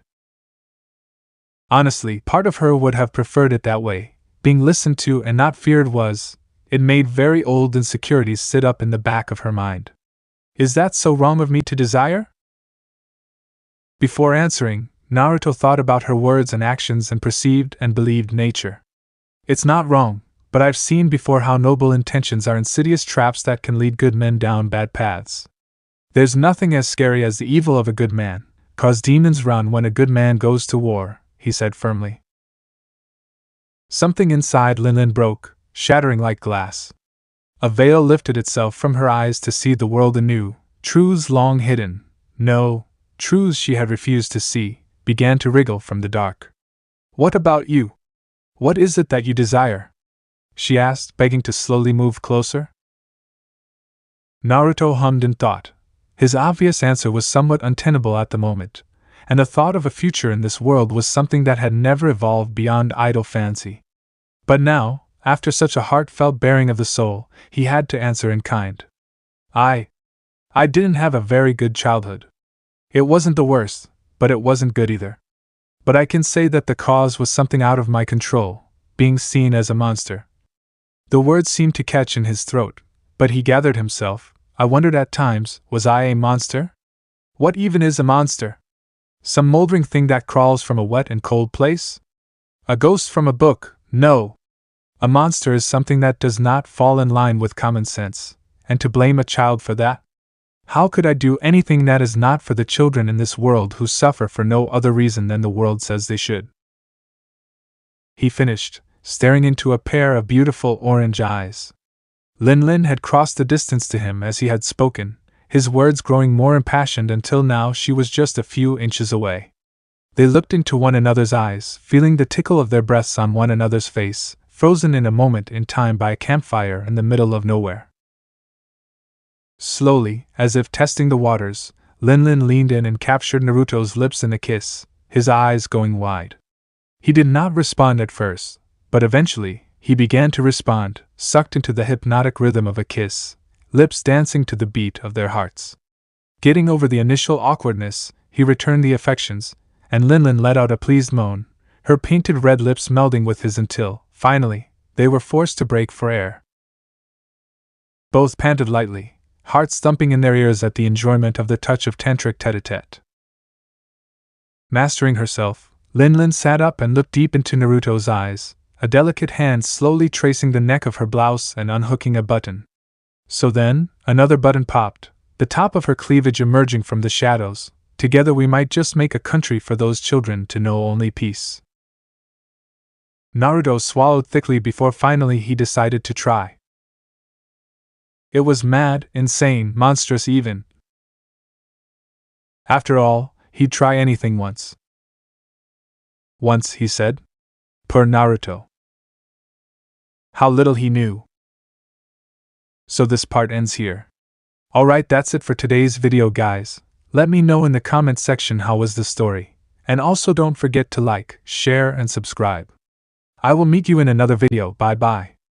Honestly, part of her would have preferred it that way. Being listened to and not feared it made very old insecurities sit up in the back of her mind. Is that so wrong of me to desire? Before answering, Naruto thought about her words and actions and perceived and believed nature. It's not wrong, but I've seen before how noble intentions are insidious traps that can lead good men down bad paths. There's nothing as scary as the evil of a good man, 'cause demons run when a good man goes to war, he said firmly. Something inside Linlin broke, shattering like glass. A veil lifted itself from her eyes to see the world anew. Truths long hidden, truths she had refused to see, began to wriggle from the dark. What about you? What is it that you desire? She asked, begging to slowly move closer. Naruto hummed in thought. His obvious answer was somewhat untenable at the moment, and the thought of a future in this world was something that had never evolved beyond idle fancy. But now, after such a heartfelt baring of the soul, he had to answer in kind. I didn't have a very good childhood. It wasn't the worst, but it wasn't good either. But I can say that the cause was something out of my control, being seen as a monster. The words seemed to catch in his throat, but he gathered himself. I wondered at times, was I a monster? What even is a monster? Some moldering thing that crawls from a wet and cold place? A ghost from a book? No. A monster is something that does not fall in line with common sense, and to blame a child for that? How could I do anything that is not for the children in this world who suffer for no other reason than the world says they should? He finished, staring into a pair of beautiful orange eyes. Linlin had crossed the distance to him as he had spoken, his words growing more impassioned until now she was just a few inches away. They looked into one another's eyes, feeling the tickle of their breaths on one another's face, frozen in a moment in time by a campfire in the middle of nowhere. Slowly, as if testing the waters, Linlin leaned in and captured Naruto's lips in a kiss, his eyes going wide. He did not respond at first, But eventually, he began to respond, sucked into the hypnotic rhythm of a kiss, lips dancing to the beat of their hearts. Getting over the initial awkwardness, he returned the affections, and Linlin let out a pleased moan, her painted red lips melding with his until, finally, they were forced to break for air. Both panted lightly, hearts thumping in their ears at the enjoyment of the touch of tantric tete-a-tete. Mastering herself, Linlin sat up and looked deep into Naruto's eyes, a delicate hand slowly tracing the neck of her blouse and unhooking a button. So then, another button popped, the top of her cleavage emerging from the shadows. Together we might just make a country for those children to know only peace. Naruto swallowed thickly before finally he decided to try. It was mad, insane, monstrous even. After all, he'd try anything once. Once, he said. Per Naruto. How little he knew. So this part ends here. Alright, that's it for today's video, guys. Let me know in the comment section how was the story. And also don't forget to like, share and subscribe. I will meet you in another video. Bye bye.